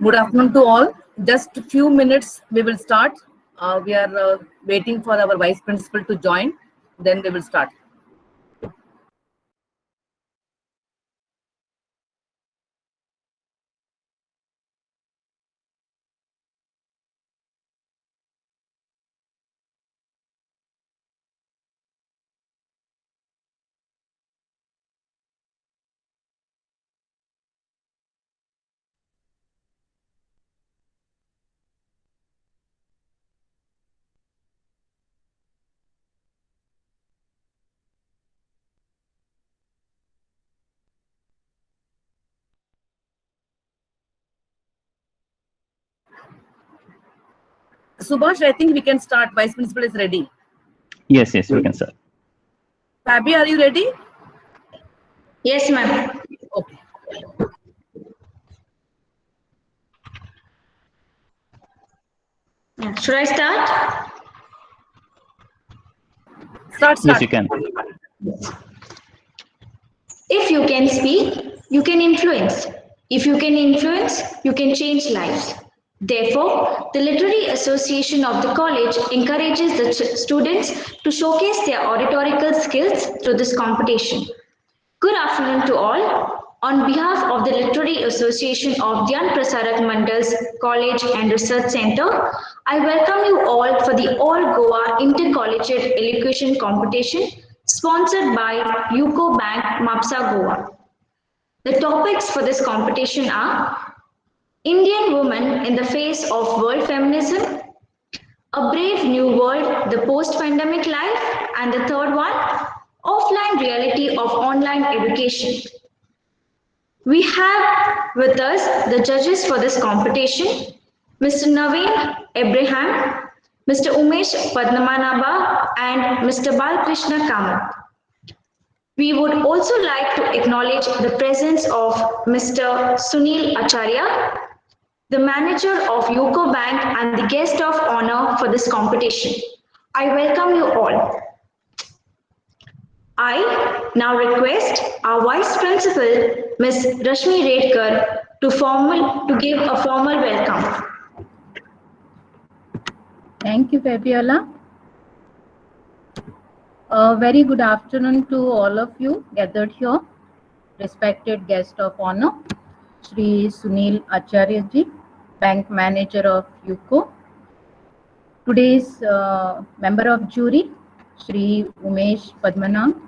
Good afternoon to all. Just a few minutes, we will start. We are waiting for our vice principal to join. Then we will start. Subhash, I think we can start. Vice principal is ready. Yes, we can start. Fabi, are you ready? Yes, ma'am. Okay. Should I start? Start. Yes, you can. If you can speak, you can influence. If you can influence, you can change lives. Therefore, the Literary Association of the college encourages the students to showcase their oratorical skills through this competition. Good afternoon to all. On behalf of the Literary Association of Dhyan Prasarak Mandal's College and Research Center, I welcome you all for the All Goa Intercollegiate Elocution Competition sponsored by UCO Bank, Mapsa, Goa. The topics for this competition are Indian Women in the Face of World Feminism, A Brave New World, the Post-Pandemic Life, and the third one, Offline Reality of Online Education. We have with us the judges for this competition, Mr. Naveen Abraham, Mr. Umesh Padmanabha, and Mr. Balkrishna Kamath. We would also like to acknowledge the presence of Mr. Sunil Acharya, the manager of UCO Bank and the guest of honor for this competition. I welcome you all. I now request our Vice Principal, Ms. Rashmi Redkar, to give a formal welcome. Thank you, Fabiola. A very good afternoon to all of you gathered here. Respected guest of honor, Shri Sunil Acharya-ji, Bank Manager of UCO. Today's member of jury, Shri Umesh Padmanabha,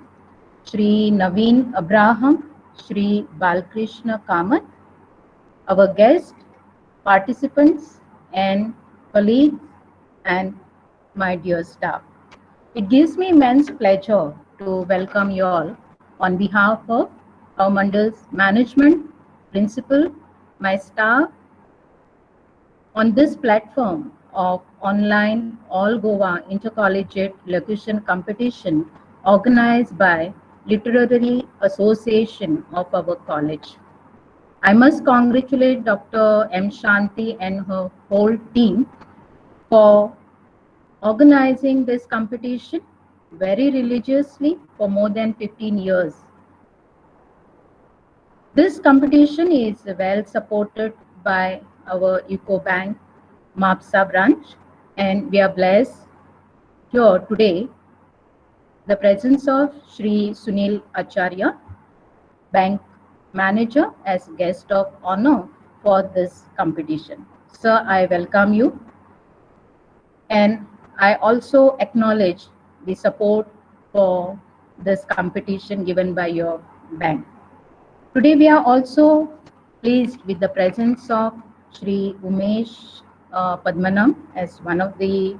Shri Naveen Abraham, Shri Balkrishna Kamath, our guests, participants, and colleagues, and my dear staff. It gives me immense pleasure to welcome you all on behalf of our Mandal's management, principal, my staff, on this platform of online All Goa Intercollegiate Elocution competition organized by Literary Association of our college. I must congratulate Dr. M. Shanti and her whole team for organizing this competition very religiously for more than 15 years. This competition is well supported by our UCO Bank Mapsa branch, and we are blessed here today the presence of Shri Sunil Acharya, Bank Manager, as guest of honor for this competition. Sir, I welcome you, and I also acknowledge the support for this competition given by your bank. Today we are also pleased with the presence of Shri Umesh Padmanabha as one of the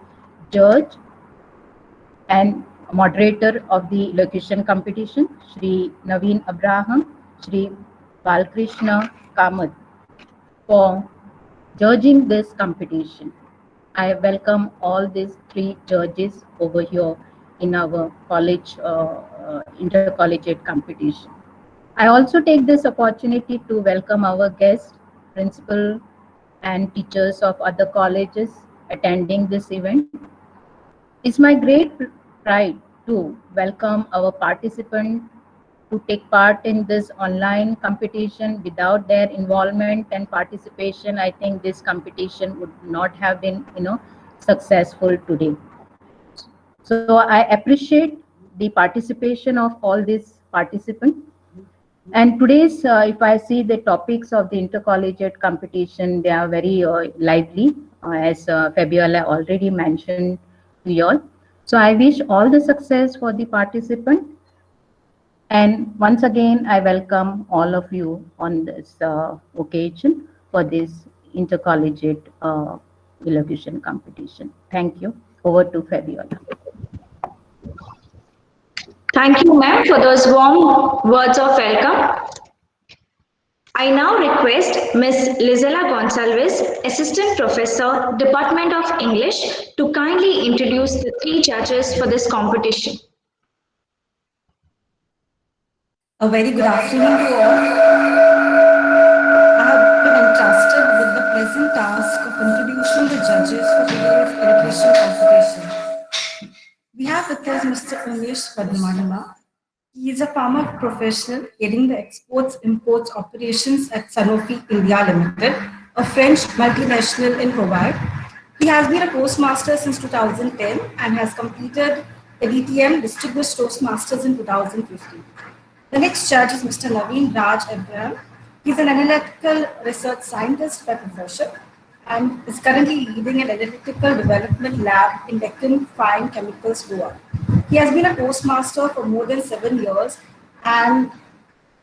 judge and moderator of the elocution competition, Shri Naveen Abraham, Shri Balkrishna Kamath for judging this competition. I welcome all these three judges over here in our college intercollegiate competition. I also take this opportunity to welcome our guests, principal and teachers of other colleges attending this event. It's my great pride to welcome our participants to take part in this online competition. Without their involvement and participation, I think this competition would not have been, successful today. So I appreciate the participation of all these participants. And today's, if I see the topics of the intercollegiate competition, they are very lively, as Fabiola already mentioned to you all. So I wish all the success for the participant. And once again, I welcome all of you on this occasion for this intercollegiate elocution competition. Thank you. Over to Fabiola. Thank you, ma'am, for those warm words of welcome. I now request Ms. Lizella Gonsalves, Assistant Professor, Department of English, to kindly introduce the three judges for this competition. A very good afternoon to all. I have been entrusted with the pleasant task of introducing the judges for today's elocution competition. We have with us Mr. Umesh Padmanabha. He is a farmer professional heading the exports-imports operations at Sanofi India Limited, a French multinational in Hawaii. He has been a Toastmaster since 2010 and has completed the DTM Distinguished Toastmasters in 2015. The next judge is Mr. Naveen Raj Abraham. He is an analytical research scientist by profession and is currently leading an analytical development lab in Deccan Fine Chemicals, Goa. He has been a Toastmaster for more than 7 years and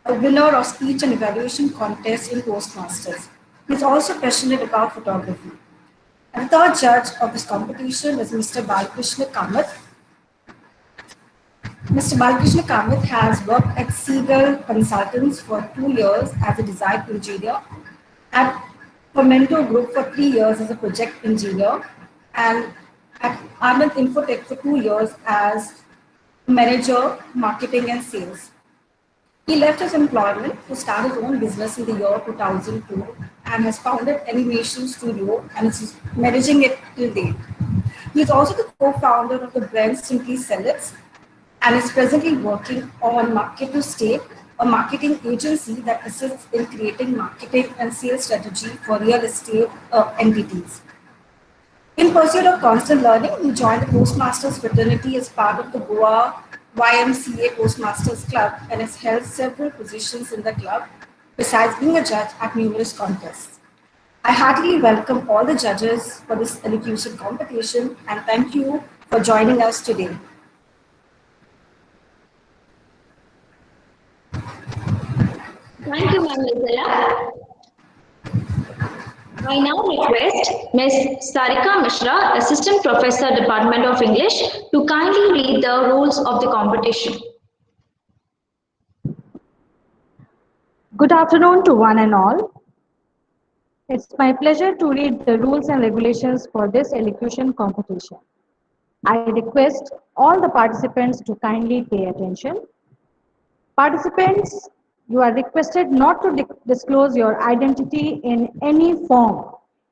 a winner of speech and evaluation contest in Toastmasters. He is also passionate about photography. And the third judge of this competition is Mr. Balkrishna Kamath. Mr. Balkrishna Kamath has worked at Seagull Consultants for 2 years as a design engineer, at Memento Group for 3 years as a project engineer, and at Anand Infotech for 2 years as manager, marketing and sales. He left his employment to start his own business in the year 2002 and has founded Animation Studio and is managing it till date. He is also the co-founder of the brand Simply Sellits and is presently working on Market to State, a marketing agency that assists in creating marketing and sales strategy for real estate entities. In pursuit of constant learning, he joined the Toastmasters fraternity as part of the Goa YMCA Toastmasters Club and has held several positions in the club, besides being a judge at numerous contests. I heartily welcome all the judges for this elocution competition and thank you for joining us today. Thank you, Ma'am Lizella. I now request Ms. Sarika Mishra, Assistant Professor, Department of English, to kindly read the rules of the competition. Good afternoon to one and all. It's my pleasure to read the rules and regulations for this elocution competition. I request all the participants to kindly pay attention. Participants, you are requested not to disclose your identity in any form.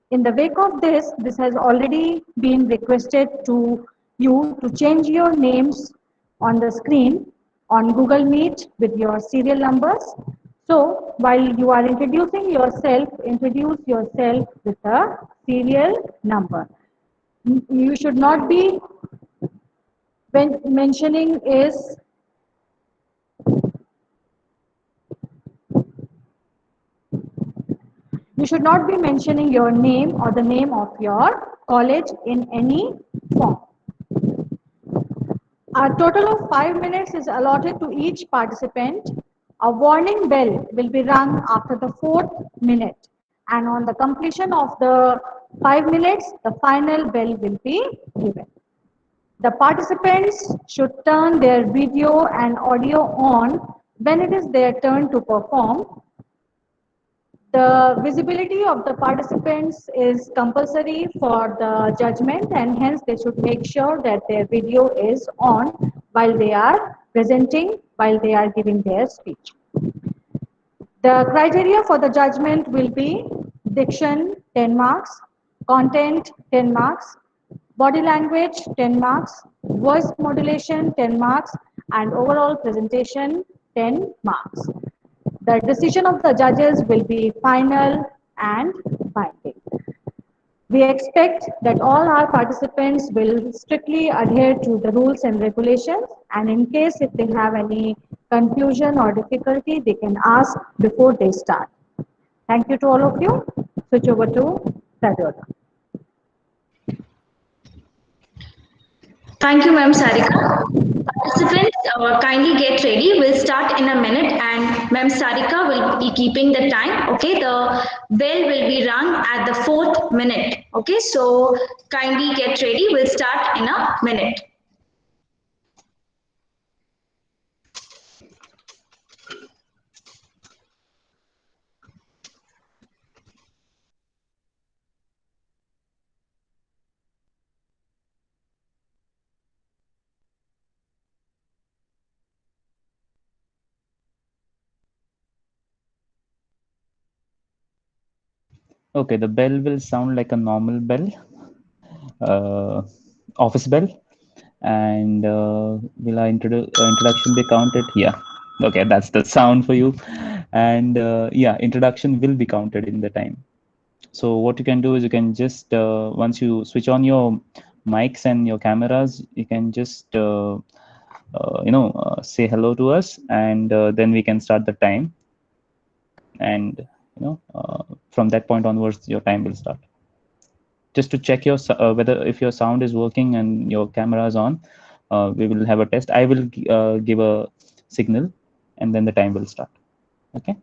In the wake of this has already been requested to you to change your names on the screen on Google Meet with your serial numbers. So while you are introduce yourself with a serial number. You should not be mentioning is you should not be mentioning your name or the name of your college in any form. A total of 5 minutes is allotted to each participant. A warning bell will be rung after the 4th minute, and on the completion of the 5 minutes, the final bell will be given. The participants should turn their video and audio on when it is their turn to perform. The visibility of the participants is compulsory for the judgment, and hence they should make sure that their video is on while they are presenting, while they are giving their speech. The criteria for the judgment will be diction 10 marks, content 10 marks, body language 10 marks, voice modulation 10 marks, and overall presentation 10 marks. The decision of the judges will be final and binding. We expect that all our participants will strictly adhere to the rules and regulations, and in case if they have any confusion or difficulty, they can ask before they start. Thank you to all of you. Switch over to Sadhya. Thank you, Ma'am Sarika. Participants, kindly get ready. We'll start in a minute and Ma'am Sarika will be keeping the time. Okay, the bell will be rung at the 4th minute. Okay, so kindly get ready. We'll start in a minute. Okay, the bell will sound like a normal bell, office bell. And will our introduction be counted? Yeah. Okay, that's the sound for you. And yeah, introduction will be counted in the time. So what you can do is you can just, once you switch on your mics and your cameras, you can just, say hello to us, and then we can start the time. And, from that point onwards, your time will start. Just to check your whether if your sound is working and your camera is on, we will have a test. I will give a signal, and then the time will start. Okay.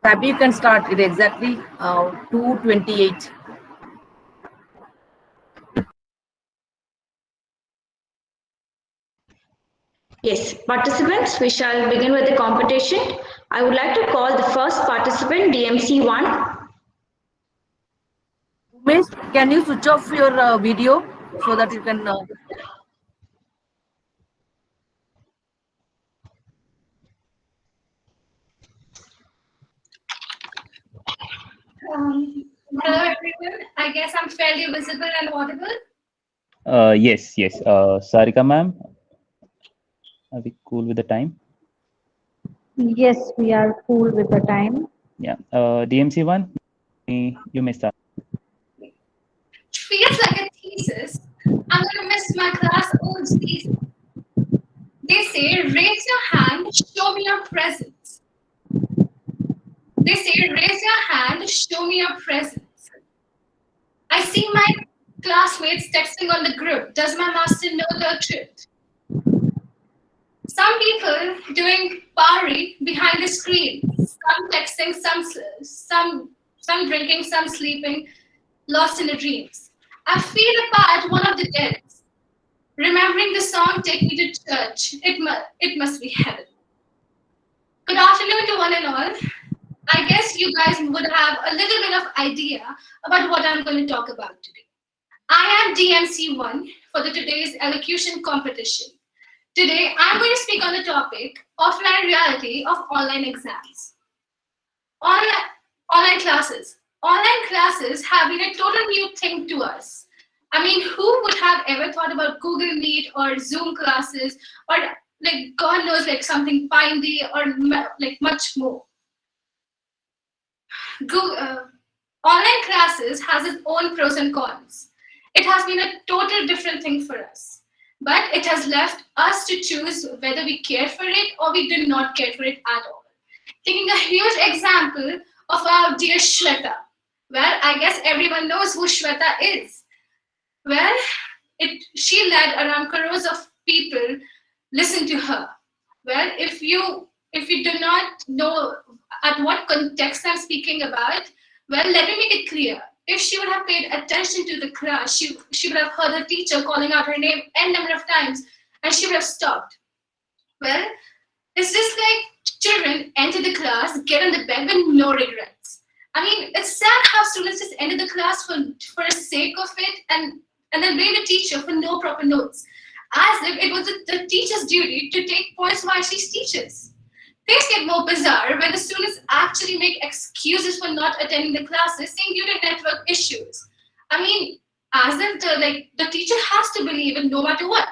Abby, you can start it exactly 2:28. Yes, participants, we shall begin with the competition. I would like to call the first participant, DMC1. Umesh, can you switch off your video so that you can? Hello everyone. I guess I'm fairly visible and audible. Yes, yes. Sarika ma'am, are we cool with the time? Yes, we are cool with the time. Yeah. DMC1, you may start. Feels like a thesis. I'm gonna miss my class all season. They say, raise your hand, show me your presence. They say, raise your hand, show me your presence. I see my classmates texting on the group. Does my master know the truth? Some people doing party behind the screen. Some texting, some drinking, some sleeping, lost in the dreams. I feel a part one of the dead. Remembering the song "Take Me to Church," it must be heaven. Good afternoon to one and all. I guess you guys would have a little bit of idea about what I'm going to talk about today. I am DMC1 for today's elocution competition. Today, I'm going to speak on the topic offline reality of online exams. Online classes. Online classes have been a total new thing to us. I mean, who would have ever thought about Google Meet or Zoom classes or like God knows like something Pindy or like much more. Online classes has its own pros and cons. It has been a total different thing for us. But it has left us to choose whether we care for it or we did not care for it at all. Taking a huge example of our dear Shweta. Well, I guess everyone knows who Shweta is. Well, she led around crores of people listen to her. Well, if you do not know at what context I'm speaking about, well, let me make it clear. If she would have paid attention to the class, she would have heard her teacher calling out her name n number of times, and she would have stopped. Well, it's just like children enter the class, get on the bed with no regrets. I mean, it's sad how students just enter the class for the sake of it and then blame the teacher for no proper notes, as if it was the teacher's duty to take points while she teaches. Things get more bizarre when the students actually make excuses for not attending the classes, saying due to network issues. I mean, as if the teacher has to believe it no matter what.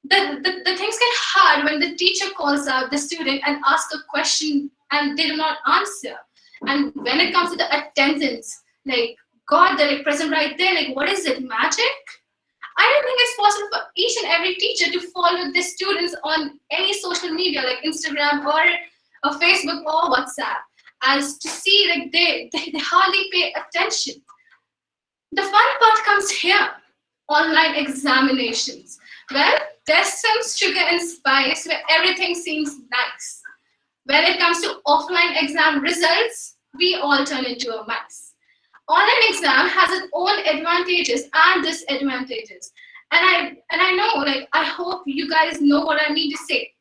The things get hard when the teacher calls out the student and asks a question and they do not answer. And when it comes to the attendance, like, God, they're like present right there, like, what is it, magic? I don't think it's possible for each and every teacher to follow the students on any social media like Instagram or Facebook or WhatsApp, as to see like they hardly pay attention. The fun part comes here, online examinations. Well, there's some sugar and spice where everything seems nice. When it comes to offline exam results, we all turn into a mess. Online exam has its own advantages and disadvantages. And I know, like, I hope you guys know what I mean to say.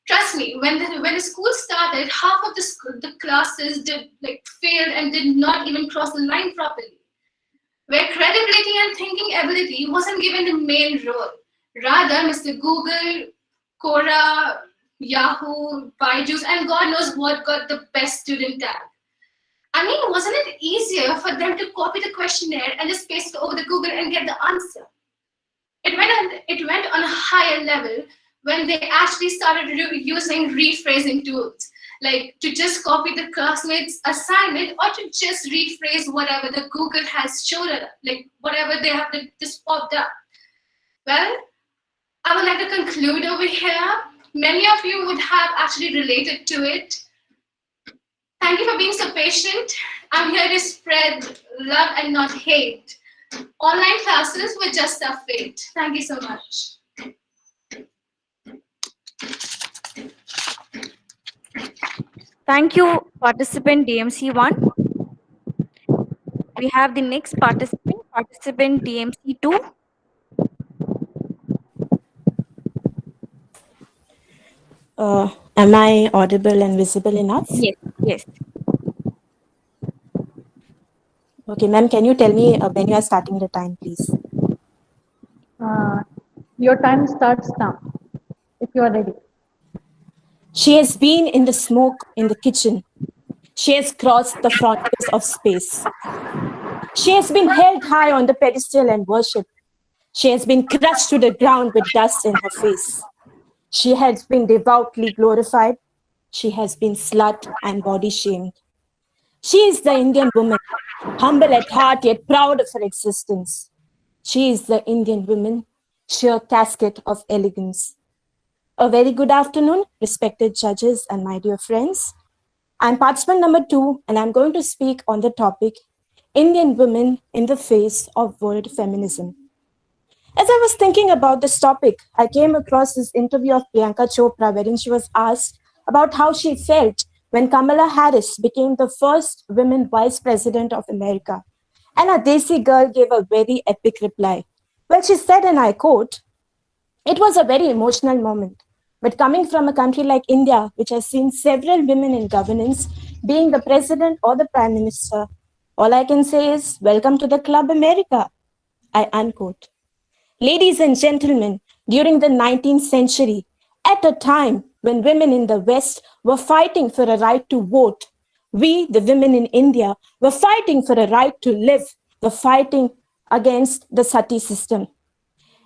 Trust me, when the school started, half of the classes failed and did not even cross the line properly, where credibility and thinking ability wasn't given the main role. Rather, Mr. Google, Quora, Yahoo, Byju's, and God knows what got the best student tag. I mean, wasn't it easier for them to copy the questionnaire and just paste it over the Google and get the answer? It went on a higher level when they actually started using rephrasing tools, like to just copy the classmates' assignment or to just rephrase whatever the Google has showed it, like whatever they have just popped up. Well, I would like to conclude over here. Many of you would have actually related to it. Thank you for being so patient. I'm here to spread love and not hate. Online classes were just a fate. Thank you so much. Thank you, participant DMC1. We have the next participant, participant DMC2. Am I audible and visible enough? Yes, yes. Okay, ma'am, can you tell me when you are starting the time, please? Your time starts now, if you are ready. She has been in the smoke in the kitchen. She has crossed the frontiers of space. She has been held high on the pedestal and worshipped. She has been crushed to the ground with dust in her face. She has been devoutly glorified. She has been slut and body shamed. She is the Indian woman, humble at heart yet proud of her existence. She is the Indian woman, sheer casket of elegance. A very good afternoon, respected judges and my dear friends. I'm participant number 2, and I'm going to speak on the topic, Indian women in the face of world feminism. As I was thinking about this topic, I came across this interview of Priyanka Chopra, wherein she was asked about how she felt when Kamala Harris became the first women vice president of America. And a Desi girl gave a very epic reply. Well, she said, and I quote, "It was a very emotional moment. But coming from a country like India, which has seen several women in governance, being the president or the prime minister, all I can say is, welcome to the club, America." I unquote. Ladies and gentlemen, during the 19th century, at a time when women in the West were fighting for a right to vote, we, the women in India, were fighting for a right to live, were fighting against the sati system.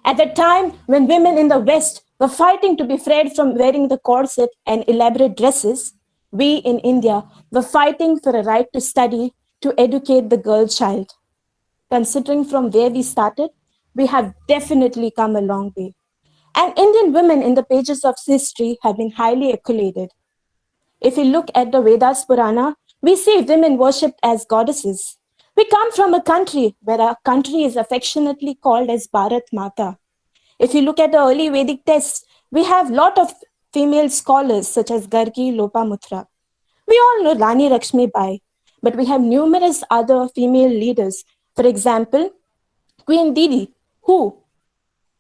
At the time when women in the West were fighting to be freed from wearing the corset and elaborate dresses, we in India were fighting for a right to study, to educate the girl child. Considering from where we started, we have definitely come a long way. And Indian women in the pages of history have been highly accoladed. If we look at the Vedas Purana, we see women worshipped as goddesses. We come from a country where our country is affectionately called as Bharat Mata. If you look at the early Vedic texts, we have a lot of female scholars such as Gargi, Lopamutra. We all know Rani Lakshmi Bai, but we have numerous other female leaders. For example, Queen Didi, who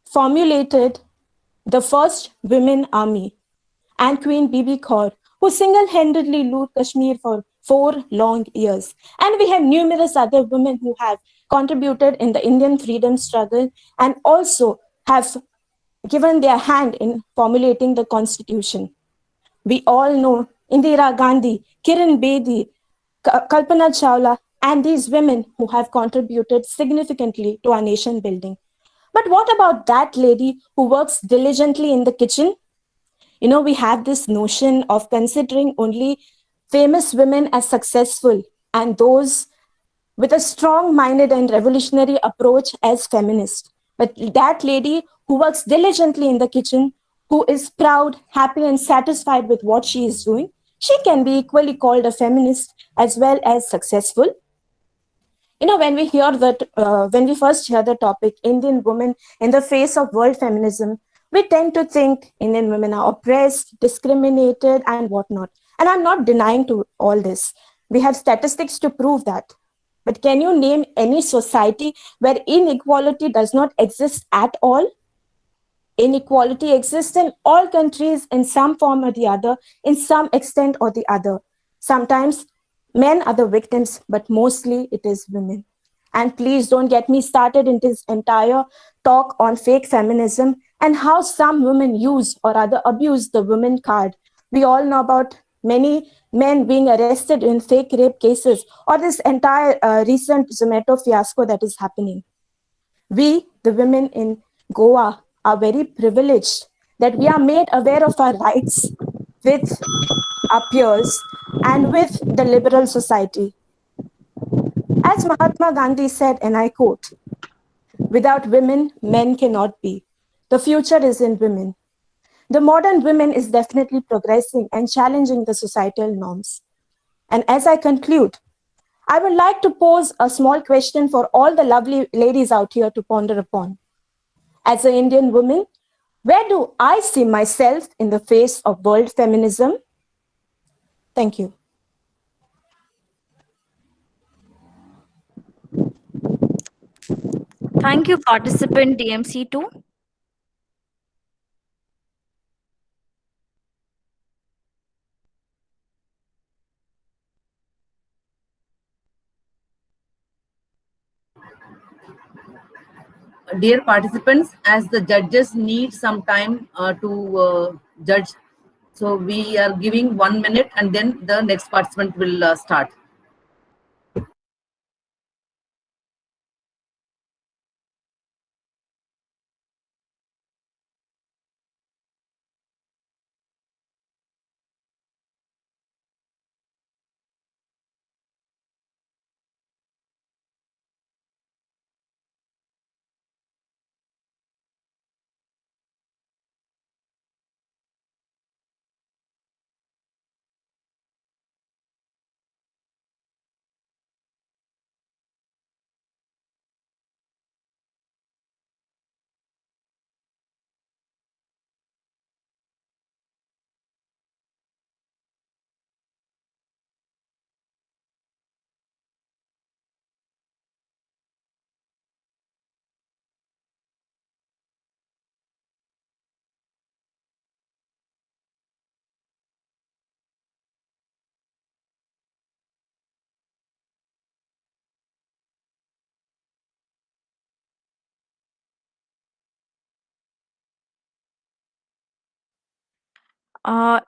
formulated the first women army, and Queen Bibi Kaur, who single-handedly ruled Kashmir for 4 long years. And we have numerous other women who have contributed in the Indian freedom struggle and also have given their hand in formulating the constitution. We all know Indira Gandhi, Kiran Bedi, Kalpana Chawla, and these women who have contributed significantly to our nation building. But what about that lady who works diligently in the kitchen? We have this notion of considering only famous women as successful and those with a strong minded and revolutionary approach as feminist. But that lady who works diligently in the kitchen, who is proud, happy, and satisfied with what she is doing, she can be equally called a feminist as well as successful. When we first hear the topic, Indian women in the face of world feminism, we tend to think Indian women are oppressed, discriminated, and whatnot. And I'm not denying to all this. We have statistics to prove that. But can you name any society where inequality does not exist at all? Inequality exists in all countries in some form or the other, in some extent or the other. Sometimes men are the victims, but mostly it is women. And please don't get me started in this entire talk on fake feminism and how some women use or rather abuse the women card. We all know about many men being arrested in fake rape cases or this entire recent Zomato fiasco that is happening. We, the women in Goa, are very privileged that we are made aware of our rights with our peers and with the liberal society. As Mahatma Gandhi said, and I quote, "Without women, men cannot be. The future is in women." The modern women is definitely progressing and challenging the societal norms. And as I conclude, I would like to pose a small question for all the lovely ladies out here to ponder upon. As an Indian woman, where do I see myself in the face of world feminism? Thank you. Thank you, participant DMC2. Dear participants, as the judges need some time to judge, so we are giving 1 minute and then the next participant will start.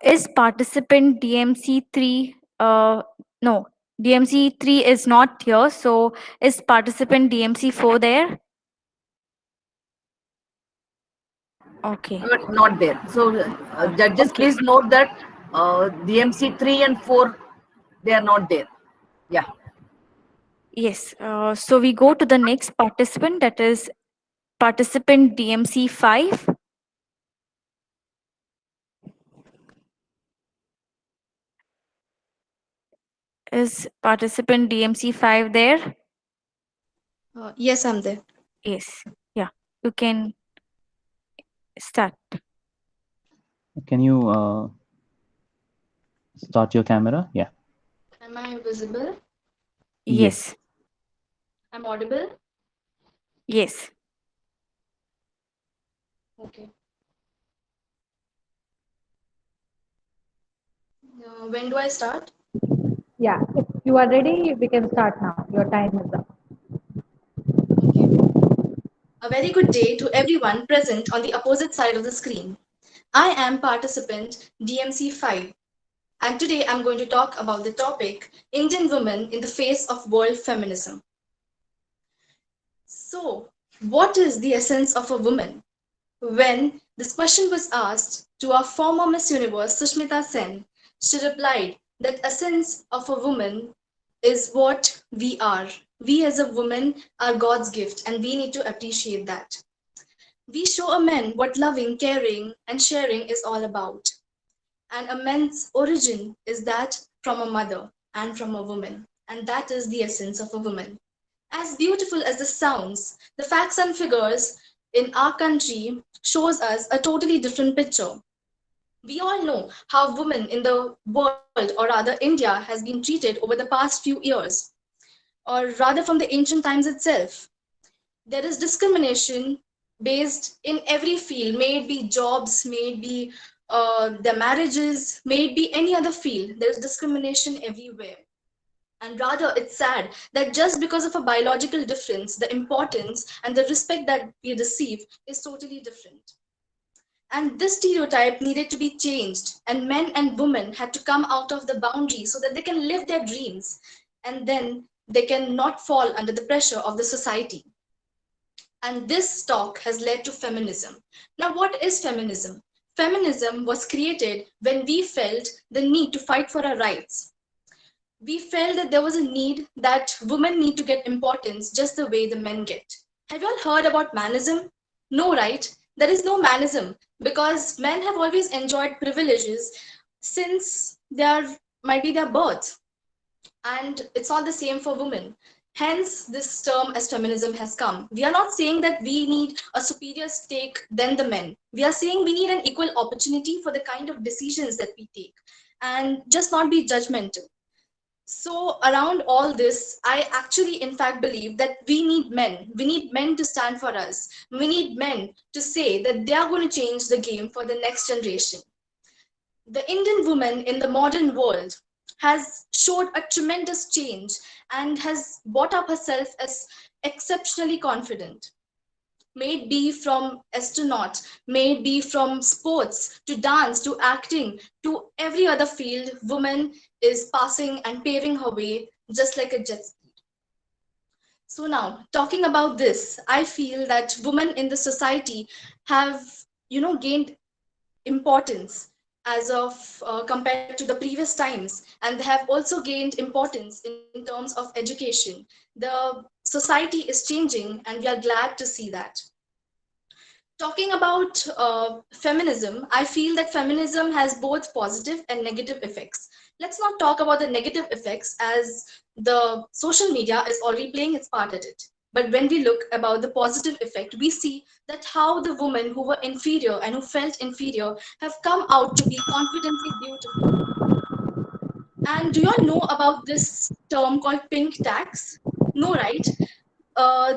Is participant DMC3 no, DMC3 is not here, so is participant DMC4 there? Okay. But not there. So judges, please note that DMC 3 and 4, they are not there. Yeah. Yes. So we go to the next participant, that is participant DMC5. Is participant DMC5 there? Yes, I'm there. Yes. Yeah. You can start. Can you start your camera? Yeah. Am I visible? Yes. I'm audible? Yes. Okay. When do I start? Yeah, if you are ready, we can start now. Your time is up. Okay. A very good day to everyone present on the opposite side of the screen. I am participant DMC 5, and today I'm going to talk about the topic Indian women in the face of world feminism. So, what is the essence of a woman? When this question was asked to our former Miss Universe, Sushmita Sen, she replied that essence of a woman is what we are. We as a woman are God's gift, and we need to appreciate that. We show a man what loving, caring, and sharing is all about. And a man's origin is that from a mother and from a woman. And that is the essence of a woman. As beautiful as this sounds, the facts and figures in our country shows us a totally different picture. We all know how women in the world, or rather India, has been treated over the past few years, or rather from the ancient times itself. There is discrimination based in every field, may it be jobs, may it be their marriages, may it be any other field. There is discrimination everywhere. And rather, it's sad that just because of a biological difference, the importance and the respect that we receive is totally different. And this stereotype needed to be changed, and men and women had to come out of the boundary so that they can live their dreams, and then they can not fall under the pressure of the society. And this talk has led to feminism. Now, what is feminism? Feminism was created when we felt the need to fight for our rights. We felt that there was a need that women need to get importance just the way the men get. Have you all heard about manism? No, right? There is no manism because men have always enjoyed privileges since their might be their birth, and it's not the same for women. Hence, this term as feminism has come. We are not saying that we need a superior stake than the men. We are saying we need an equal opportunity for the kind of decisions that we take and just not be judgmental. So, around all this, I actually, in fact, believe that we need men. We need men to stand for us. We need men to say that they are going to change the game for the next generation. The Indian woman in the modern world has showed a tremendous change and has brought up herself as exceptionally confident. May it be from astronaut, may it be from sports to dance to acting to every other field, woman is passing and paving her way just like a jet speed. So now, talking about this, I feel that women in the society have, gained importance as of compared to the previous times, and they have also gained importance in terms of education. The society is changing, and we are glad to see that. Talking about feminism, I feel that feminism has both positive and negative effects. Let's not talk about the negative effects as the social media is already playing its part at it. But when we look about the positive effect, we see that how the women who were inferior and who felt inferior have come out to be confidently beautiful. And do you all know about this term called pink tax? No, right?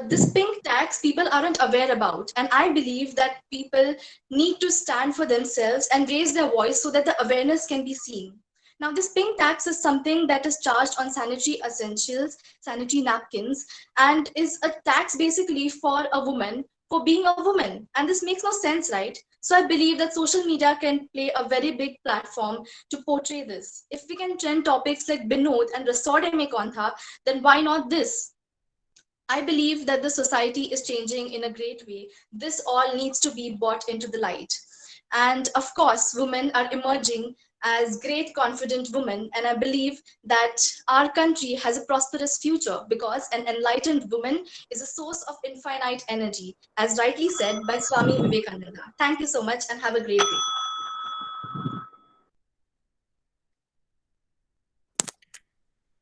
This pink tax people aren't aware about, and I believe that people need to stand for themselves and raise their voice so that the awareness can be seen. Now, this pink tax is something that is charged on sanitary essentials, sanitary napkins, and is a tax basically for a woman for being a woman, and this makes no sense, right? So I believe that social media can play a very big platform to portray this. If we can trend topics like binod and rasode mein kaun tha, then why not this? I believe that the society is changing in a great way. This all needs to be brought into the light. And of course, women are emerging as great, confident women. And I believe that our country has a prosperous future because an enlightened woman is a source of infinite energy, as rightly said by Swami Vivekananda. Thank you so much and have a great day.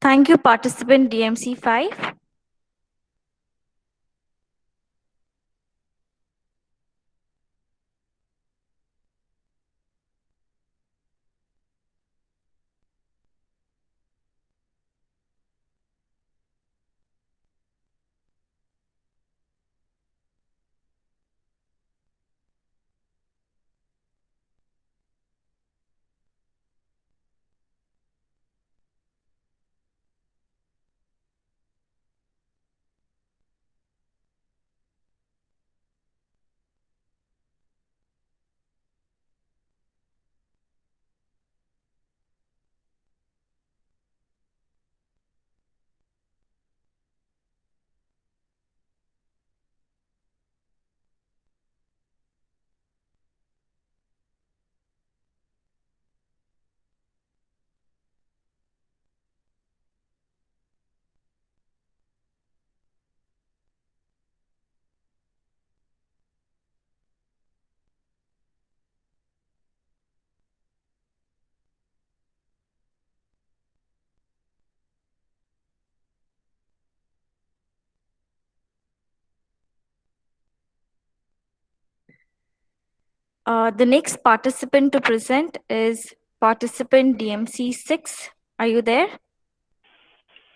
Thank you, participant DMC 5. The next participant to present is participant DMC 6. Are you there?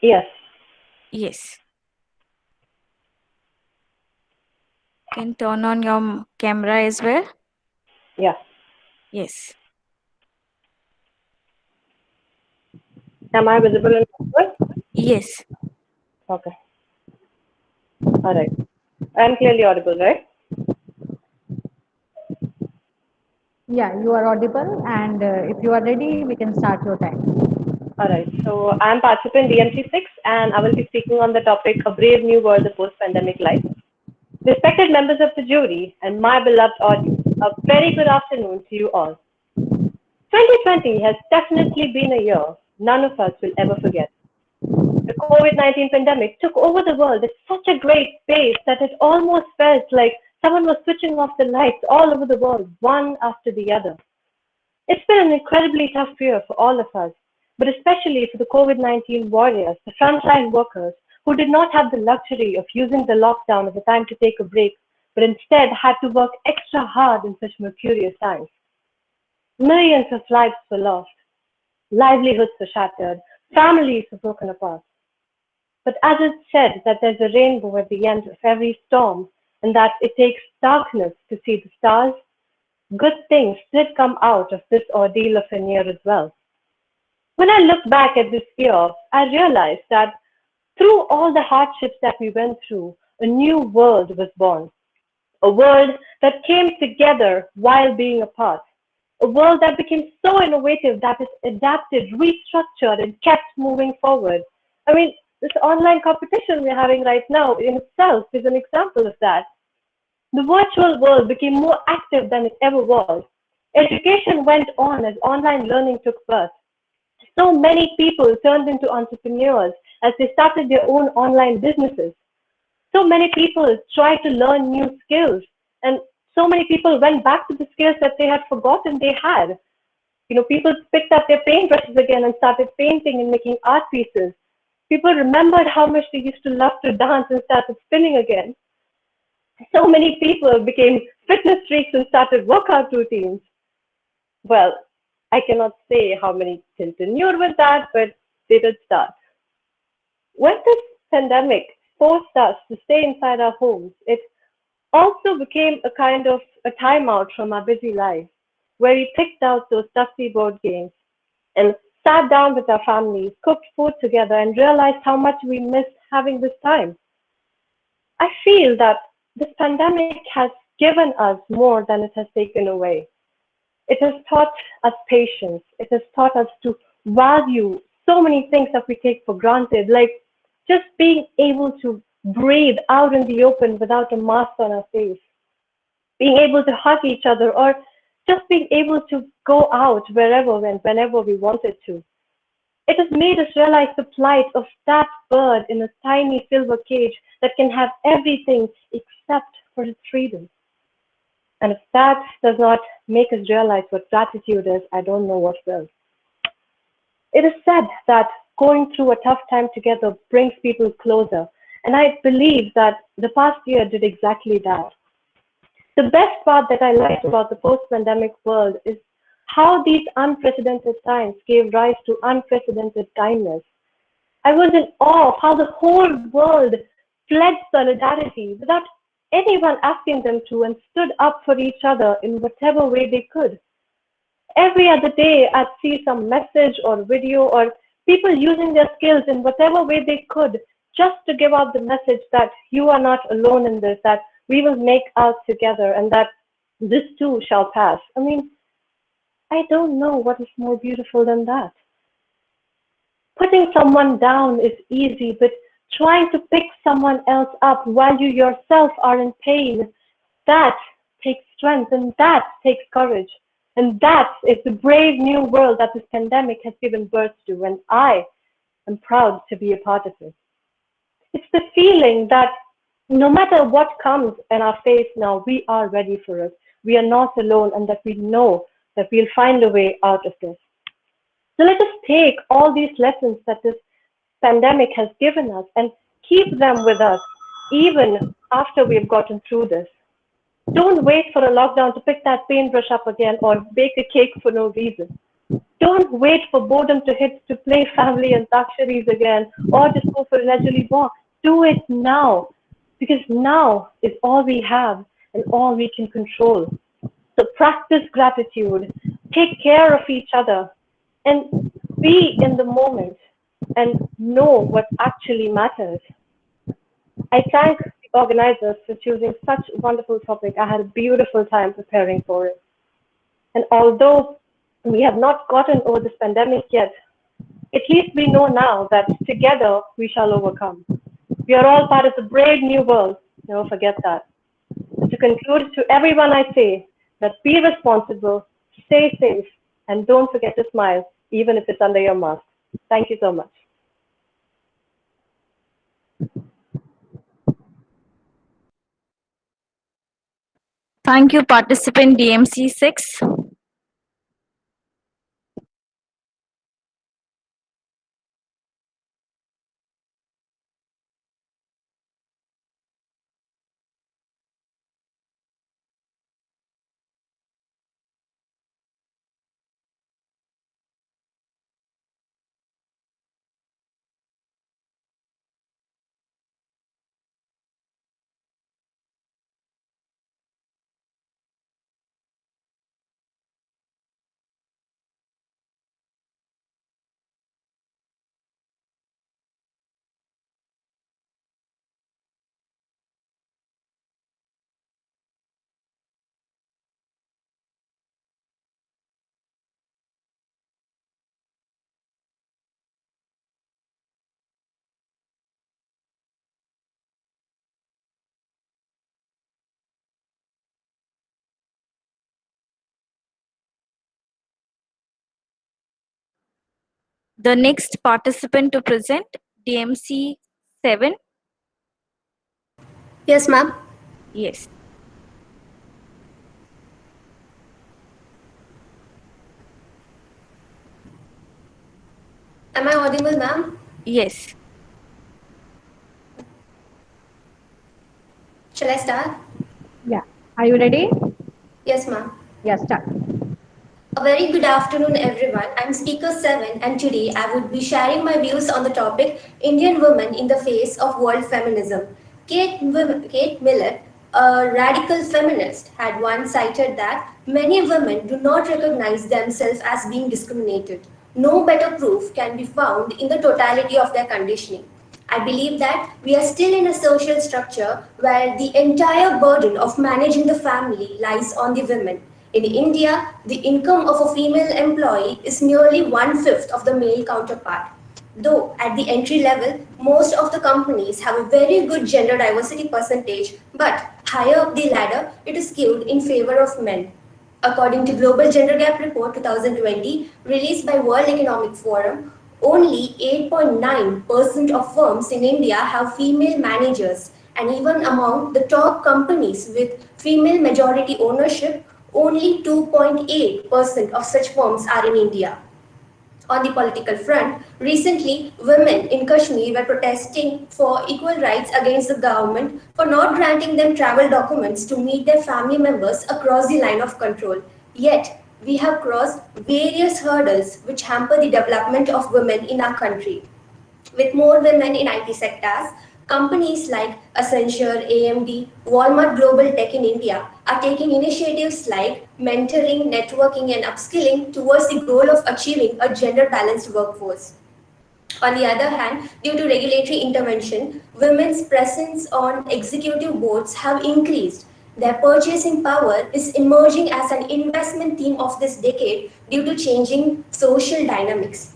Yes. Yes. Can turn on your camera as well. Yeah. Yes. Am I visible in the Yes. Okay. All right. I'm clearly audible, right? Yeah, you are audible, and if you are ready, we can start your time. All right. So I'm participant DMC6, and I will be speaking on the topic A Brave New World of Post-Pandemic Life. Respected members of the jury and my beloved audience, a very good afternoon to you all. 2020 has definitely been a year none of us will ever forget. The COVID-19 pandemic took over the world at such a great pace that it almost felt like someone was switching off the lights all over the world, one after the other. It's been an incredibly tough year for all of us, but especially for the COVID-19 warriors, the frontline workers who did not have the luxury of using the lockdown as a time to take a break, but instead had to work extra hard in such mercurial times. Millions of lives were lost, livelihoods were shattered, families were broken apart. But as it's said that there's a rainbow at the end of every storm, and that it takes darkness to see the stars, good things did come out of this ordeal of an year as well. When I look back at this year, I realized that through all the hardships that we went through, a new world was born. A world that came together while being apart. A world that became so innovative that it adapted, restructured, and kept moving forward. I mean, this online competition we're having right now in itself is an example of that. The virtual world became more active than it ever was. Education went on as online learning took birth. So many people turned into entrepreneurs as they started their own online businesses. So many people tried to learn new skills, and so many people went back to the skills that they had forgotten they had. People picked up their paintbrushes again and started painting and making art pieces. People remembered how much they used to love to dance and started spinning again. So many people became fitness freaks and started workout routines. Well, I cannot say how many continued with that, but they did start. When this pandemic forced us to stay inside our homes, it also became a kind of a timeout from our busy lives, where we picked out those dusty board games and sat down with our families, cooked food together, and realized how much we missed having this time. I feel that this pandemic has given us more than it has taken away. It has taught us patience. It has taught us to value so many things that we take for granted, like just being able to breathe out in the open without a mask on our face, being able to hug each other, or just being able to go out wherever and whenever we wanted to. It has made us realize the plight of that bird in a tiny silver cage that can have everything except for its freedom. And if that does not make us realize what gratitude is, I don't know what will. It is said that going through a tough time together brings people closer, and I believe that the past year did exactly that. The best part that I liked about the post-pandemic world is how these unprecedented times gave rise to unprecedented kindness. I was in awe of how the whole world pledged solidarity without anyone asking them to, and stood up for each other in whatever way they could. Every other day, I'd see some message or video or people using their skills in whatever way they could just to give out the message that you are not alone in this, that we will make out together, and that this too shall pass. I mean, I don't know what is more beautiful than that. Putting someone down is easy, but trying to pick someone else up while you yourself are in pain, that takes strength, and that takes courage. And that is the brave new world that this pandemic has given birth to, and I am proud to be a part of it. It's the feeling that no matter what comes in our face now, we are ready for it. We are not alone, and that we know that we'll find a way out of this. So let us take all these lessons that this pandemic has given us and keep them with us, even after we've gotten through this. Don't wait for a lockdown to pick that paintbrush up again or bake a cake for no reason. Don't wait for boredom to hit to play family and luxuries again or just go for a leisurely walk. Do it now, because now is all we have and all we can control. So practice gratitude, take care of each other, and be in the moment and know what actually matters. I thank the organizers for choosing such a wonderful topic. I had a beautiful time preparing for it. And although we have not gotten over this pandemic yet, at least we know now that together we shall overcome. We are all part of the brave new world. Never forget that. And to conclude, to everyone I say that be responsible, stay safe, and don't forget to smile, even if it's under your mask. Thank you so much. Thank you, participant DMC 6. The next participant to present, DMC 7. Yes, ma'am. Yes. Am I audible, ma'am? Yes. Shall I start? Yeah. Are you ready? Yes, ma'am. Yeah, start. A very good afternoon, everyone. I'm Speaker 7, and today I would be sharing my views on the topic Indian Women in the Face of World Feminism. Kate Millett, a radical feminist, had once cited that many women do not recognize themselves as being discriminated. No better proof can be found in the totality of their conditioning. I believe that we are still in a social structure where the entire burden of managing the family lies on the women. In India, the income of a female employee is nearly one-fifth of the male counterpart. Though at the entry level, most of the companies have a very good gender diversity percentage, but higher up the ladder, it is skewed in favor of men. According to Global Gender Gap Report 2020, released by World Economic Forum, only 8.9% of firms in India have female managers, and even among the top companies with female majority ownership, only 2.8% of such firms are in India. On the political front, recently women in Kashmir were protesting for equal rights against the government for not granting them travel documents to meet their family members across the line of control. Yet, we have crossed various hurdles which hamper the development of women in our country. With more women in IT sectors, companies like Accenture, AMD, Walmart Global Tech in India are taking initiatives like mentoring, networking, and upskilling towards the goal of achieving a gender balanced workforce. On the other hand, due to regulatory intervention, women's presence on executive boards have increased. Their purchasing power is emerging as an investment theme of this decade due to changing social dynamics.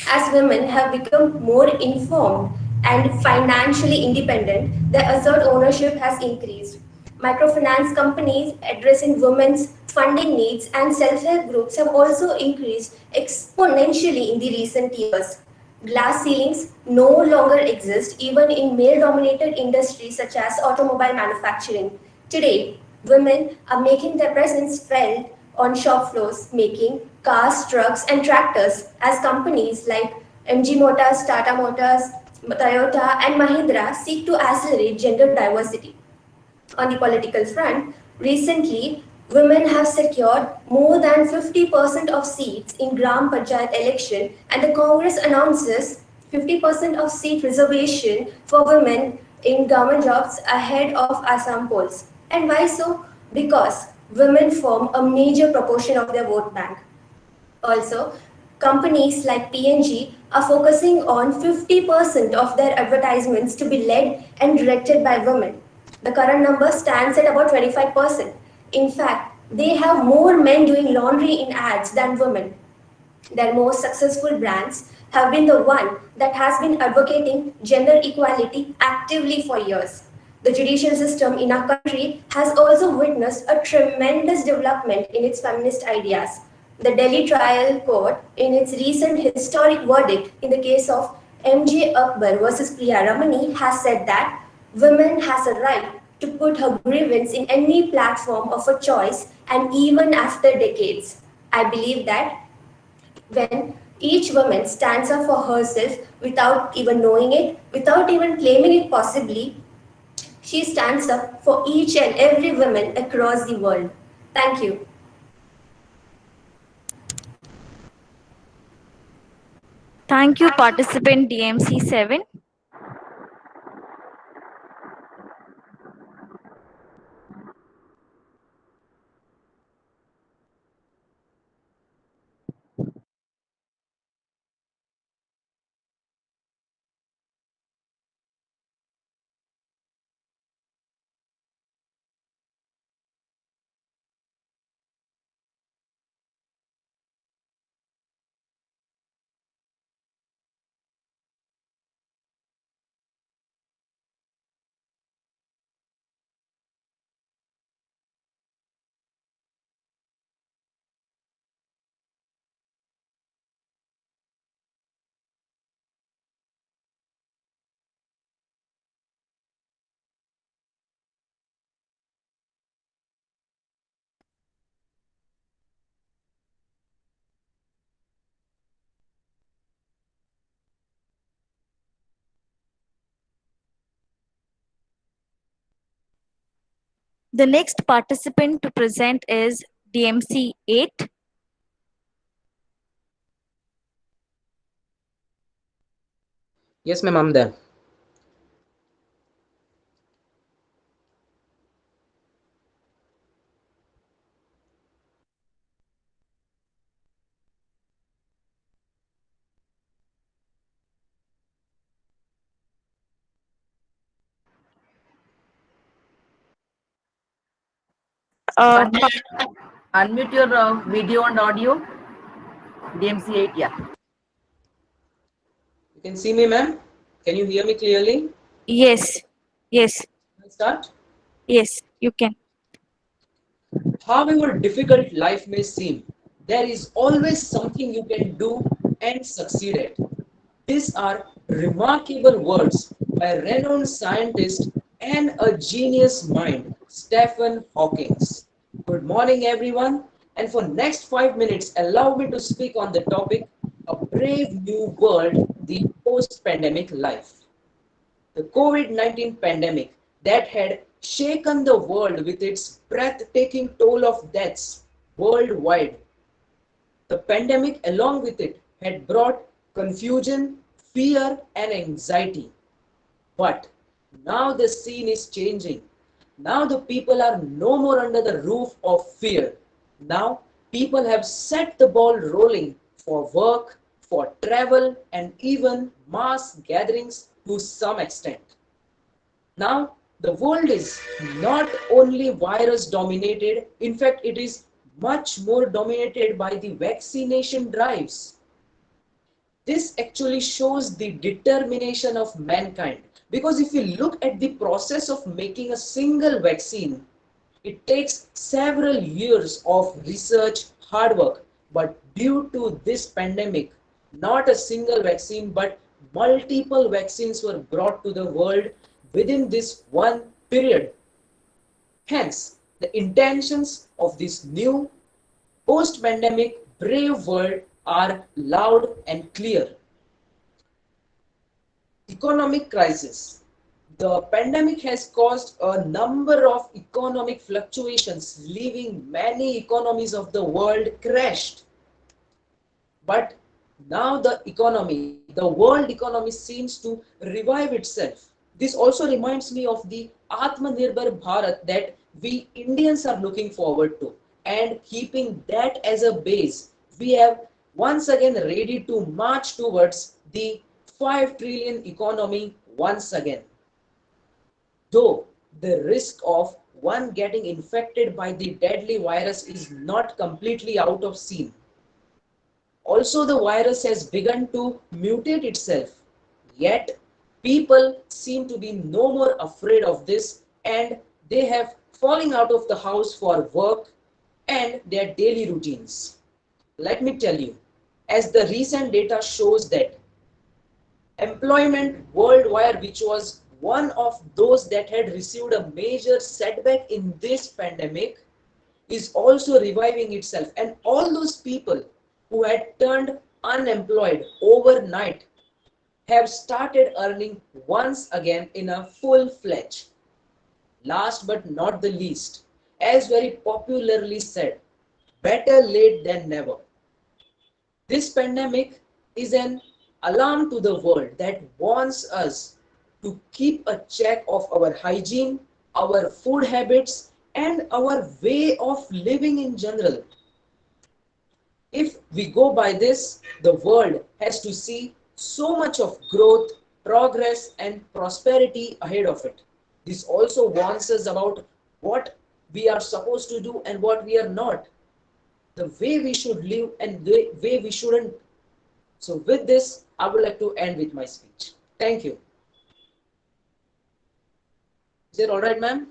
As women have become more informed and financially independent, their asset ownership has increased. Microfinance companies addressing women's funding needs and self-help groups have also increased exponentially in the recent years. Glass ceilings no longer exist even in male-dominated industries such as automobile manufacturing. Today, women are making their presence felt on shop floors, making cars, trucks, and tractors as companies like MG Motors, Tata Motors, Toyota, and Mahindra seek to accelerate gender diversity. On the political front, Recently, women have secured more than 50% of seats in Gram Panchayat election, and the Congress announces 50% of seat reservation for women in government jobs ahead of Assam polls. And why so? Because women form a major proportion of their vote bank. Also, companies like P&G are focusing on 50% of their advertisements to be led and directed by women. The current number stands at about 25%. In fact, they have more men doing laundry in ads than women. Their most successful brands have been the one that has been advocating gender equality actively for years. The judicial system in our country has also witnessed a tremendous development in its feminist ideas. The Delhi trial court, in its recent historic verdict in the case of M.J. Akbar versus Priya Ramani, has said that women has a right to put her grievance in any platform of her choice and even after decades. I believe that when each woman stands up for herself without even knowing it, without even claiming it possibly, she stands up for each and every woman across the world. Thank you. Thank you, participant DMC 7. The next participant to present is DMC 8. Yes, ma'am, I'm there. Unmute your video and audio. DMC 8, yeah. You can see me, ma'am. Can you hear me clearly? Yes, yes, Let's start. yes, you can. However difficult life may seem, there is always something you can do and succeed at. These are remarkable words by a renowned scientist and a genius mind, Stephen Hawking. Good morning, everyone. And for next 5 minutes, allow me to speak on the topic, A Brave New World, the Post-Pandemic Life. The COVID-19 pandemic that had shaken the world with its breathtaking toll of deaths worldwide. The pandemic, along with it, had brought confusion, fear, and anxiety. But now the scene is changing. Now the people are no more under the roof of fear. Now people have set the ball rolling for work, for travel, and even mass gatherings to some extent. Now, the world is not only virus dominated, in fact, it is much more dominated by the vaccination drives. This actually shows the determination of mankind. Because if you look at the process of making a single vaccine, it takes several years of research, hard work. But due to this pandemic, not a single vaccine, but multiple vaccines were brought to the world within this one period. Hence, the intentions of this new post-pandemic brave world are loud and clear. Economic crisis. The pandemic has caused a number of economic fluctuations, leaving many economies of the world crashed. But now the world economy seems to revive itself. This also reminds me of the Atmanirbhar Bharat that we Indians are looking forward to. And keeping that as a base, we have once again ready to march towards the 5 trillion economy once again. Though the risk of one getting infected by the deadly virus is not completely out of scene. Also, the virus has begun to mutate itself. Yet, people seem to be no more afraid of this and they have falling out of the house for work and their daily routines. Let me tell you, as the recent data shows that employment worldwide, which was one of those that had received a major setback in this pandemic, is also reviving itself. And all those people who had turned unemployed overnight have started earning once again in a full fledged. Last but not the least, as very popularly said, better late than never. This pandemic is an alarm to the world that warns us to keep a check of our hygiene, our food habits, and our way of living in general. If we go by this, the world has to see so much of growth, progress, and prosperity ahead of it. This also warns us about what we are supposed to do and what we are not, the way we should live and the way we shouldn't. So with this, I would like to end with my speech. Thank you. Is it all right, ma'am?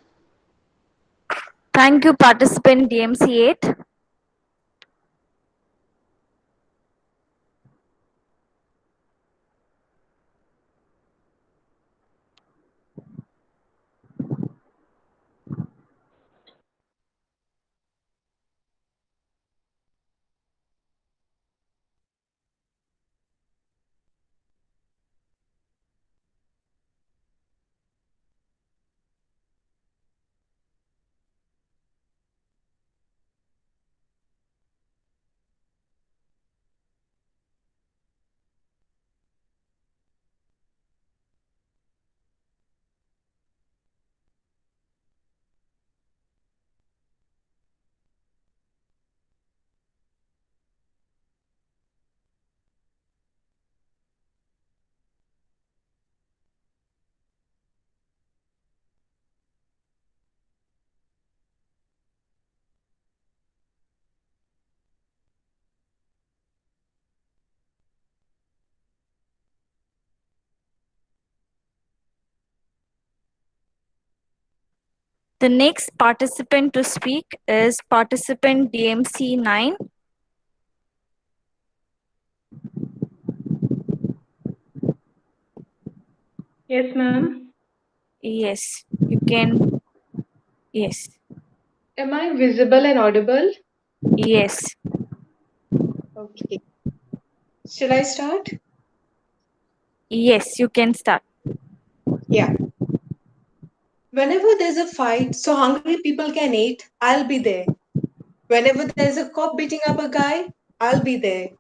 Thank you, participant DMC8. The next participant to speak is participant DMC9. Yes, ma'am. Yes, you can. Yes, Am I visible and audible? yes, Okay. Should I start? yes, you can start. Yeah. Whenever there's a fight so hungry people can eat, I'll be there. Whenever there's a cop beating up a guy, I'll be there.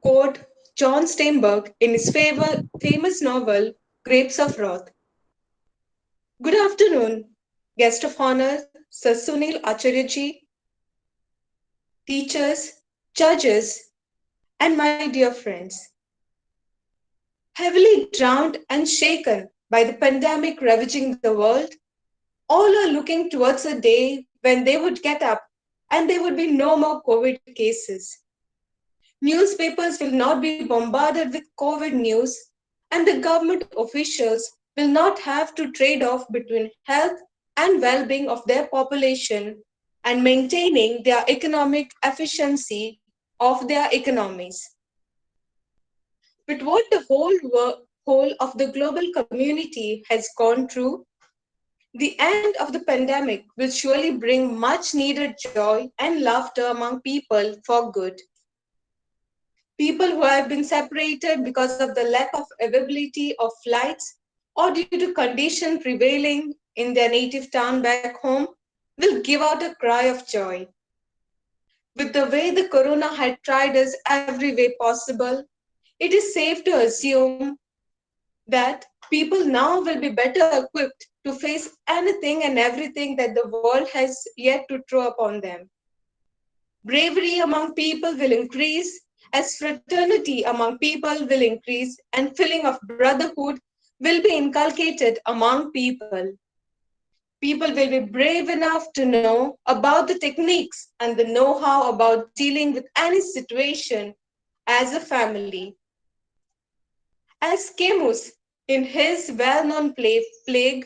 Quote John Steinbeck in his famous novel Grapes of Wrath. Good afternoon, guest of honor, Sir Sunil Acharyaji, teachers, judges, and my dear friends. Heavily drowned and shaken by the pandemic ravaging the world, all are looking towards a day when they would get up and there would be no more COVID cases. Newspapers will not be bombarded with COVID news, and the government officials will not have to trade off between health and well being of their population and maintaining their economic efficiency of their economies. But what the whole of the global community has gone through, the end of the pandemic will surely bring much needed joy and laughter among people for good. People who have been separated because of the lack of availability of flights or due to condition prevailing in their native town back home, will give out a cry of joy. With the way the corona had tried us every way possible, it is safe to assume that people now will be better equipped to face anything and everything that the world has yet to throw upon them. Bravery among people will increase as fraternity among people will increase, and feeling of brotherhood will be inculcated among people. People will be brave enough to know about the techniques and the know-how about dealing with any situation as a family. As Camus, in his well-known play Plague,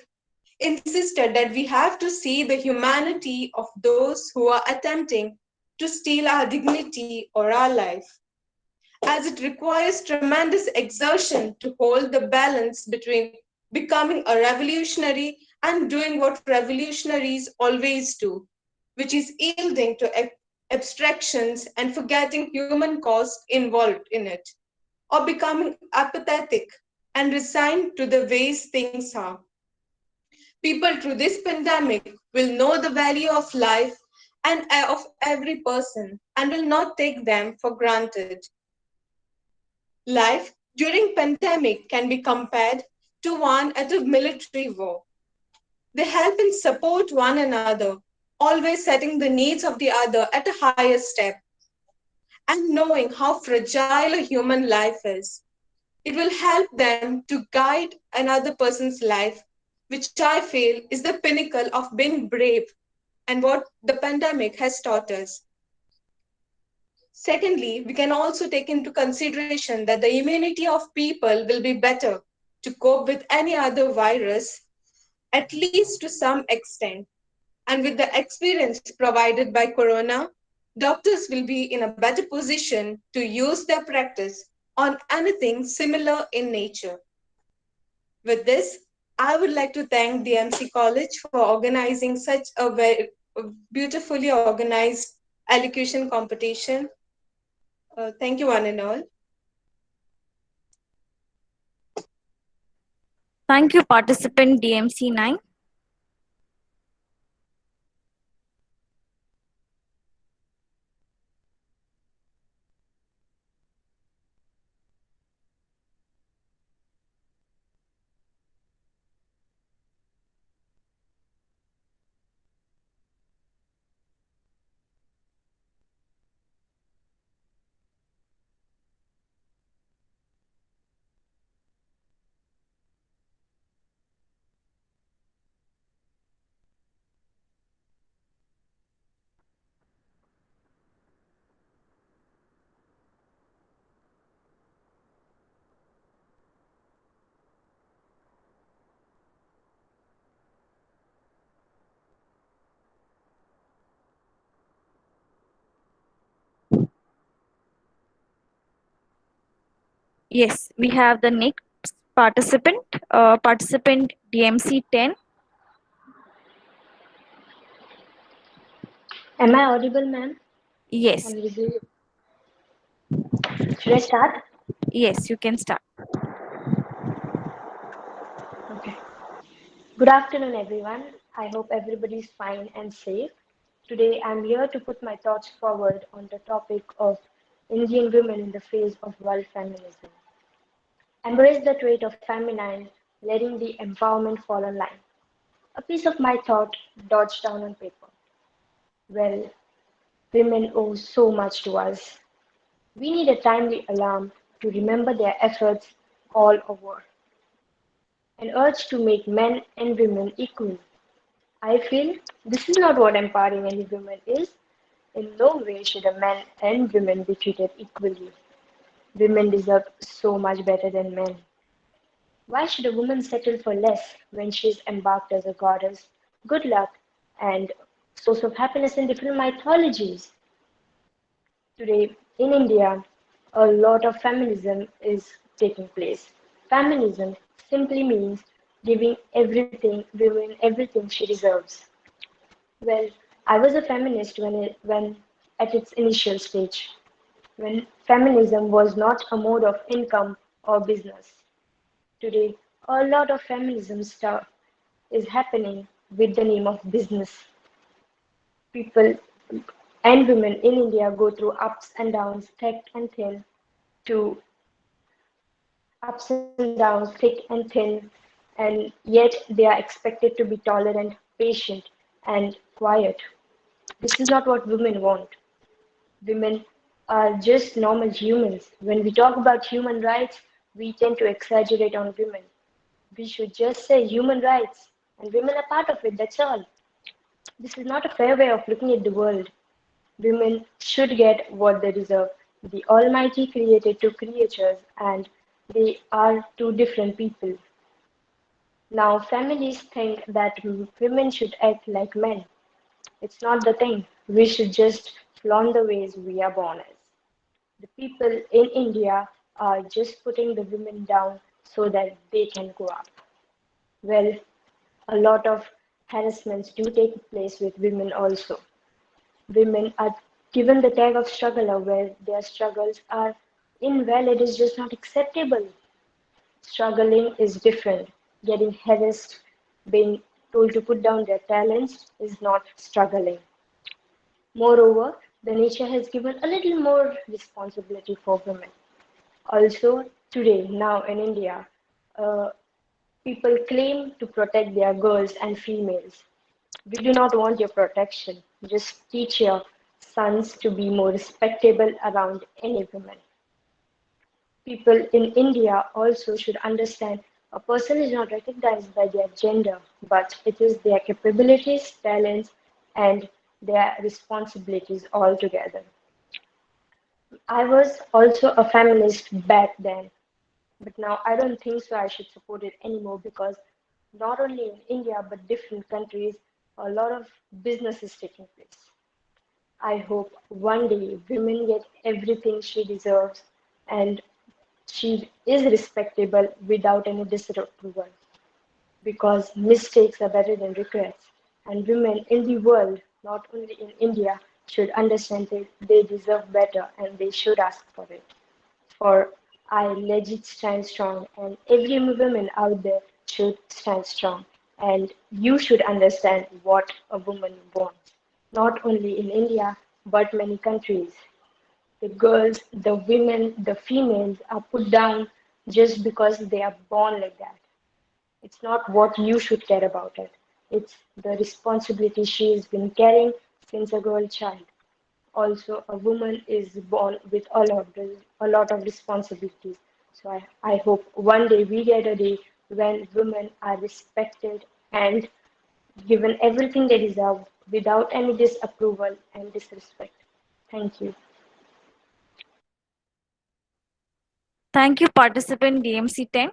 insisted that we have to see the humanity of those who are attempting to steal our dignity or our life, as it requires tremendous exertion to hold the balance between becoming a revolutionary and doing what revolutionaries always do, which is yielding to abstractions and forgetting human cost involved in it, or becoming apathetic and resigned to the ways things are. People through this pandemic will know the value of life and of every person and will not take them for granted. Life during pandemic can be compared to one at a military war. They help and support one another, always setting the needs of the other at a higher step. And knowing how fragile a human life is, it will help them to guide another person's life, which I feel is the pinnacle of being brave and what the pandemic has taught us. Secondly, we can also take into consideration that the immunity of people will be better to cope with any other virus, at least to some extent. And with the experience provided by Corona, doctors will be in a better position to use their practice on anything similar in nature. With this, I would like to thank the MC College for organizing such a very beautifully organized elocution competition. Thank you, one and all. Thank you, participant DMC 9. Yes, we have the next participant, participant DMC 10. Am I audible, ma'am? Yes. Should I start? Yes, you can start. Okay. Good afternoon, everyone. I hope everybody is fine and safe. Today, I'm here to put my thoughts forward on the topic of Indian women in the face of world feminism. Embrace the trait of feminine, letting the empowerment fall in line. A piece of my thought dodged down on paper. Well, women owe so much to us. We need a timely alarm to remember their efforts all over. An urge to make men and women equal. I feel this is not what empowering any woman is. In no way should a man and women be treated equally. Women deserve so much better than men. Why should a woman settle for less when she is embarked as a goddess, good luck, and source of happiness in different mythologies? Today, in India, a lot of feminism is taking place. Feminism simply means giving everything women everything she deserves. Well, I was a feminist when at its initial stage, when feminism was not a mode of income or business. Today, a lot of feminism stuff is happening with the name of business. People and women in India go through ups and downs, thick and thin, to ups and downs, thick and thin, and yet they are expected to be tolerant, patient, and quiet. This is not what women want. Women are just normal humans. When we talk about human rights, we tend to exaggerate on women. We should just say human rights, and women are part of it, that's all. This is not a fair way of looking at the world. Women should get what they deserve. The Almighty created two creatures, and they are two different people. Now, feminists think that women should act like men. It's not the thing. We should just flaunt the ways we are born as. The people in India are just putting the women down so that they can go up. Well, a lot of harassments do take place with women also. Women are given the tag of struggler where their struggles are invalid is just not acceptable. Struggling is different. Getting harassed, being told to put down their talents is not struggling. Moreover, the nature has given a little more responsibility for women. Also, today, now in India, people claim to protect their girls and females. We do not want your protection. Just teach your sons to be more respectable around any woman. People in India also should understand a person is not recognized by their gender, but it is their capabilities, talents, and their responsibilities altogether. I was also a feminist back then, but now I don't think so I should support it anymore because not only in India but different countries, a lot of business is taking place. I hope one day women get everything she deserves and she is respectable without any disapproval because mistakes are better than regrets. And women in the world, not only in India, should understand that they deserve better and they should ask for it. For I legit stand strong, and every woman out there should stand strong. And you should understand what a woman wants, not only in India, but many countries. The girls, the women, the females are put down just because they are born like that. It's not what you should care about it. It's the responsibility she has been carrying since a girl child. Also, a woman is born with a lot of responsibilities. So I hope one day we get a day when women are respected and given everything they deserve without any disapproval and disrespect. Thank you. Thank you, participant DMC 10.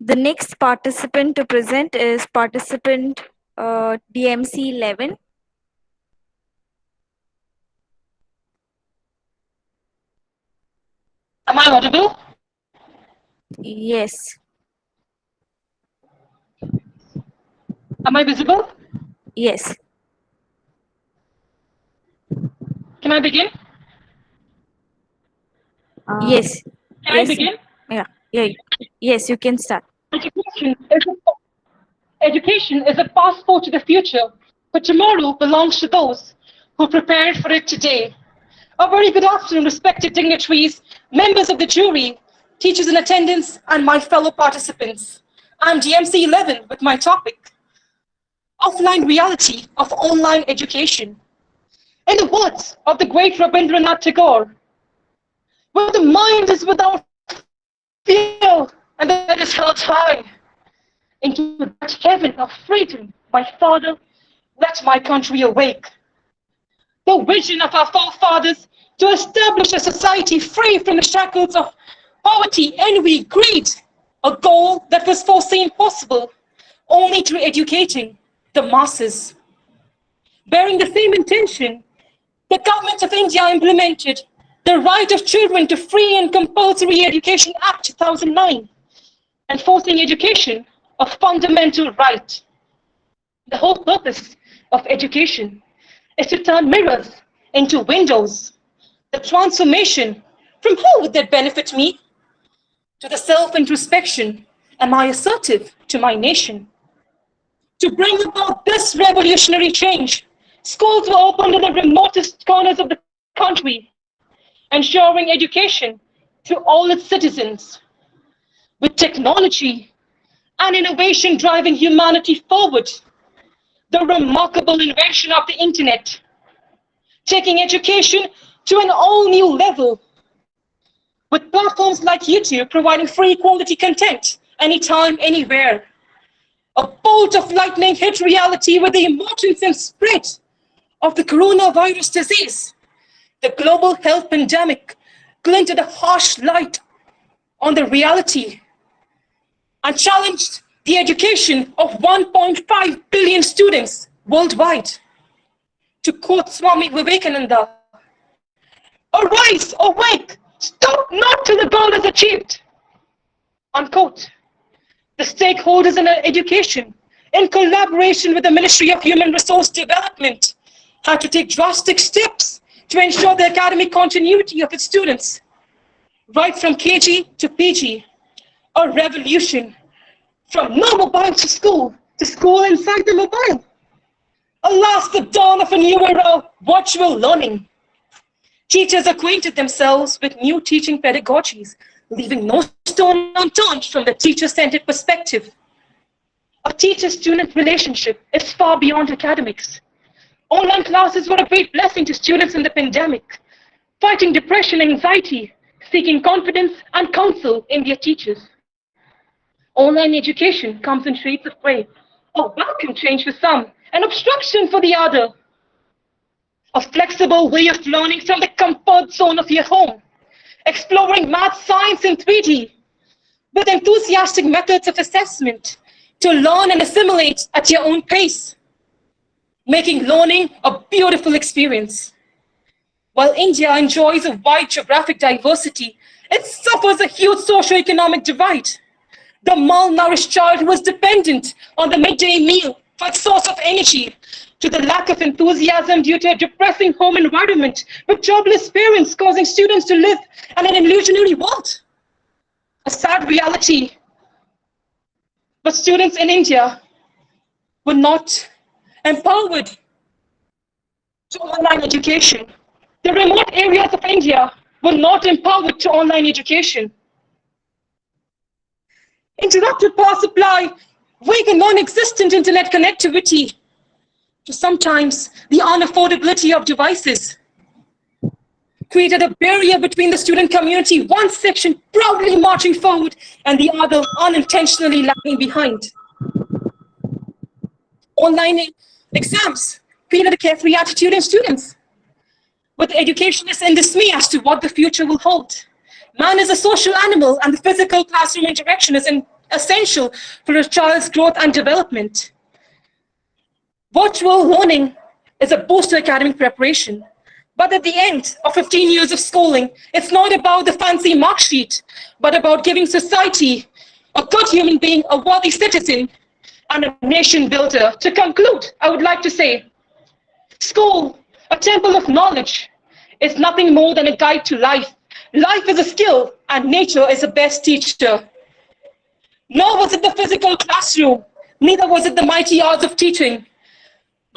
The next participant to present is participant DMC 11. Am I audible? Yes. Am I visible? Yes. Can I begin? Yes. Can I Yes. begin? Yeah. Yeah. Yes, you can start. Education is a passport to the future. but tomorrow belongs to those who prepared for it today. A very good afternoon, respected dignitaries, members of the jury, teachers in attendance, and my fellow participants. I'm DMC 11 with my topic, Offline Reality of Online Education. In the words of the great Rabindranath Tagore, where the mind is without fear and the head is held high, into that heaven of freedom, my Father, let my country awake. The vision of our forefathers to establish a society free from the shackles of poverty, envy, greed, a goal that was foreseen possible only through educating the masses. Bearing the same intention, the government of India implemented the Right of Children to Free and Compulsory Education Act 2009, enforcing education a fundamental right. The whole purpose of education is to turn mirrors into windows. The transformation from who would that benefit me to the self-introspection, am I assertive to my nation? To bring about this revolutionary change, schools were opened in the remotest corners of the country, ensuring education to all its citizens. With technology and innovation driving humanity forward, the remarkable invention of the internet, taking education to an all-new level, with platforms like YouTube providing free quality content anytime, anywhere. A bolt of lightning hit reality with the emergence and spread of the coronavirus disease. The global health pandemic glinted a harsh light on the reality and challenged the education of 1.5 billion students worldwide. To quote Swami Vivekananda, "Arise, awake, stop not till the goal is achieved." Unquote. The stakeholders in education, in collaboration with the Ministry of Human Resource Development, had to take drastic steps to ensure the academic continuity of its students, right from KG to PG, a revolution from no mobile to school inside the mobile. Alas, the dawn of a new era of virtual learning. Teachers acquainted themselves with new teaching pedagogies, leaving no stone unturned from the teacher-centered perspective. A teacher-student relationship is far beyond academics. Online classes were a great blessing to students in the pandemic, fighting depression and anxiety, seeking confidence and counsel in their teachers. Online education comes in shades of gray, a welcome change for some, an obstruction for the other. A flexible way of learning from the comfort zone of your home, exploring math, science, and 3D, with enthusiastic methods of assessment to learn and assimilate at your own pace, making learning a beautiful experience. While India enjoys a wide geographic diversity, it suffers a huge socioeconomic divide. The malnourished child who is dependent on the midday meal for its source of energy, to the lack of enthusiasm due to a depressing home environment with jobless parents causing students to live in an illusionary world. A sad reality. But students in India were not empowered to online education. The remote areas of India were not empowered to online education. Interrupted power supply, weak and non-existent internet connectivity, to sometimes the unaffordability of devices, created a barrier between the student community, one section proudly marching forward and the other unintentionally lagging behind. Online exams created a carefree attitude in students, with educationists in dismay as to what the future will hold. Man is a social animal, and the physical classroom interaction is essential for a child's growth and development. Virtual learning is a boost to academic preparation. But at the end of 15 years of schooling, it's not about the fancy mark sheet, but about giving society a good human being, a worthy citizen, and a nation builder. To conclude, I would like to say, school, a temple of knowledge, is nothing more than a guide to life. Life is a skill, and nature is the best teacher. Nor was it the physical classroom, neither was it the mighty arts of teaching,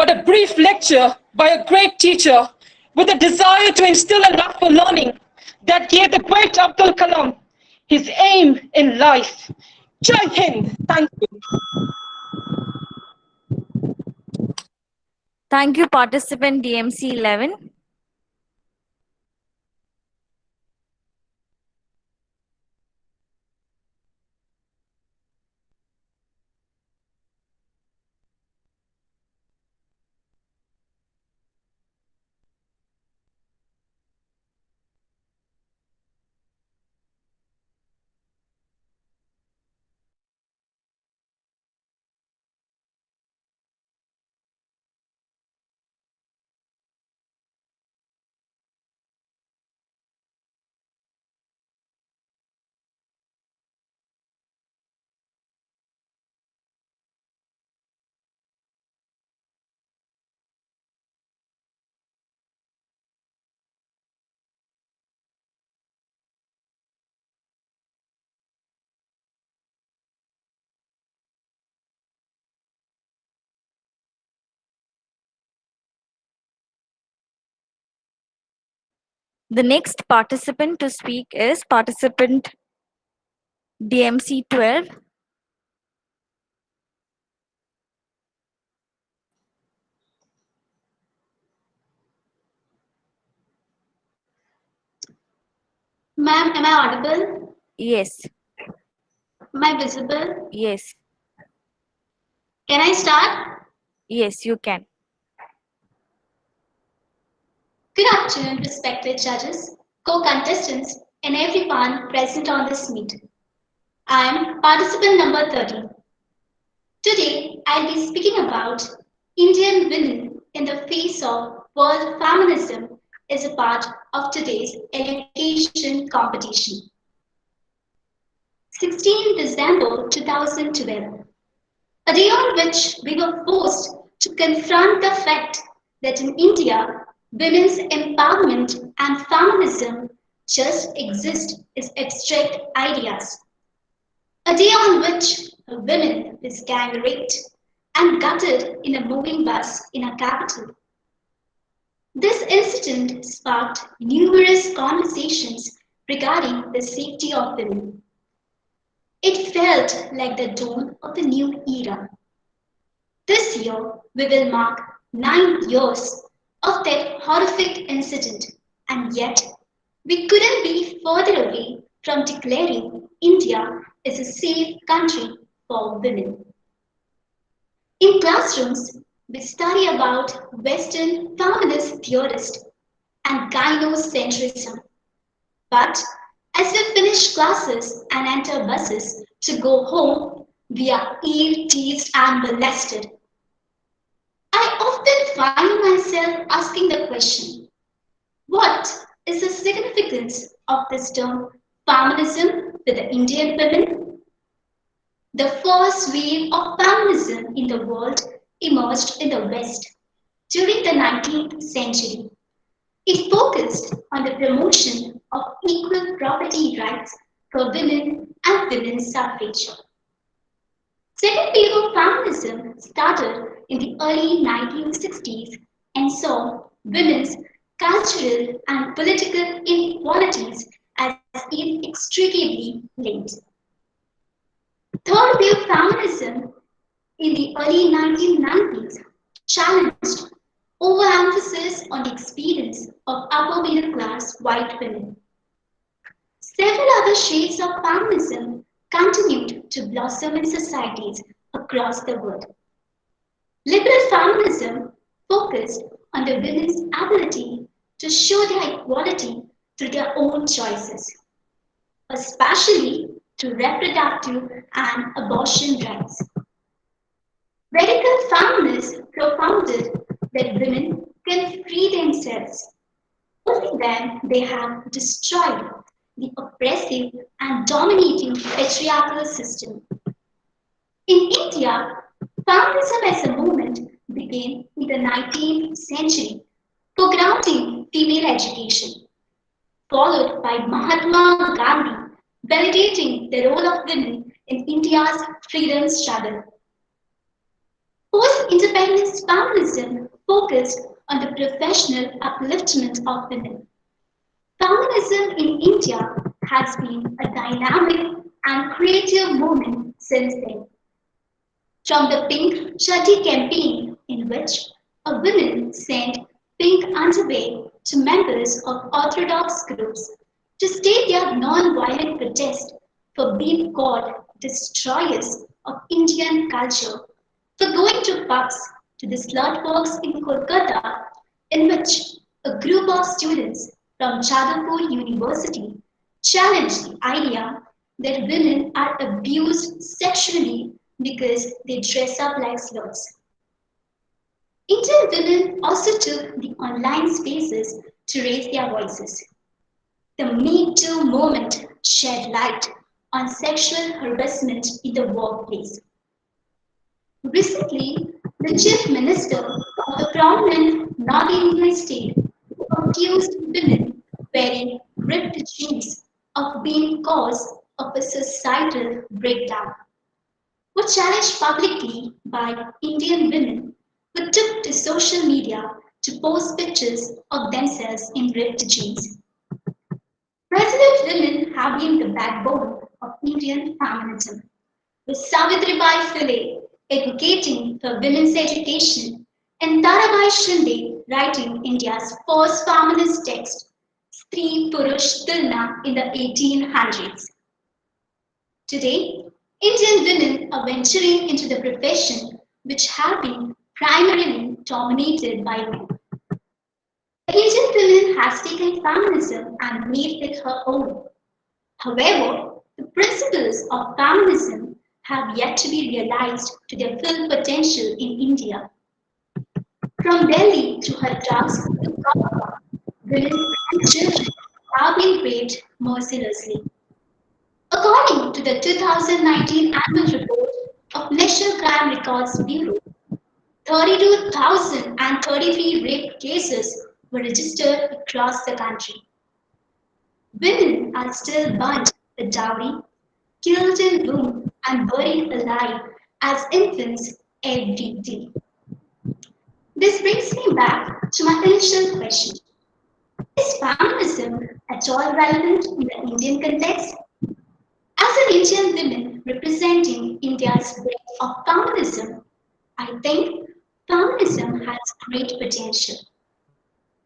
but a brief lecture by a great teacher with a desire to instill a love for learning that gave the great Abdul Kalam his aim in life. Jai Hind. Thank you. Thank you, participant DMC 11. The next participant to speak is participant DMC 12. Ma'am, am I audible? Yes. Am I visible? Yes. Can I start? Yes, you can. Good afternoon, respected judges, co-contestants, and everyone present on this meet. I am participant number 30. Today, I'll be speaking about Indian women in the face of world feminism as a part of today's education competition. 16 December 2012, a day on which we were forced to confront the fact that in India, women's empowerment and feminism just exist as abstract ideas. A day on which a woman is gang raped and gutted in a moving bus in our capital. This incident sparked numerous conversations regarding the safety of women. It felt like the dawn of a new era. This year, we will mark 9 years of that horrific incident, and yet we couldn't be further away from declaring India as a safe country for women. In classrooms, we study about Western feminist theorists and gynocentrism. But as we finish classes and enter buses to go home, we are ill teased and molested. I often find myself asking the question, what is the significance of this term feminism with the Indian women? The first wave of feminism in the world emerged in the West during the 19th century. It focused on the promotion of equal property rights for women and women's suffrage. Second wave of feminism started in the early 1960s and saw women's cultural and political inequalities as inextricably linked. Third wave feminism in the early 1990s challenged overemphasis on the experience of upper middle class white women. Several other shades of feminism continued to blossom in societies across the world. Liberal feminism focused on the women's ability to show their equality through their own choices, especially through reproductive and abortion rights. Radical feminists propounded that women can free themselves only when they have destroyed the oppressive and dominating patriarchal system. In India, feminism as a movement began in the 19th century for grounding female education, followed by Mahatma Gandhi validating the role of women in India's freedom struggle. Post-independence feminism focused on the professional upliftment of women. Feminism in India has been a dynamic and creative movement since then. From the Pink Chatti campaign, in which a woman sent pink underwear to members of orthodox groups to state their non-violent protest for being called destroyers of Indian culture, for going to pubs, to the slut walks in Kolkata, in which a group of students from Jadavpur University challenged the idea that women are abused sexually because they dress up like sluts. Indian women also took the online spaces to raise their voices. The Me Too movement shed light on sexual harassment in the workplace. Recently, the chief minister of a prominent North Indian state accused women wearing ripped jeans of being cause of a societal breakdown. Were challenged publicly by Indian women who took to social media to post pictures of themselves in ripped jeans. Resolute women have been the backbone of Indian feminism, with Savitribai Phule advocating for women's education and Tarabai Shinde writing India's first feminist text, Stree Purush Tulna, in the 1800s. Today, Indian women are venturing into the profession which have been primarily dominated by men. The Indian woman has taken feminism and made it her own. However, the principles of feminism have yet to be realized to their full potential in India. From Delhi to Hathras to Kolkata, women and children have been raped mercilessly. According to the 2019 annual report of National Crime Records Bureau, 32,033 rape cases were registered across the country. Women are still burnt with dowry, killed in womb, and buried alive as infants every day. This brings me back to my initial question. Is feminism at all relevant in the Indian context? As an Indian woman representing India's breadth of feminism, I think feminism has great potential.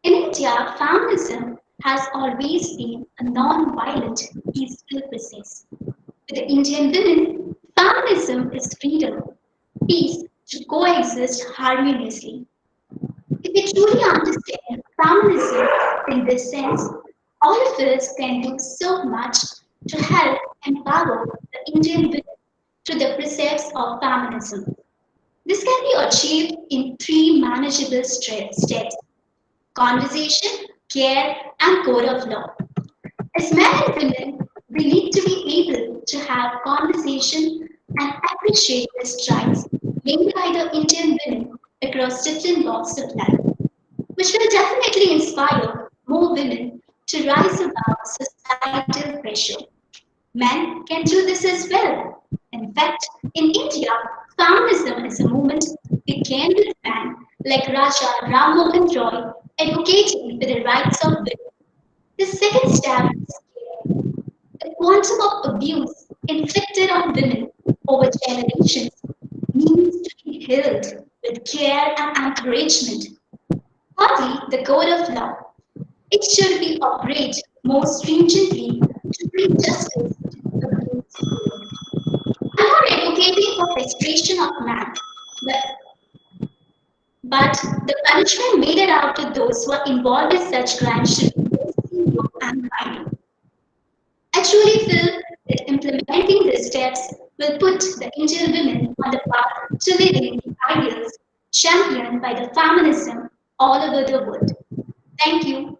In India, feminism has always been a non-violent, peaceful process. For the Indian women, feminism is freedom, peace to coexist harmoniously. If we truly understand feminism in this sense, all of us can do so much to help empower the Indian women through the precepts of feminism. This can be achieved in three manageable steps: conversation, care, and code of law. As men and women, we need to be able to have conversation and appreciate the strides made by the Indian women across different walks of life, which will definitely inspire more women to rise above societal pressure. Men can do this as well. In fact, in India, feminism is a movement began with men like Raja Ram Mohan Roy advocating for the rights of women. The second step is care. The quantum of abuse inflicted on women over generations needs to be healed with care and encouragement. Thirdly, the code of law. It should be operated more stringently to bring justice to the abused women. I'm not advocating for castration of man, but the punishment meted out to those who are involved in such crimes should be more severe and binding. I truly feel that implementing these steps will put the Indian women on the path to living the ideals championed by the feminism all over the world. Thank you.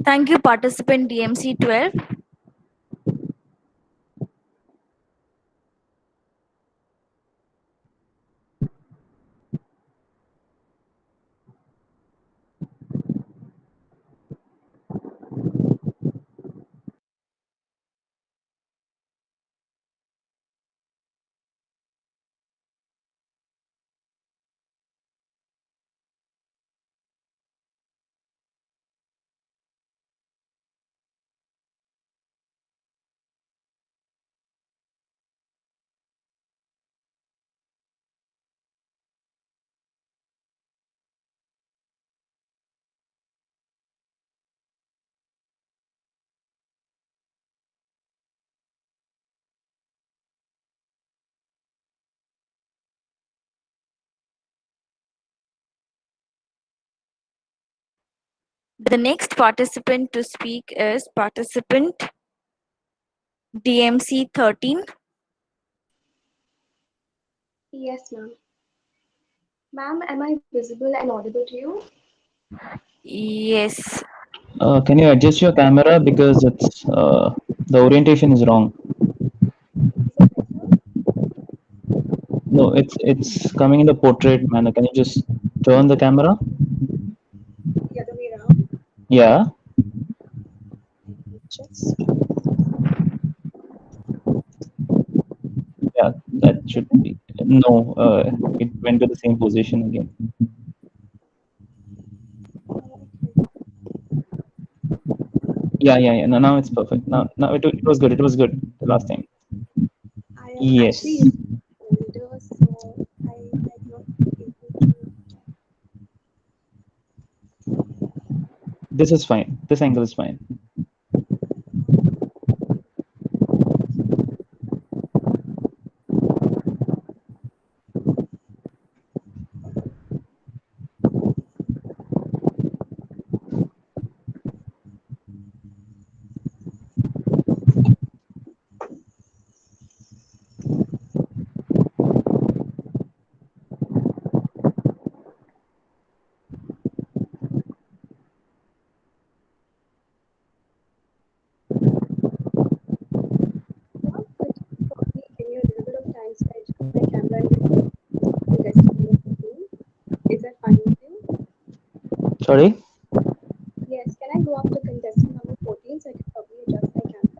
Thank you, participant DMC 12. The next participant to speak is participant DMC 13. Yes, ma'am. Ma'am, am I visible and audible to you? Yes. Can you adjust your camera because it's the orientation is wrong. No, it's coming in the portrait manner. Can you just turn the camera? The other way around. Yeah. Just Yeah, that should be. No, it went to the same position again. Yeah. No, now it's perfect. Now it was good. It was good the last time. I am Yes. actually older, so I might not be able to. This is fine. This angle is fine. Probably give me a little bit of time so I adjust my camera and contestant number 14. Is that fine with you? Sorry. Yes, can I go up to contestant number 14 so I can probably adjust my camera?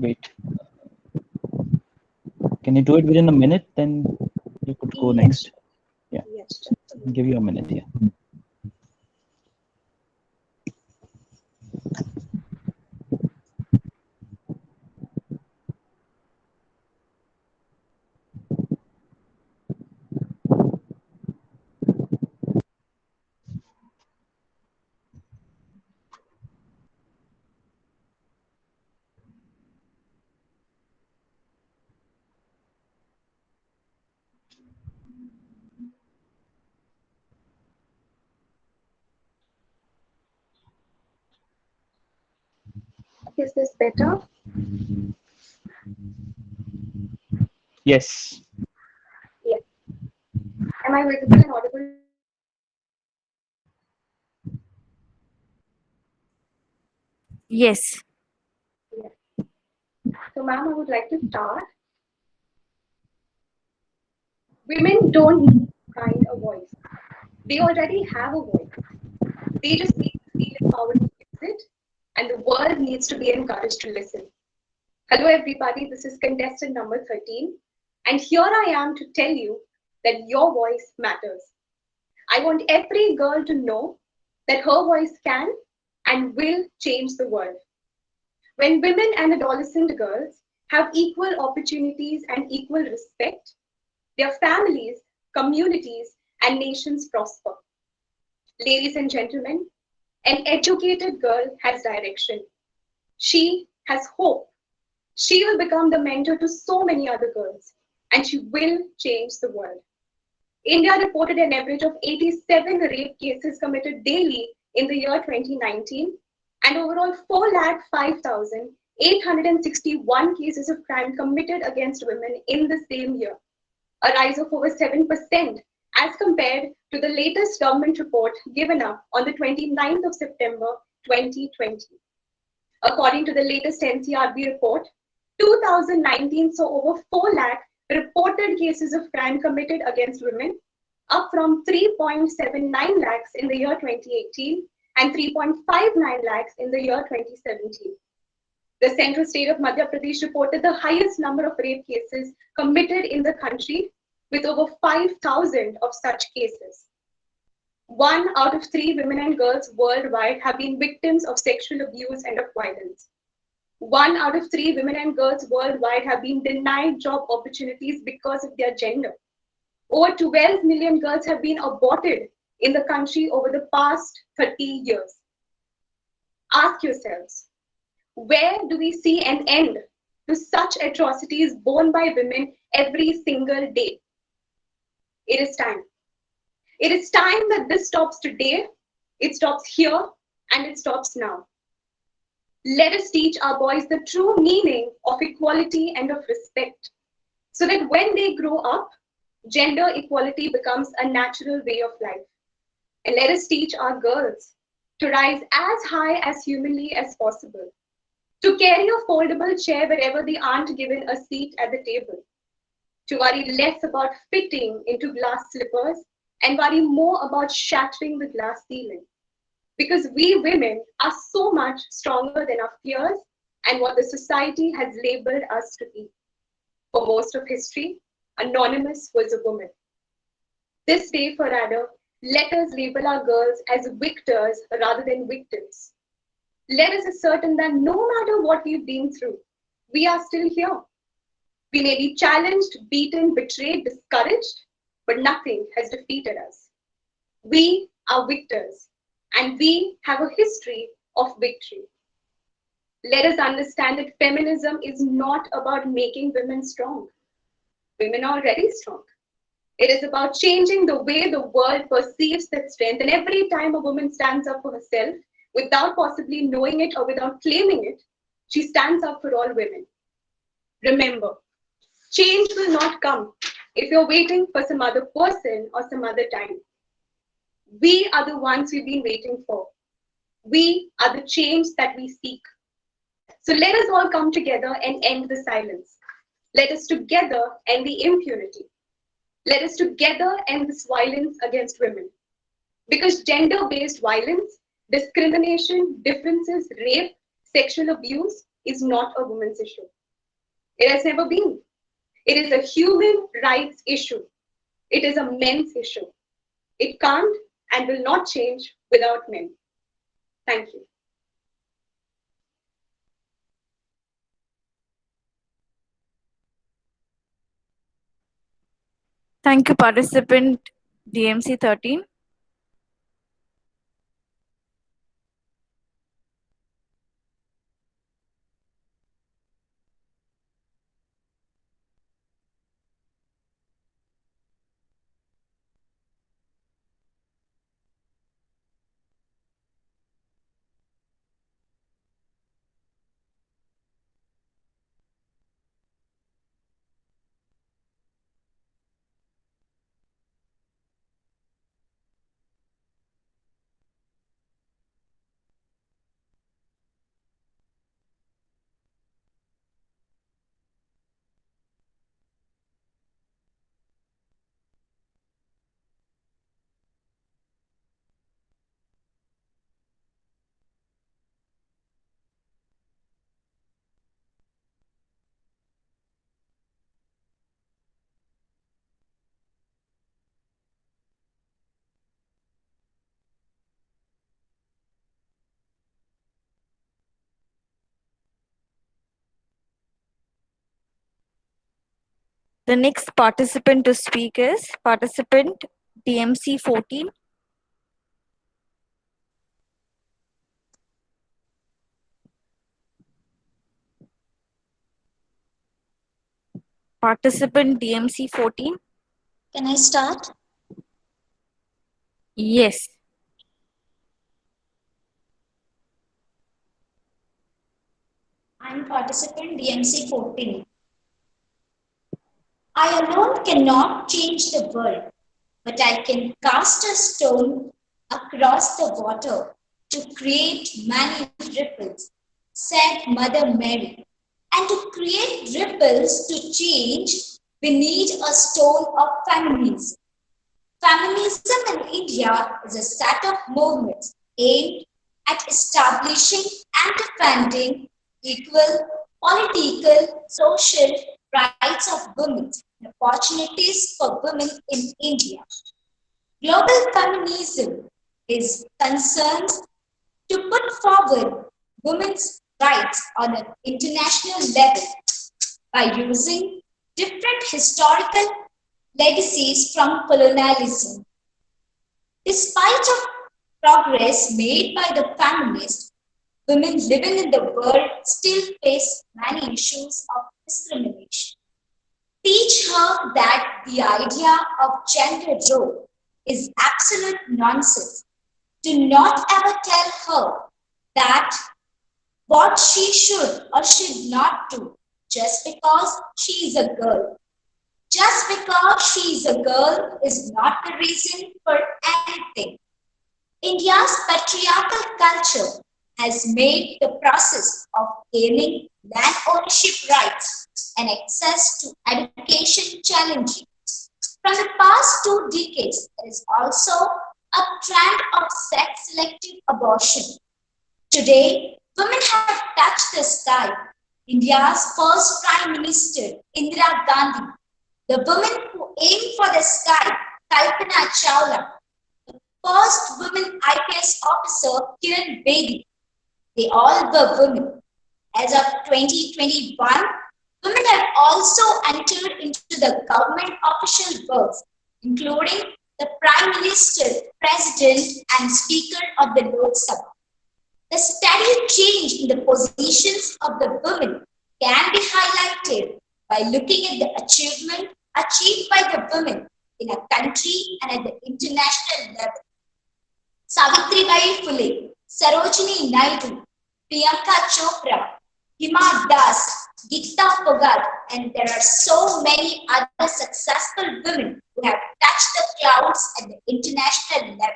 Wait. Can you do it within a minute? Then you could go next. Yeah. Yes. I'll give you a minute. Yeah. Is this better? Yes. Yes. Am I visible and audible? Yes. Yes. So, ma'am, I would like to start. Women don't need to find a voice. They already have a voice. They just need to feel empowered to use it, and the world needs to be encouraged to listen. Hello, everybody. This is contestant number 13, and here I am to tell you that your voice matters. I want every girl to know that her voice can and will change the world. When women and adolescent girls have equal opportunities and equal respect, their families, communities, and nations prosper. Ladies and gentlemen, an educated girl has direction. She has hope. She will become the mentor to so many other girls, and she will change the world. India reported an average of 87 rape cases committed daily in the year 2019, and overall 405,861 cases of crime committed against women in the same year, a rise of over 7% as compared to the latest government report given up on the 29th of September 2020. According to the latest NCRB report, 2019 saw over 4 lakh reported cases of crime committed against women, up from 3.79 lakhs in the year 2018 and 3.59 lakhs in the year 2017. The central state of Madhya Pradesh reported the highest number of rape cases committed in the country, with over 5,000 of such cases. 1 out of 3 women and girls worldwide have been victims of sexual abuse and of violence. 1 out of 3 women and girls worldwide have been denied job opportunities because of their gender. Over 12 million girls have been aborted in the country over the past 30 years. Ask yourselves, where do we see an end to such atrocities borne by women every single day? It is time. It is time that this stops today, it stops here, and it stops now. Let us teach our boys the true meaning of equality and of respect, so that when they grow up, gender equality becomes a natural way of life. And let us teach our girls to rise as high as humanly as possible, to carry a foldable chair wherever they aren't given a seat at the table, to worry less about fitting into glass slippers and worry more about shattering the glass ceiling. Because we women are so much stronger than our fears and what the society has labeled us to be. For most of history, Anonymous was a woman. This day, for rather, let us label our girls as victors rather than victims. Let us ascertain that no matter what we've been through, we are still here. We may be challenged, beaten, betrayed, discouraged, but nothing has defeated us. We are victors, and we have a history of victory. Let us understand that feminism is not about making women strong. Women are already strong. It is about changing the way the world perceives that strength. And every time a woman stands up for herself, without possibly knowing it or without claiming it, she stands up for all women. Remember, change will not come if you're waiting for some other person or some other time. We are the ones we've been waiting for. We are the change that we seek. So let us all come together and end the silence. Let us together end the impunity. Let us together end this violence against women. Because gender-based violence, discrimination, differences, rape, sexual abuse is not a woman's issue. It has never been. It is a human rights issue. It is a men's issue. It can't and will not change without men. Thank you. Thank you, participant DMC 13. The next participant to speak is participant DMC 14. Participant DMC 14. Can I start? Yes. I'm participant DMC 14. I alone cannot change the world, but I can cast a stone across the water to create many ripples, said Mother Mary. And to create ripples to change, we need a stone of feminism. Feminism in India is a set of movements aimed at establishing and defending equal political, social rights of women and opportunities for women in India. Global feminism is concerned to put forward women's rights on an international level by using different historical legacies from colonialism. Despite of progress made by the feminists, women living in the world still face many issues of discrimination. Teach her that the idea of gender role is absolute nonsense. Do not ever tell her that what she should or should not do just because she is a girl. Just because she is a girl is not the reason for anything. India's patriarchal culture has made the process of gaining land ownership rights and access to education challenging. From the past 2 decades, there is also a trend of sex selective abortion. Today, women have touched the sky. India's first Prime Minister, Indira Gandhi, the woman who aimed for the sky, Kalpana Chawla, the first woman IPS officer, Kiran Bedi, they all were women. As of 2021, women have also entered into the government official works, including the Prime Minister, President, and Speaker of the Lok Sabha. The steady change in the positions of the women can be highlighted by looking at the achievement achieved by the women in a country and at the international level. Savitribai Phule, Sarojini Naidu, Priyanka Chopra, Hima Das, Gita Phogat, and there are so many other successful women who have touched the clouds at the international level.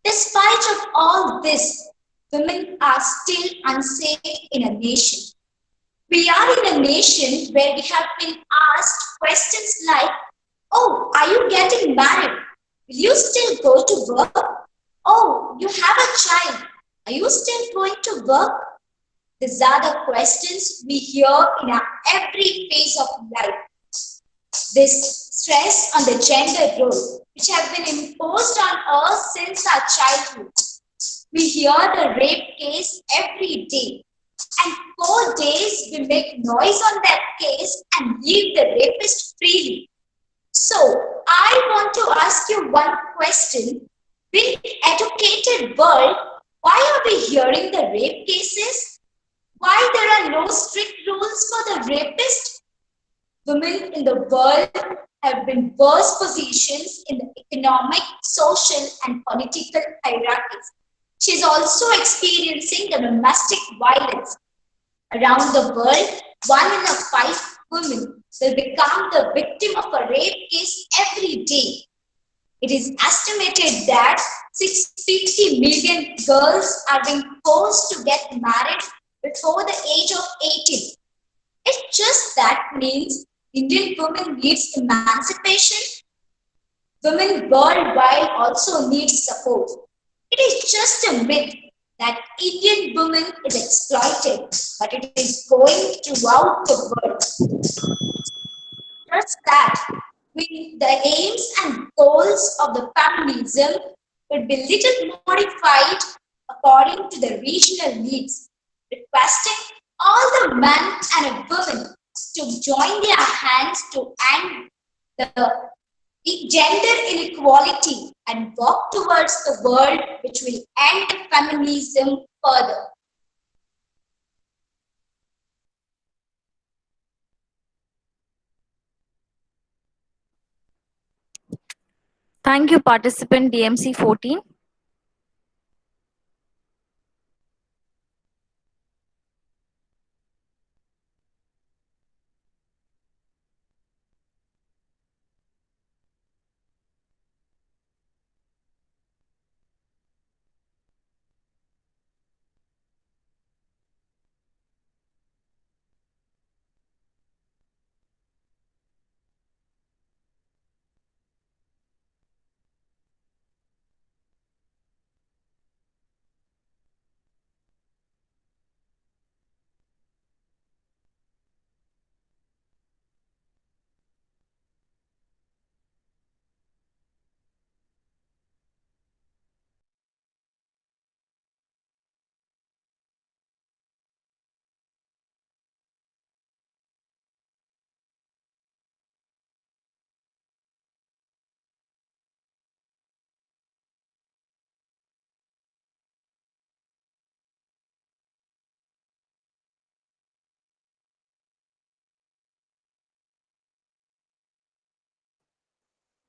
Despite of all this, women are still unsafe in a nation. We are in a nation where we have been asked questions like, oh, are you getting married? Will you still go to work? Oh, you have a child. Are you still going to work? These are the questions we hear in our every phase of life. This stress on the gender role, which have been imposed on us since our childhood. We hear the rape case every day. And 4 days we make noise on that case and leave the rapist freely. So I want to ask you one question. In an educated world, why are we hearing the rape cases? Why there are no strict rules for the rapist? Women in the world have been worse positions in the economic, social, and political hierarchies. She is also experiencing the domestic violence. Around the world, 1 in 5 women will become the victim of a rape case every day. It is estimated that 650 million girls are being forced to get married before the age of 18. It just that means Indian women needs emancipation. Women worldwide also need support. It is just a myth that Indian woman is exploited, but it is going throughout the world. Just that, the aims and goals of the feminism would be little modified according to the regional needs, requesting all the men and women to join their hands to end the gender inequality and walk towards the world which will end feminism further. Thank you, participant DMC 14.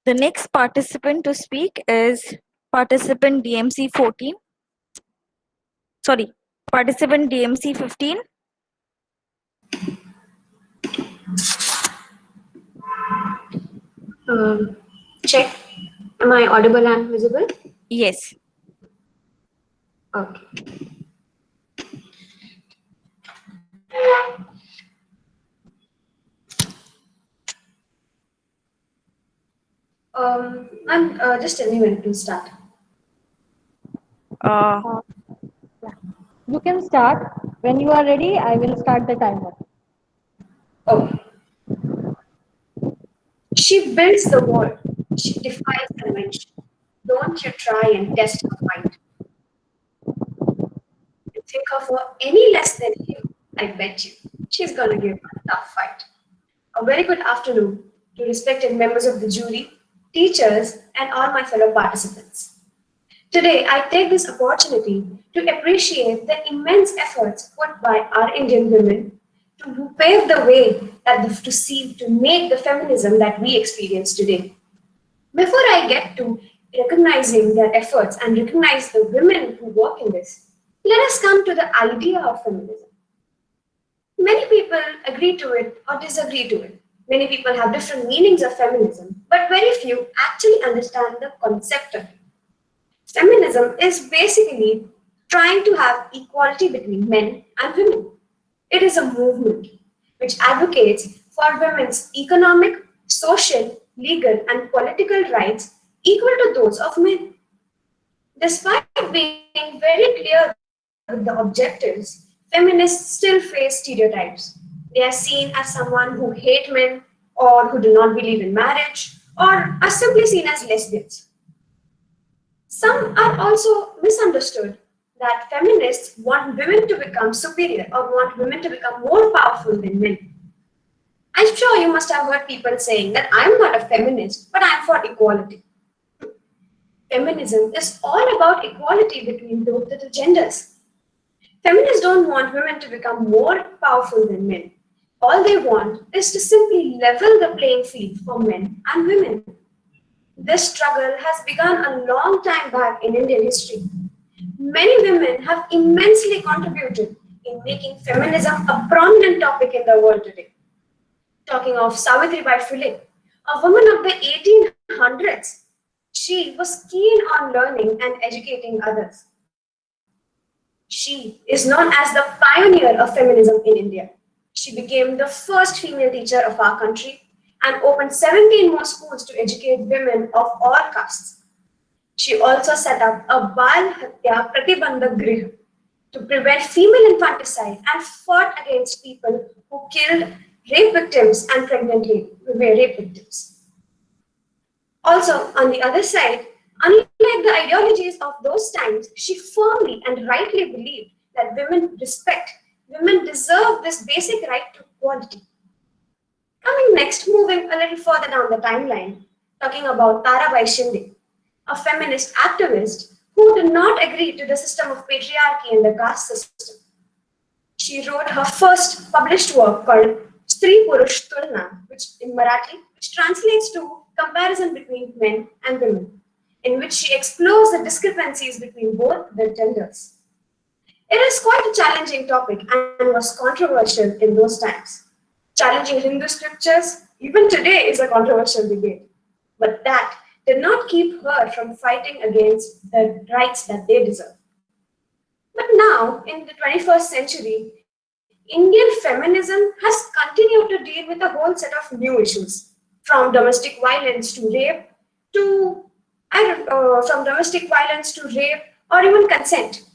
The next participant to speak is participant DMC 14. Sorry, participant DMC 15. Check. Am I audible and visible? Yes. Okay. I'm just tell me when to start. You can start. When you are ready, I will start the timer. Oh. She builds the world. She defies convention. Don't you try and test her mind. You think of her any less than you, I bet you. She's gonna give a tough fight. A very good afternoon to respected members of the jury, teachers, and all my fellow participants. Today, I take this opportunity to appreciate the immense efforts put by our Indian women to pave the way to make the feminism that we experience today. Before I get to recognizing their efforts and recognize the women who work in this, let us come to the idea of feminism. Many people agree to it or disagree to it. Many people have different meanings of feminism, but very few actually understand the concept of it. Feminism is basically trying to have equality between men and women. It is a movement which advocates for women's economic, social, legal, and political rights equal to those of men. Despite being very clear with the objectives, feminists still face stereotypes. They are seen as someone who hate men or who do not believe in marriage or are simply seen as lesbians. Some are also misunderstood that feminists want women to become superior or want women to become more powerful than men. I'm sure you must have heard people saying that I'm not a feminist, but I'm for equality. Feminism is all about equality between both the genders. Feminists don't want women to become more powerful than men. All they want is to simply level the playing field for men and women. This struggle has begun a long time back in Indian history. Many women have immensely contributed in making feminism a prominent topic in the world today. Talking of Savitribai Phule, a woman of the 1800s, she was keen on learning and educating others. She is known as the pioneer of feminism in India. She became the first female teacher of our country and opened 17 more schools to educate women of all castes. She also set up a Bal Hatya Pratibandhak Grih to prevent female infanticide and fought against people who killed rape victims and pregnant rape victims. Also, on the other side, unlike the ideologies of those times, she firmly and rightly believed that women deserve this basic right to equality. Coming next, moving a little further down the timeline, talking about Tarabai Shinde, a feminist activist who did not agree to the system of patriarchy and the caste system. She wrote her first published work called Stri Purush Tulna, which in Marathi, which translates to comparison between men and women, in which she explores the discrepancies between both the genders. It is quite a challenging topic and was controversial in those times. Challenging Hindu scriptures, even today, is a controversial debate. But that did not keep her from fighting against the rights that they deserve. But now, in the 21st century, Indian feminism has continued to deal with a whole set of new issues, from domestic violence to rape, or even consent.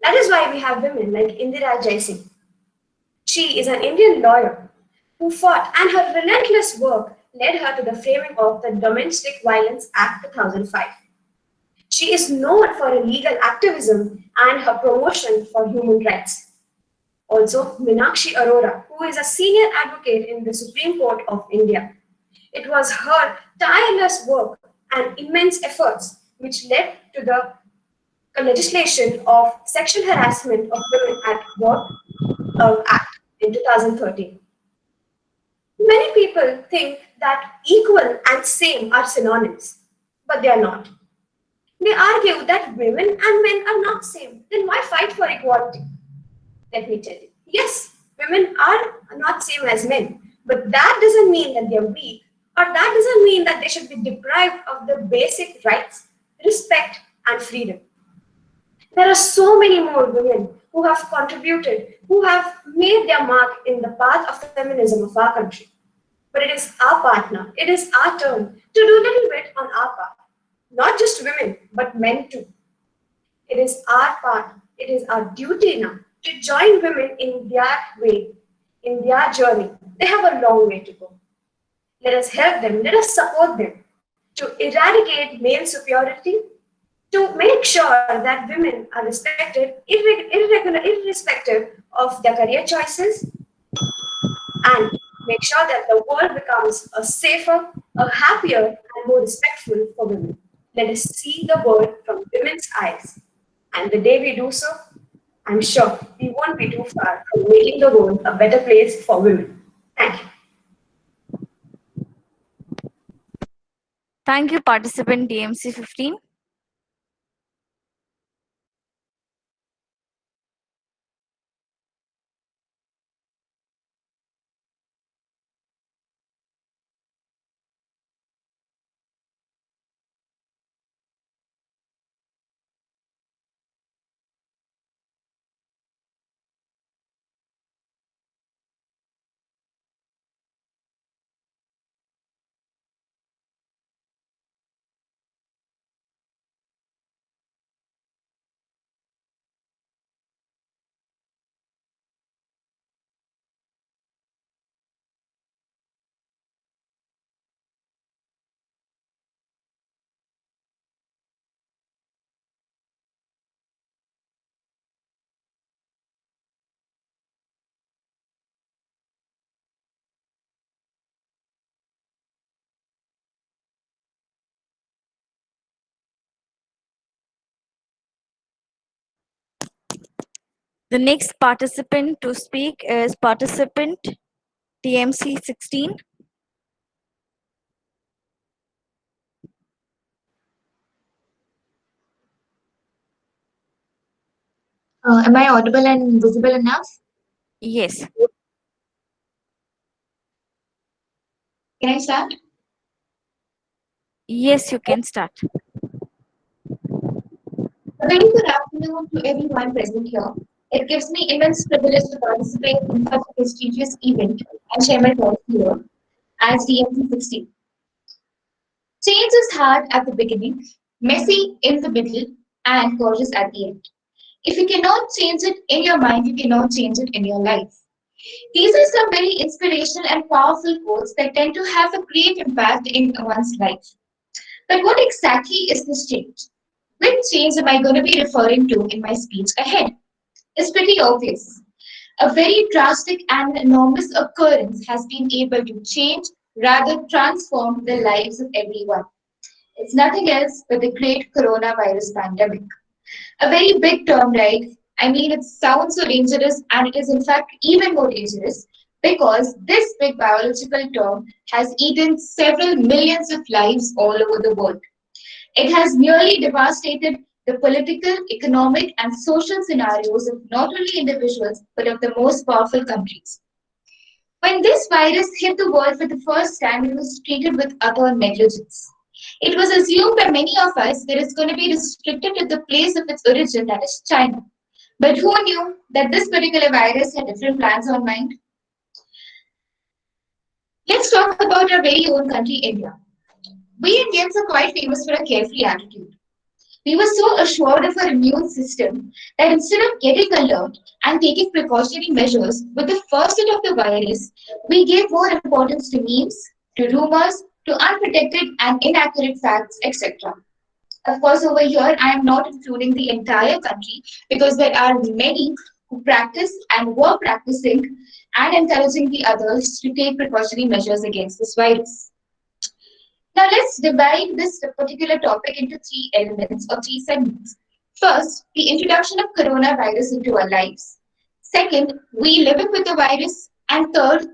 That is why we have women like Indira Jaising. She is an Indian lawyer who fought, and her relentless work led her to the framing of the Domestic Violence Act 2005. She is known for her legal activism and her promotion for human rights. Also, Meenakshi Arora, who is a senior advocate in the Supreme Court of India. It was her tireless work and immense efforts which led to the legislation of Sexual Harassment of Women at Work Act in 2013. Many people think that equal and same are synonyms, but they are not. They argue that women and men are not same. Then why fight for equality? Let me tell you. Yes, women are not same as men, but that doesn't mean that they're weak, or that doesn't mean that they should be deprived of the basic rights, respect, and freedom. There are so many more women who have contributed, who have made their mark in the path of feminism of our country. But it is our partner, it is our turn to do a little bit on our part. Not just women, but men too. It is our part, it is our duty now to join women in their way, in their journey. They have a long way to go. Let us help them, let us support them to eradicate male superiority, to make sure that women are respected irrespective of their career choices, and make sure that the world becomes a safer, a happier, and more respectful for women. Let us see the world from women's eyes. And the day we do so, I'm sure we won't be too far from making the world a better place for women. Thank you. Thank you, participant DMC 15. The next participant to speak is participant DMC 16. Am I audible and visible enough? Yes. Can I start? Yes, you can start. A very good afternoon to everyone present here. It gives me immense privilege to participate in such a prestigious event and share my thoughts here as DMC 16. Change is hard at the beginning, messy in the middle, and gorgeous at the end. If you cannot change it in your mind, you cannot change it in your life. These are some very inspirational and powerful quotes that tend to have a great impact in one's life. But what exactly is this change? Which change am I going to be referring to in my speech ahead? It's pretty obvious. A very drastic and enormous occurrence has been able to change, rather transform the lives of everyone. It's nothing else but the great coronavirus pandemic. A very big term, right? I mean, it sounds so dangerous, and it is in fact even more dangerous because this big biological term has eaten several millions of lives all over the world. It has nearly devastated the political, economic, and social scenarios of not only individuals but of the most powerful countries. When this virus hit the world for the first time, it was treated with utter negligence. It was assumed by many of us that it's going to be restricted to the place of its origin, that is China. But who knew that this particular virus had different plans on mind? Let's talk about our very own country, India. We Indians are quite famous for a carefree attitude. We were so assured of our immune system that instead of getting alert and taking precautionary measures with the first hit of the virus, we gave more importance to memes, to rumors, to unprotected and inaccurate facts, etc. Of course, over here, I am not including the entire country because there are many who practice and were practicing and encouraging the others to take precautionary measures against this virus. Now let's divide this particular topic into three elements or three segments. First, the introduction of coronavirus into our lives. Second, we living with the virus. And third,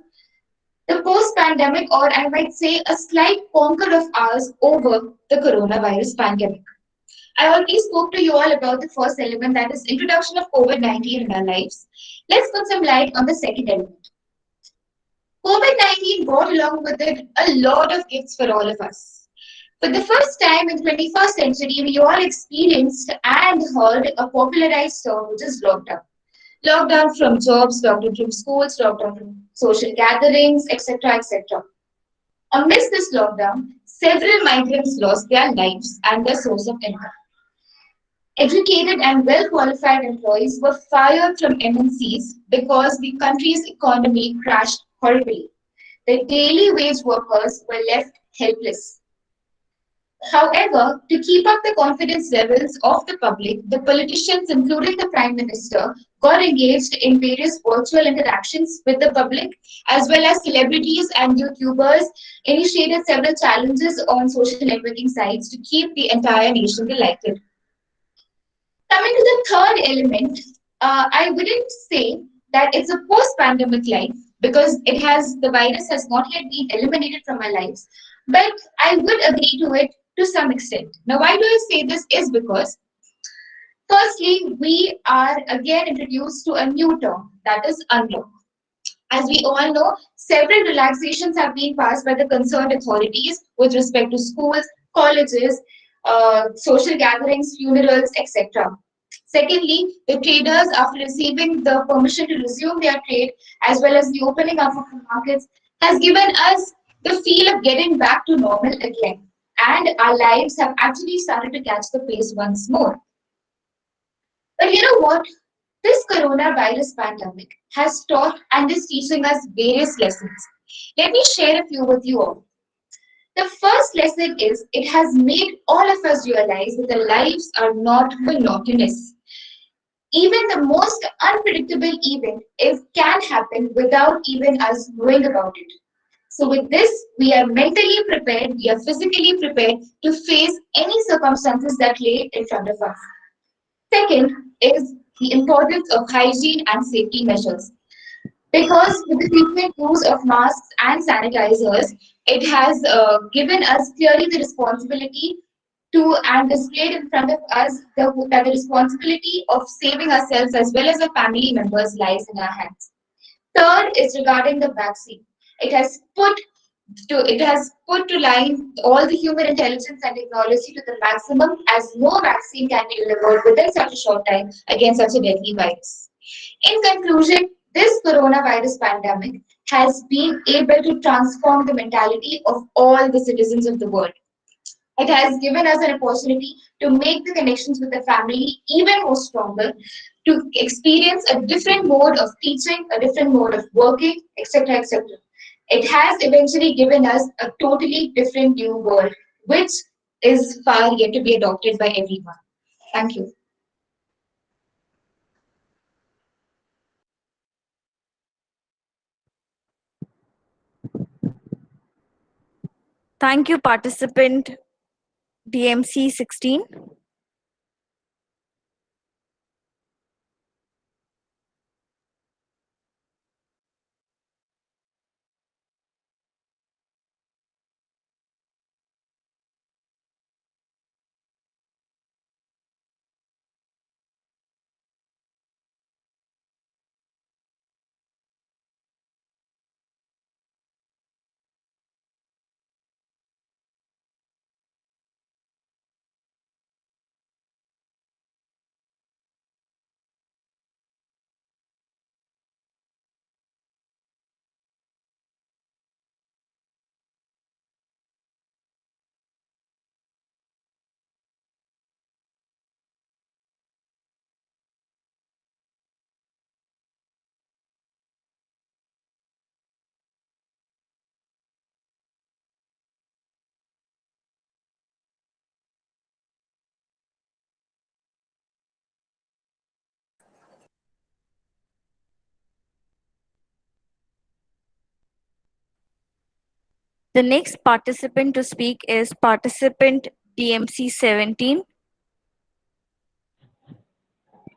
the post-pandemic, or I might say a slight conquer of ours over the coronavirus pandemic. I already spoke to you all about the first element, that is introduction of COVID-19 in our lives. Let's put some light on the second element. COVID-19 brought along with it a lot of gifts for all of us. For the first time in the 21st century, we all experienced and heard a popularized term, which is lockdown. Lockdown from jobs, lockdown from schools, lockdown from social gatherings, etc., etc. Amidst this lockdown, several migrants lost their lives and their source of income. Educated and well-qualified employees were fired from MNCs because the country's economy crashed horribly. The daily wage workers were left helpless. However, to keep up the confidence levels of the public, the politicians, including the Prime Minister, got engaged in various virtual interactions with the public, as well as celebrities and YouTubers initiated several challenges on social networking sites to keep the entire nation delighted. Coming to the third element, I wouldn't say that it's a post-pandemic life because the virus has not yet been eliminated from our lives, but I would agree to it to some extent. Now, why do I say this is because, firstly, we are again introduced to a new term, that is unlock. As we all know, several relaxations have been passed by the concerned authorities with respect to schools, colleges, social gatherings, funerals, etc. Secondly, the traders, after receiving the permission to resume their trade, as well as the opening up of the markets, has given us the feel of getting back to normal again. And our lives have actually started to catch the pace once more. But you know what? This coronavirus pandemic has taught and is teaching us various lessons. Let me share a few with you all. The first lesson is it has made all of us realize that our lives are not monotonous. Even the most unpredictable event can happen without even us knowing about it. So with this, we are mentally prepared, we are physically prepared to face any circumstances that lay in front of us. Second is the importance of hygiene and safety measures. Because with the frequent use of masks and sanitizers, it has given us clearly the responsibility to and displayed in front of us that the responsibility of saving ourselves as well as our family members lies in our hands. Third is regarding the vaccine. It has put to line all the human intelligence and technology to the maximum, as no vaccine can be delivered within such a short time against such a deadly virus. In conclusion, this coronavirus pandemic has been able to transform the mentality of all the citizens of the world. It has given us an opportunity to make the connections with the family even more stronger, to experience a different mode of teaching, a different mode of working, etc., etc. It has eventually given us a totally different new world, which is far yet to be adopted by everyone. Thank you. Thank you, participant DMC 16. The next participant to speak is participant DMC 17.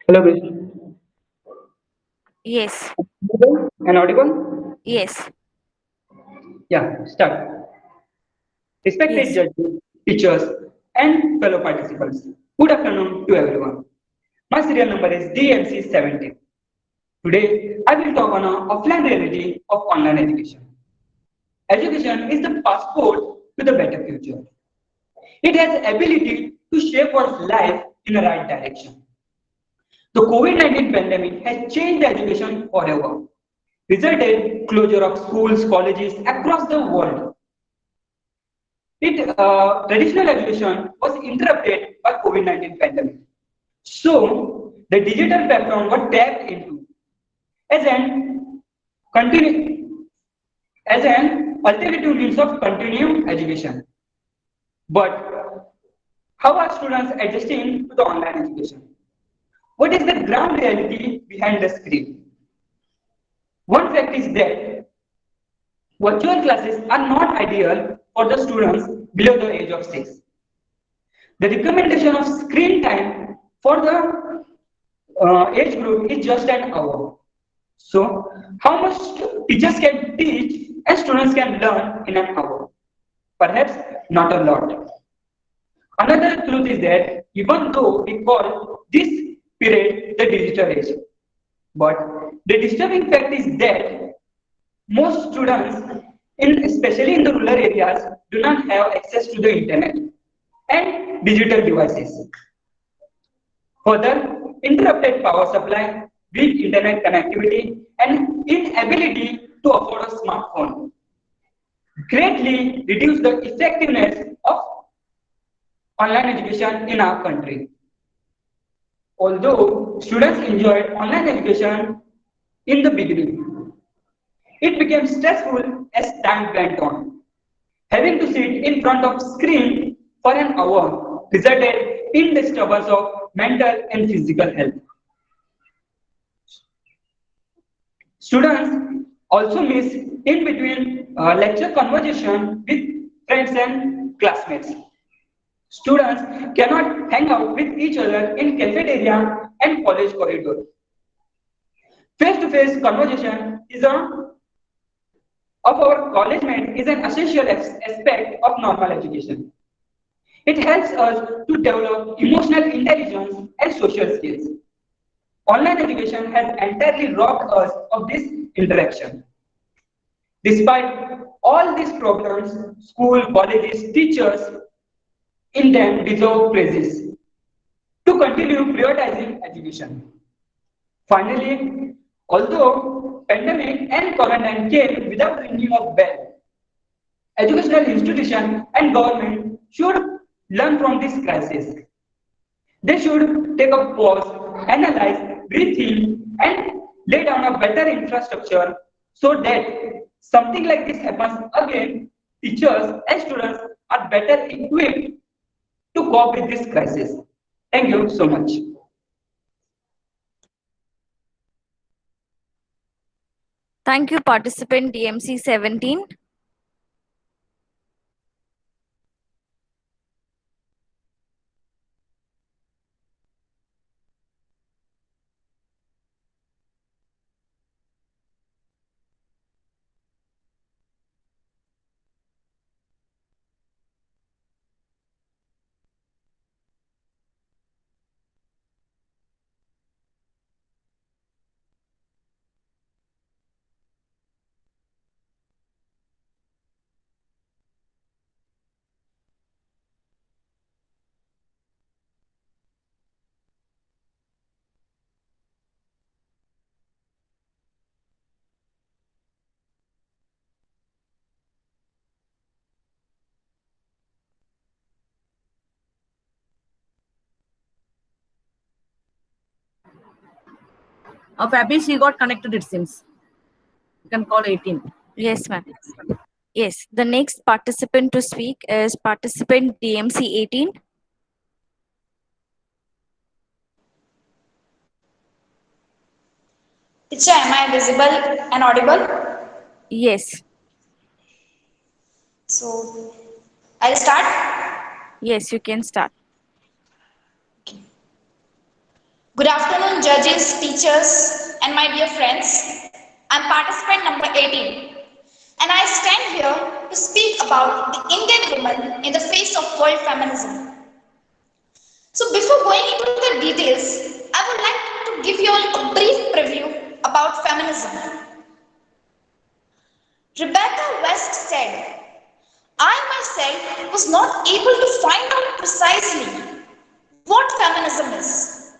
Hello, Chris. Yes. Am I audible? Yes. Yeah, start. Respected Yes. judges, teachers, and fellow participants, good afternoon to everyone. My serial number is DMC 17. Today, I will talk on a offline reality of online education. Education is the passport to the better future. It has the ability to shape our life in the right direction. The COVID-19 pandemic has changed education forever, resulted closure of schools, colleges across the world. Traditional education was interrupted by COVID-19 pandemic. So the digital platform was tapped into as an continue as an alternative means of continuing education. But how are students adjusting to the online education? What is the ground reality behind the screen? One fact is that virtual classes are not ideal for the students below the age of 6. The recommendation of screen time for the age group is just an hour. So, how much teachers can teach and students can learn in an hour? Perhaps not a lot. Another truth is that even though we call this period the digital age, but the disturbing fact is that most students, especially in the rural areas, do not have access to the internet and digital devices. Further, interrupted power supply, weak internet connectivity, and inability to afford a smartphone greatly reduce the effectiveness of online education in our country. Although students enjoyed online education in the beginning, it became stressful as time went on. Having to sit in front of screen for an hour resulted in disturbance of mental and physical health. Students also miss in between lecture conversation with friends and classmates. Students cannot hang out with each other in cafeteria and college corridor. Face-to-face conversation of our college mate is an essential aspect of normal education. It helps us to develop emotional intelligence and social skills. Online education has entirely robbed us of this interaction. Despite all these problems, school, colleges, teachers in them deserve praises to continue prioritizing education. Finally, although pandemic and quarantine came without ringing of bell, educational institutions and government should learn from this crisis. They should take a pause, analyze, rethink, and lay down a better infrastructure so that something like this happens again, teachers and students are better equipped to cope with this crisis. Thank you so much. Thank you, participant DMC 17. Fabi, she got connected, it seems. You can call 18. Yes, ma'am. Yes, the next participant to speak is participant DMC 18. Teacher, am I visible and audible? Yes. So, I'll start. Yes, you can start. Good afternoon, judges, teachers, and my dear friends. I'm participant number 18. And I stand here to speak about the Indian woman in the face of world feminism. So before going into the details, I would like to give you all a brief preview about feminism. Rebecca West said, I myself was not able to find out precisely what feminism is,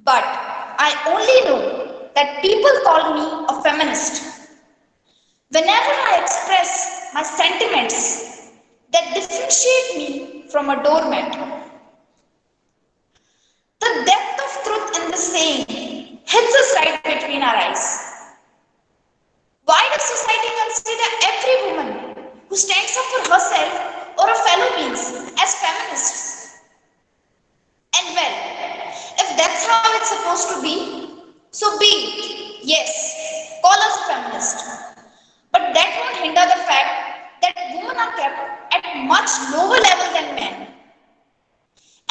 but I only know that people call me a feminist. Whenever I express my sentiments that differentiate me from a doormat, the depth of truth in this saying hits us right between our eyes. Why does society consider every woman who stands up for herself or her fellow beings as feminists? And well, if that's how it's supposed to be, so be it. Yes, call us a feminist. But that won't hinder the fact that women are kept at much lower level than men.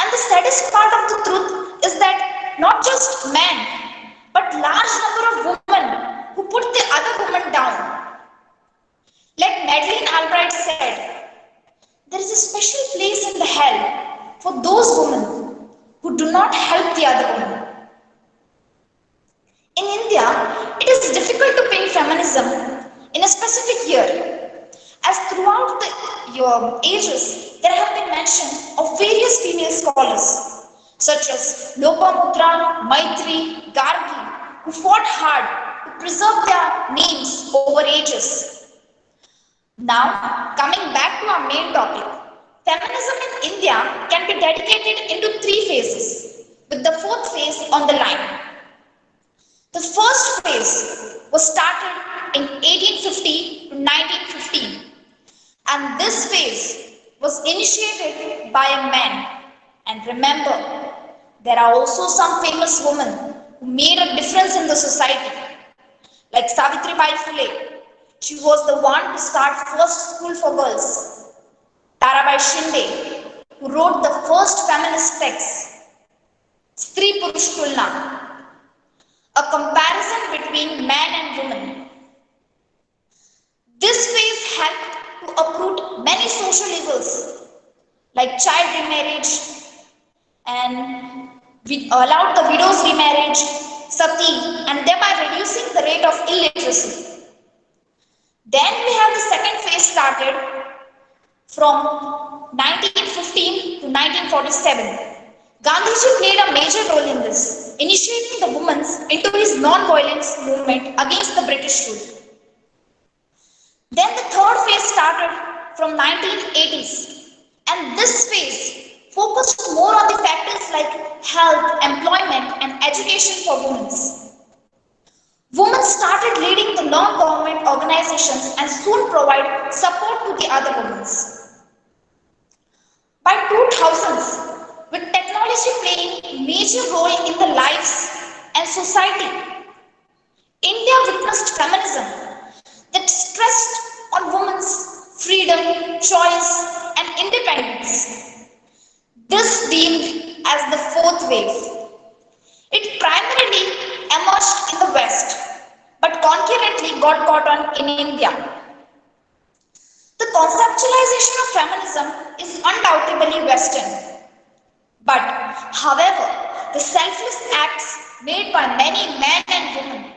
And the saddest part of the truth is that not just men, but large number of women who put the other woman down. Like Madeleine Albright said, there is a special place in the hell for those women who do not help the other woman. In India, it is difficult to pin feminism in a specific year, as throughout the ages, there have been mention of various female scholars, such as Lopamudra, Maitri, Gargi, who fought hard to preserve their names over ages. Now, coming back to our main topic, feminism in India can be dedicated into 3 phases, with the 4th phase on the line. The first phase was started in 1850 to 1915, and this phase was initiated by a man. And remember, there are also some famous women who made a difference in the society, like Savitribai Phule. She was the one to start first school for girls. Tarabai Shinde, who wrote the first feminist text, Stri Purush Tulna, a comparison between man and woman. This phase helped to uproot many social evils like child remarriage, and we allowed the widows remarriage, sati, and thereby reducing the rate of illiteracy. Then we have the second phase started from 1915 to 1947. Gandhiji played a major role in this, initiating the women into his non-violence movement against the British rule. Then the third phase started from 1980s, and this phase focused more on the factors like health, employment, and education for women. Women started leading the non-government organizations and soon provide support to the other women. By 2000s, with technology playing a major role in the lives and society, India witnessed feminism that stressed on women's freedom, choice, and independence. This deemed as the 4th wave. It primarily emerged in the West, but concurrently got caught on in India. The conceptualization of feminism is undoubtedly Western. But, however, the selfless acts made by many men and women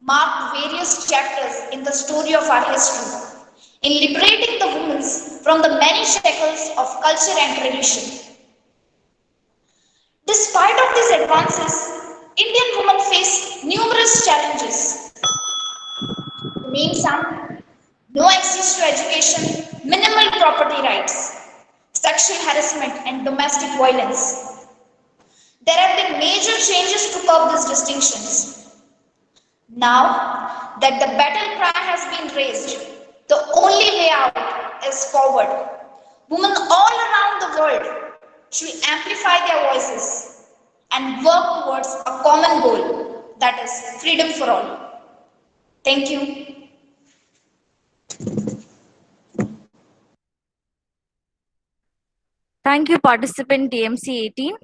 marked various chapters in the story of our history in liberating the women from the many shackles of culture and tradition. Despite of these advances, Indian women face numerous challenges. To name some: no access to education, minimal property rights, sexual harassment, and domestic violence. There have been major changes to curb these distinctions. Now that the battle cry has been raised, the only way out is forward. Women all around the world should amplify their voices and work towards a common goal, that is freedom for all. Thank you. Thank you, participant DMC 18.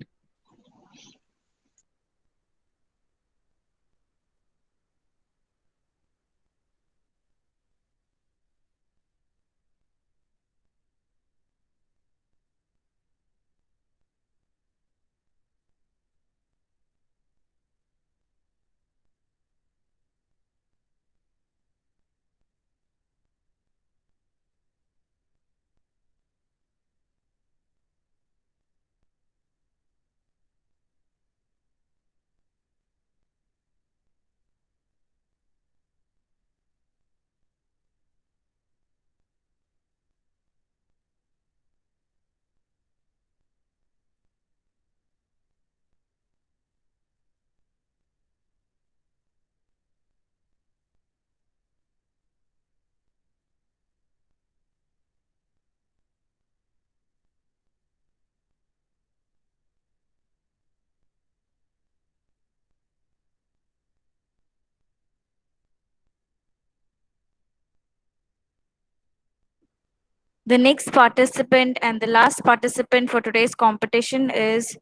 The next participant and the last participant for today's competition is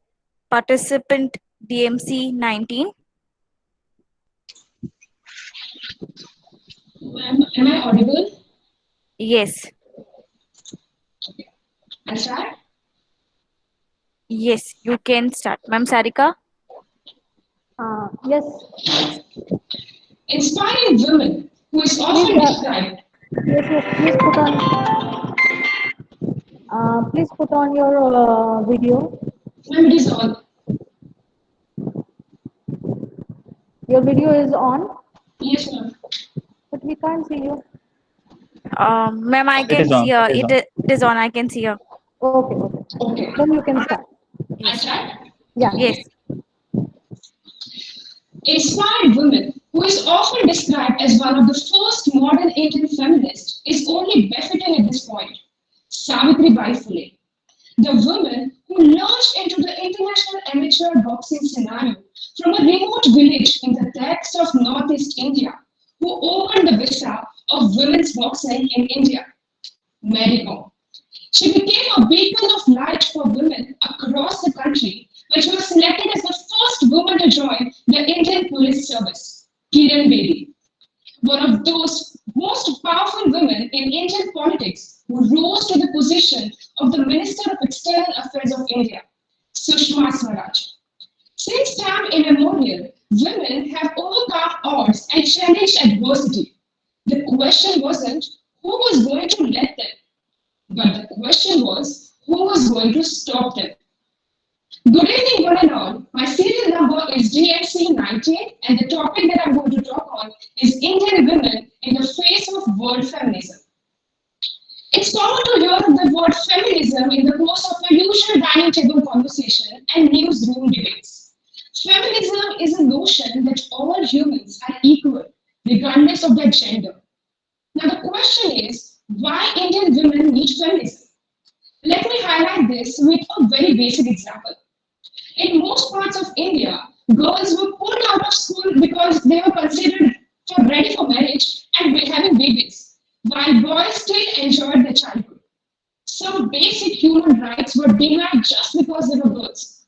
participant DMC 19. Am I audible? Yes. I'll start. Yes, you can start. Ma'am Sarika? Yes. Inspiring women who is often described. Yes, please put on. Please put on your video. Ma'am, it is on. Your video is on, Yes, ma'am. but we can't see you. Ma'am, I can is on. see her. It is on. It is on. I can see her. Okay. Then you can start. I start? Yeah. Yes. Inspired women, who is often described as one of the first modern Indian feminists, is only befitting at this point. Savitribai Phule, the woman who launched into the international amateur boxing scenario from a remote village in the depths of northeast India, who opened the vista of women's boxing in India. Mary Kom. She became a beacon of light for women across the country when she was selected as the first woman to join the Indian Police Service. Kiran Bedi, one of those most powerful women in Indian politics who rose to the position of the Minister of External Affairs of India. Sushma Swaraj. Since time immemorial, women have overcome odds and challenged adversity. The question wasn't who was going to let them, but the question was, who was going to stop them? Good evening, one and all. My serial number is DMC 19, and the topic that I'm going to talk on is Indian women in the face of world feminism. It's common to hear the word feminism in the course of a usual dining table conversation and newsroom debates. Feminism is a notion that all humans are equal, regardless of their gender. Now, the question is, why Indian women need feminism? Let me highlight this with a very basic example. In most parts of India, girls were pulled out of school because they were considered ready for marriage and having babies, while boys still enjoyed their childhood. Some basic human rights were denied just because they were girls.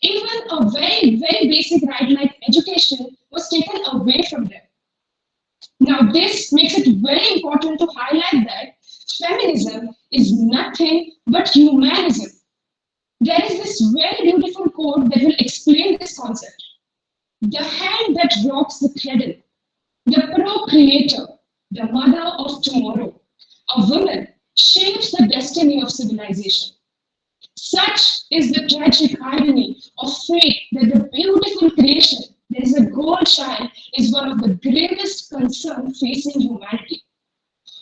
Even a very, very basic right like education was taken away from them. Now, this makes it very important to highlight that feminism is nothing but humanism. There is this very beautiful quote that will explain this concept. The hand that rocks the cradle, the procreator, the mother of tomorrow, a woman shapes the destiny of civilization. Such is the tragic irony of fate that the beautiful creation, that is a girl child, is one of the gravest concerns facing humanity.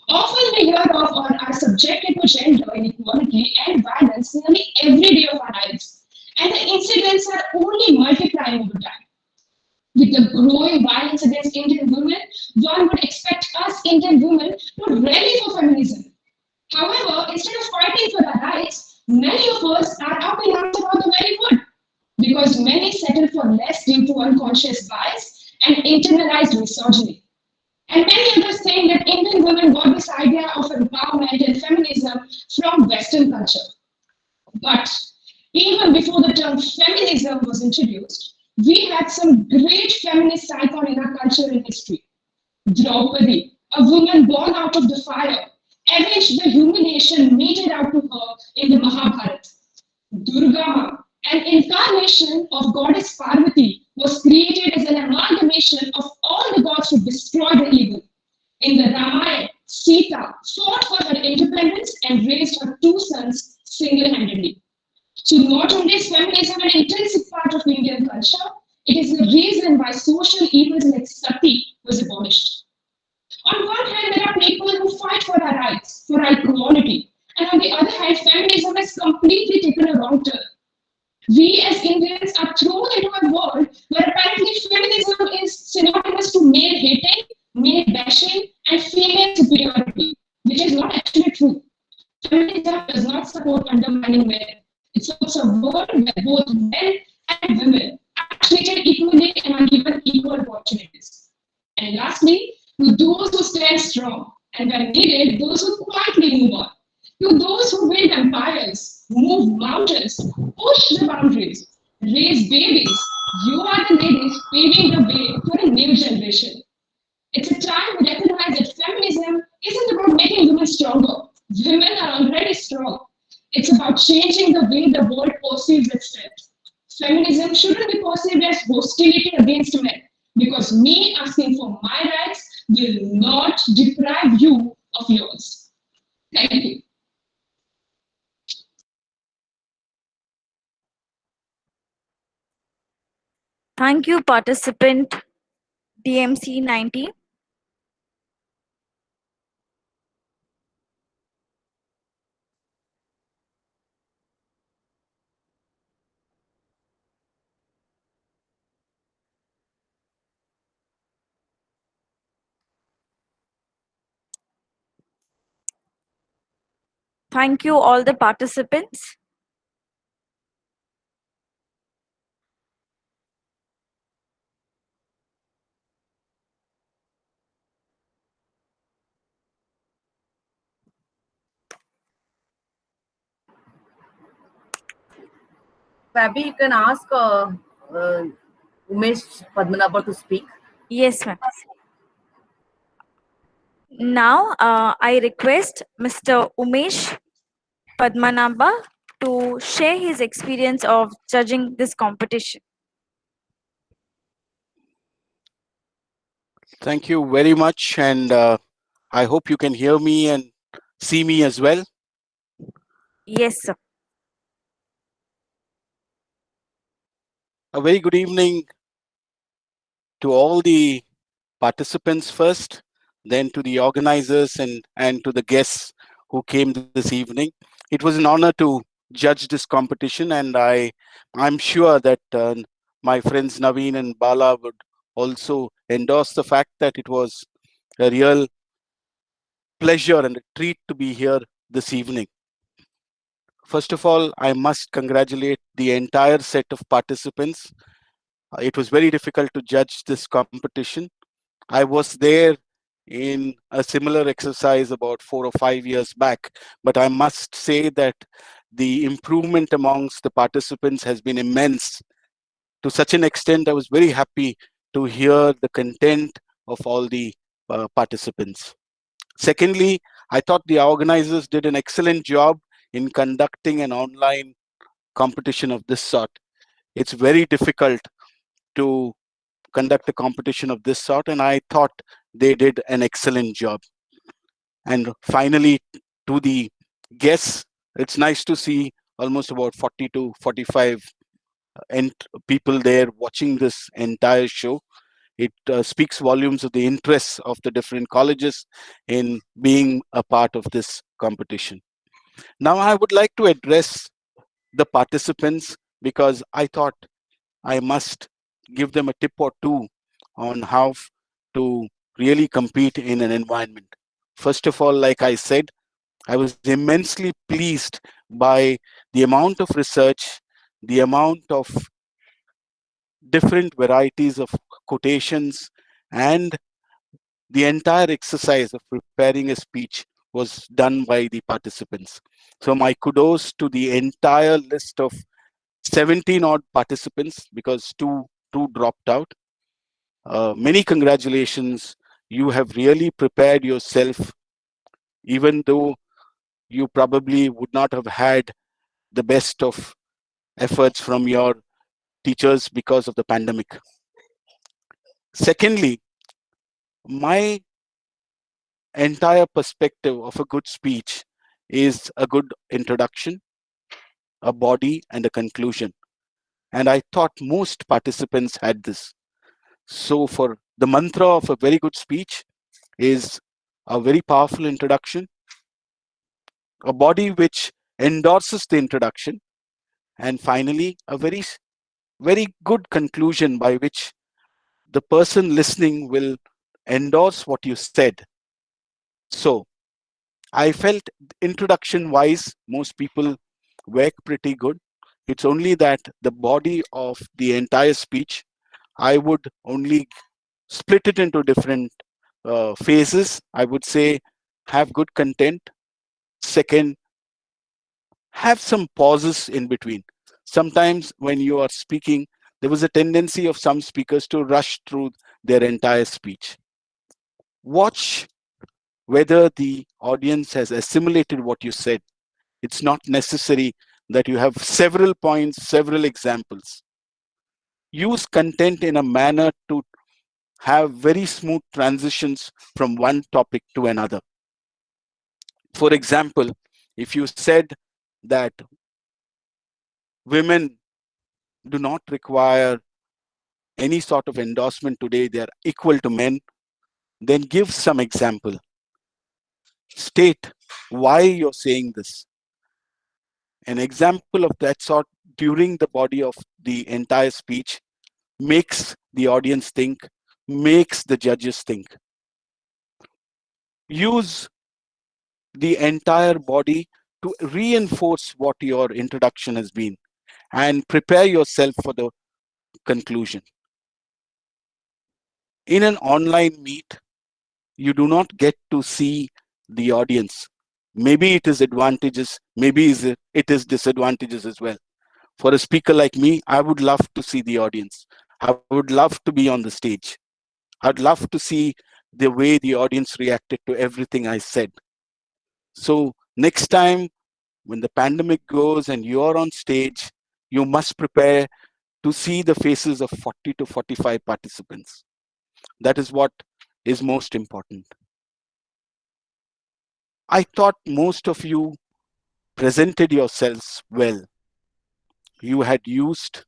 Often we hear of or are subjected to gender inequality and violence nearly every day of our lives, and the incidents are only multiplying over time. With the growing violence against Indian women, one would expect us Indian women to rally for feminism. However, instead of fighting for our rights, many of us are up in arms about the very wood, because many settle for less due to unconscious bias and internalized misogyny. And many others think that Indian women got this idea of empowerment and feminism from Western culture. But even before the term feminism was introduced, we had some great feminist icons in our culture and history. Draupadi, a woman born out of the fire, avenged the humiliation meted out to her in the Mahabharata. Durga Ma, an incarnation of goddess Parvati, was created as an amalgamation of all the gods to destroy the evil. In the Ramayana, Sita fought for her independence and raised her two sons single-handedly. So not only is feminism an intrinsic part of Indian culture, it is the reason why social evils like sati was abolished. On one hand, there are people who fight for our rights, for our equality, and on the other hand, feminism has completely taken a wrong turn. We as Indians are thrown into a world where apparently feminism is synonymous to male hating, male bashing, and female superiority, which is not actually true. Feminism does not support undermining men. It supports a world where both men and women are treated equally and are given equal opportunities. And lastly, to those who stand strong, and when needed, those who quietly move on. To those who build empires, move mountains, push the boundaries, raise babies, you are the ladies paving the way for a new generation. It's a time to recognize that feminism isn't about making women stronger. Women are already strong. It's about changing the way the world perceives itself. Feminism shouldn't be perceived as hostility against men, because me asking for my rights will not deprive you of yours. Thank you. Thank you, participant DMC 90. Thank you, all the participants. Fabi, you can ask Umesh Padmanabha to speak. Yes, ma'am. Now, I request Mr. Umesh Padmanabha to share his experience of judging this competition. Thank you very much, and I hope you can hear me and see me as well. Yes, sir. A very good evening to all the participants first, then to the organizers and to the guests who came this evening. It was an honor to judge this competition, and I'm sure that my friends Naveen and Bala would also endorse the fact that it was a real pleasure and a treat to be here this evening. First of all, I must congratulate the entire set of participants. It was very difficult to judge this competition. I was there in a similar exercise about 4 or 5 years back, but I must say that the improvement amongst the participants has been immense. To such an extent, I was very happy to hear the content of all the participants. Secondly, I thought the organizers did an excellent job in conducting an online competition of this sort. It's very difficult to conduct a competition of this sort, and I thought they did an excellent job. And finally, to the guests, it's nice to see almost about 40 to 45 people there watching this entire show. It speaks volumes of the interests of the different colleges in being a part of this competition. Now, I would like to address the participants because I thought I must give them a tip or two on how to really compete in an environment. First of all, like I said, I was immensely pleased by the amount of research, the amount of different varieties of quotations, and the entire exercise of preparing a speech was done by the participants. So my kudos to the entire list of 17 odd participants because two dropped out. Many congratulations. You have really prepared yourself, even though you probably would not have had the best of efforts from your teachers because of the pandemic. Secondly, my entire perspective of a good speech is a good introduction, a body, and a conclusion. And I thought most participants had this. So for the mantra of a very good speech is a very powerful introduction, a body which endorses the introduction, and finally a very good conclusion by which the person listening will endorse what you said. So I felt introduction wise, most people work pretty good. It's only that the body of the entire speech, I would only split it into different phases. I would say have good content. Second, Have some pauses in between. Sometimes when you are speaking, there was a tendency of some speakers to rush through their entire speech. Watch whether the audience has assimilated what you said. It's not necessary that you have several points, several examples. Use content in a manner to have very smooth transitions from one topic to another. For example, if you said that women do not require any sort of endorsement today, they are equal to men, then give some example. State why you're saying this. An example of that sort during the body of the entire speech makes the audience think, makes the judges think. Use the entire body to reinforce what your introduction has been and prepare yourself for the conclusion. In an online meet, you do not get to see the audience. Maybe it is advantages, maybe it is disadvantages as well. For a speaker like me, I would love to see the audience. I would love to be on the stage. I'd love to see the way the audience reacted to everything I said. So next time when the pandemic goes and you're on stage, you must prepare to see the faces of 40 to 45 participants. That is what is most important. I thought most of you presented yourselves well. You had used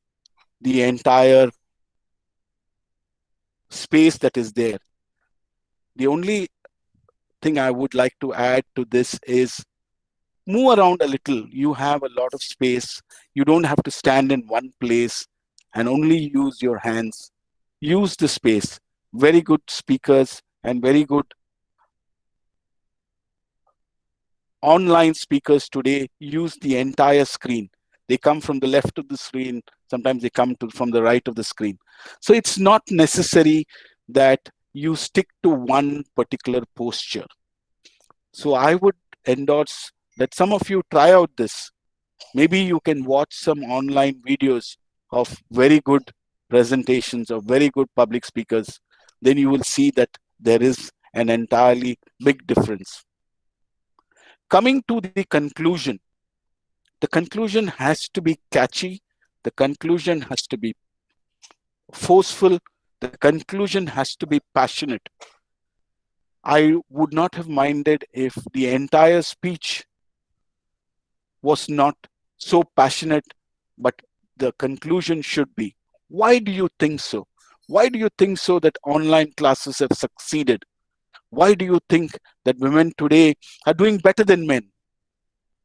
the entire space that is there. The only thing I would like to add to this is move around a little. You have a lot of space. You don't have to stand in one place and only use your hands. Use the space. Very good speakers and very good online speakers today use the entire screen. They come from the left of the screen. Sometimes they come from the right of the screen. So it's not necessary that you stick to one particular posture. So I would endorse that some of you try out this. Maybe you can watch some online videos of very good presentations of very good public speakers. Then you will see that there is an entirely big difference. Coming to the conclusion has to be catchy. The conclusion has to be forceful. The conclusion has to be passionate. I would not have minded if the entire speech was not so passionate, but the conclusion should be. Why do you think so? Why do you think so that online classes have succeeded? Why do you think that women today are doing better than men?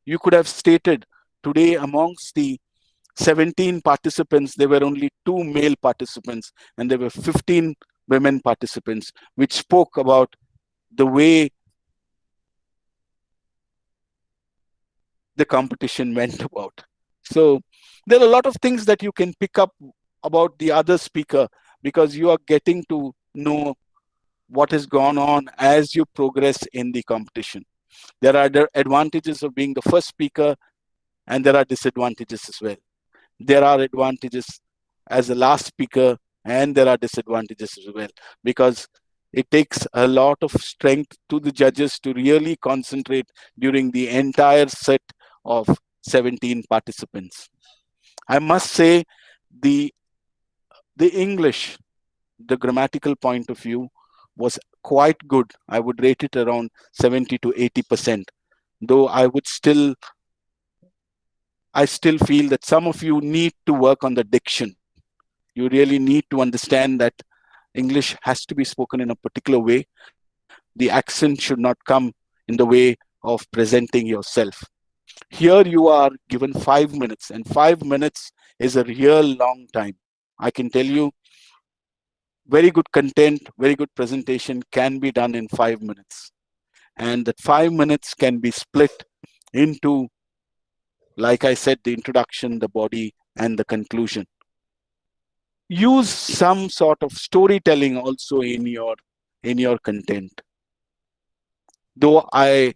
You could have stated today amongst the 17 participants, there were only 2 male participants and there were 15 women participants, which spoke about the way the competition went about. So there are a lot of things that you can pick up about the other speaker because you are getting to know what has gone on as you progress in the competition. There are the advantages of being the first speaker and there are disadvantages as well. There are advantages as the last speaker and there are disadvantages as well because it takes a lot of strength to the judges to really concentrate during the entire set of 17 participants. I must say the English, the grammatical point of view was quite good. I would rate it around 70 to 80%, though I still feel that some of you need to work on the diction. You really need to understand that English has to be spoken in a particular way. The accent should not come in the way of presenting yourself. Here you are given 5 minutes, and 5 minutes is a real long time. I can tell you, very good content, very good presentation can be done in 5 minutes. And that 5 minutes can be split into, like I said, the introduction, the body, and the conclusion. Use some sort of storytelling also in your content. Though I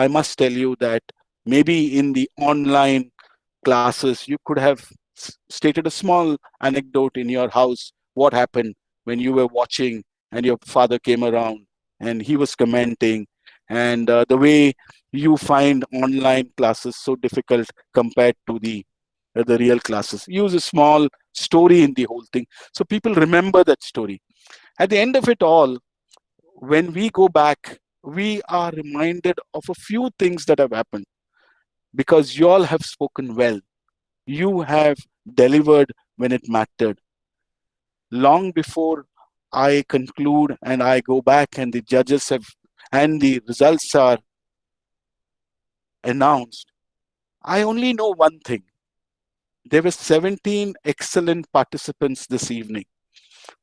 must tell you that Maybe in the online classes, you could have stated a small anecdote in your house, what happened when you were watching and your father came around and he was commenting, and the way you find online classes so difficult compared to the real classes. Use a small story in the whole thing so people remember that story. At the end of it all, when we go back, we are reminded of a few things that have happened because you all have spoken well. You have delivered when it mattered. Long before I conclude and I go back and the judges have and the results are announced, I only know one thing. There were 17 excellent participants this evening.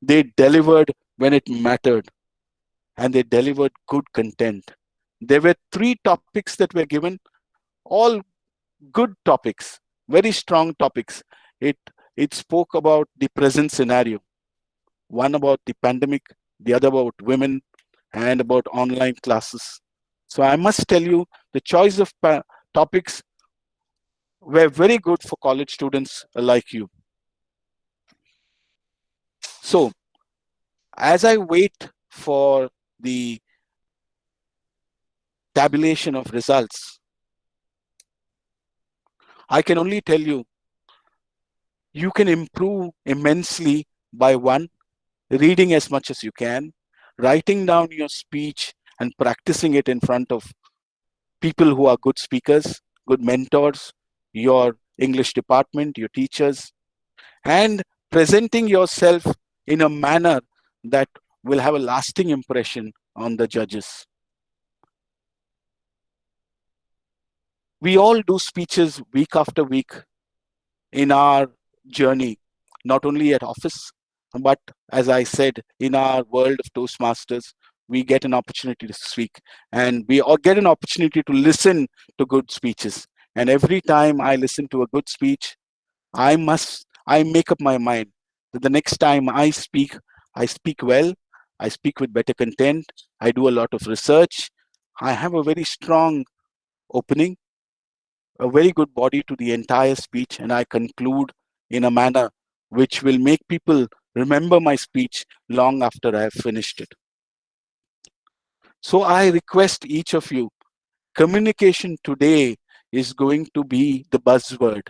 They delivered when it mattered and they delivered good content. There were 3 topics that were given, all good topics, very strong topics. It spoke about the present scenario, one about the pandemic, the other about women, and about online classes. So I must tell you, the choice of topics were very good for college students like you. So as I wait for the tabulation of results, I can only tell you, you can improve immensely by one, reading as much as you can, writing down your speech and practicing it in front of people who are good speakers, good mentors, your English department, your teachers, and presenting yourself in a manner that will have a lasting impression on the judges. We all do speeches week after week in our journey, not only at office, but as I said, in our world of Toastmasters, we get an opportunity to speak and we all get an opportunity to listen to good speeches. And every time I listen to a good speech, I make up my mind that the next time I speak well, I speak with better content, I do a lot of research, I have a very strong opening, a very good body to the entire speech, and I conclude in a manner which will make people remember my speech long after I have finished it. So I request each of you, communication today is going to be the buzzword.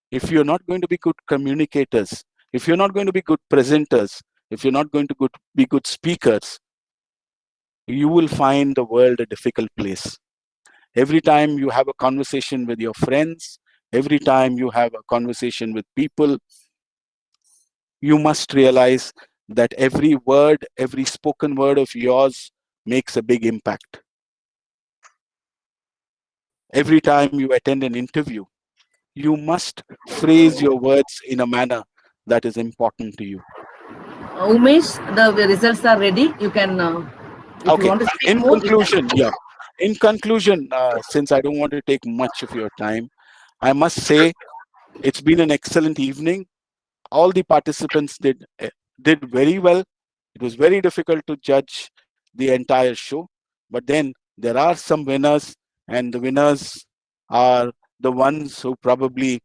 If you're not going to be good communicators, if you're not going to be good presenters, if you're not going to be good speakers, you will find the world a difficult place. Every time you have a conversation with your friends, every time you have a conversation with people, you must realize that every word, every spoken word of yours makes a big impact. Every time you attend an interview, you must phrase your words in a manner that is important to you. Umesh, the results are ready. You can, if you Okay. want to speak In more, you conclusion, can. yeah. In conclusion, since I don't want to take much of your time, I must say it's been an excellent evening. All the participants did very well. It was very difficult to judge the entire show, but then there are some winners, and the winners are the ones who probably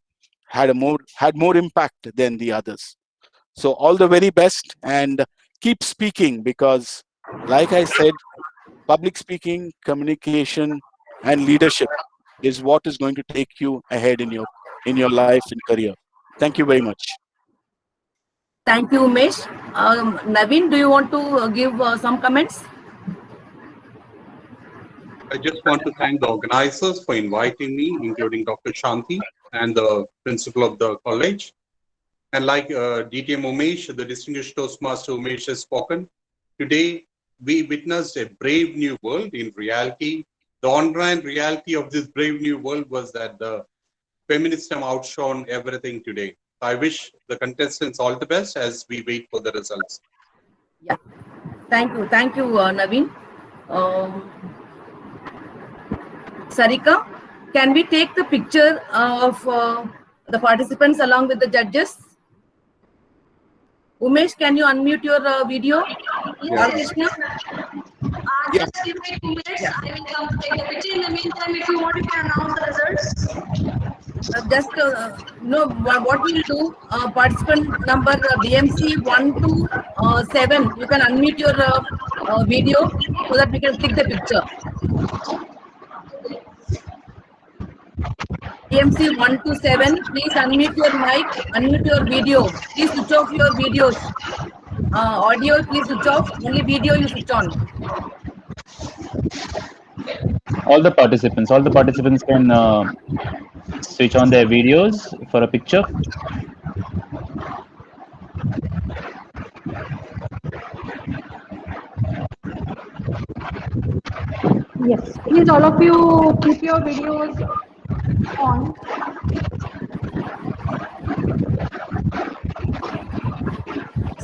had more impact than the others. So all the very best, and keep speaking, because like I said, public speaking, communication, and leadership is what is going to take you ahead in your life and career. Thank you very much. Thank you, Umesh. Naveen, do you want to give some comments? I just want to thank the organizers for inviting me, including Dr. Shanti and the principal of the college. And like DTM Umesh, the distinguished Toastmaster Umesh has spoken, today we witnessed a brave new world. In reality, the online reality of this brave new world was that the feminists have outshone everything today. I wish the contestants all the best as we wait for the results. Yeah, thank you, Naveen. Sarika, can we take the picture of the participants along with the judges? Umesh, can you unmute your video? Yes. Krishna? Just give me 2 minutes. I will come to take the picture. In the meantime, if you want, you can announce the results. Just what we'll do, participant number BMC 1 to 7, you can unmute your video so that we can click the picture. BMC 1 to 7, please unmute your mic, unmute your video. Please switch off your videos. Audio, please switch off. Only video you switch on. All the participants can switch on their videos for a picture. Yes, please all of you keep your videos on.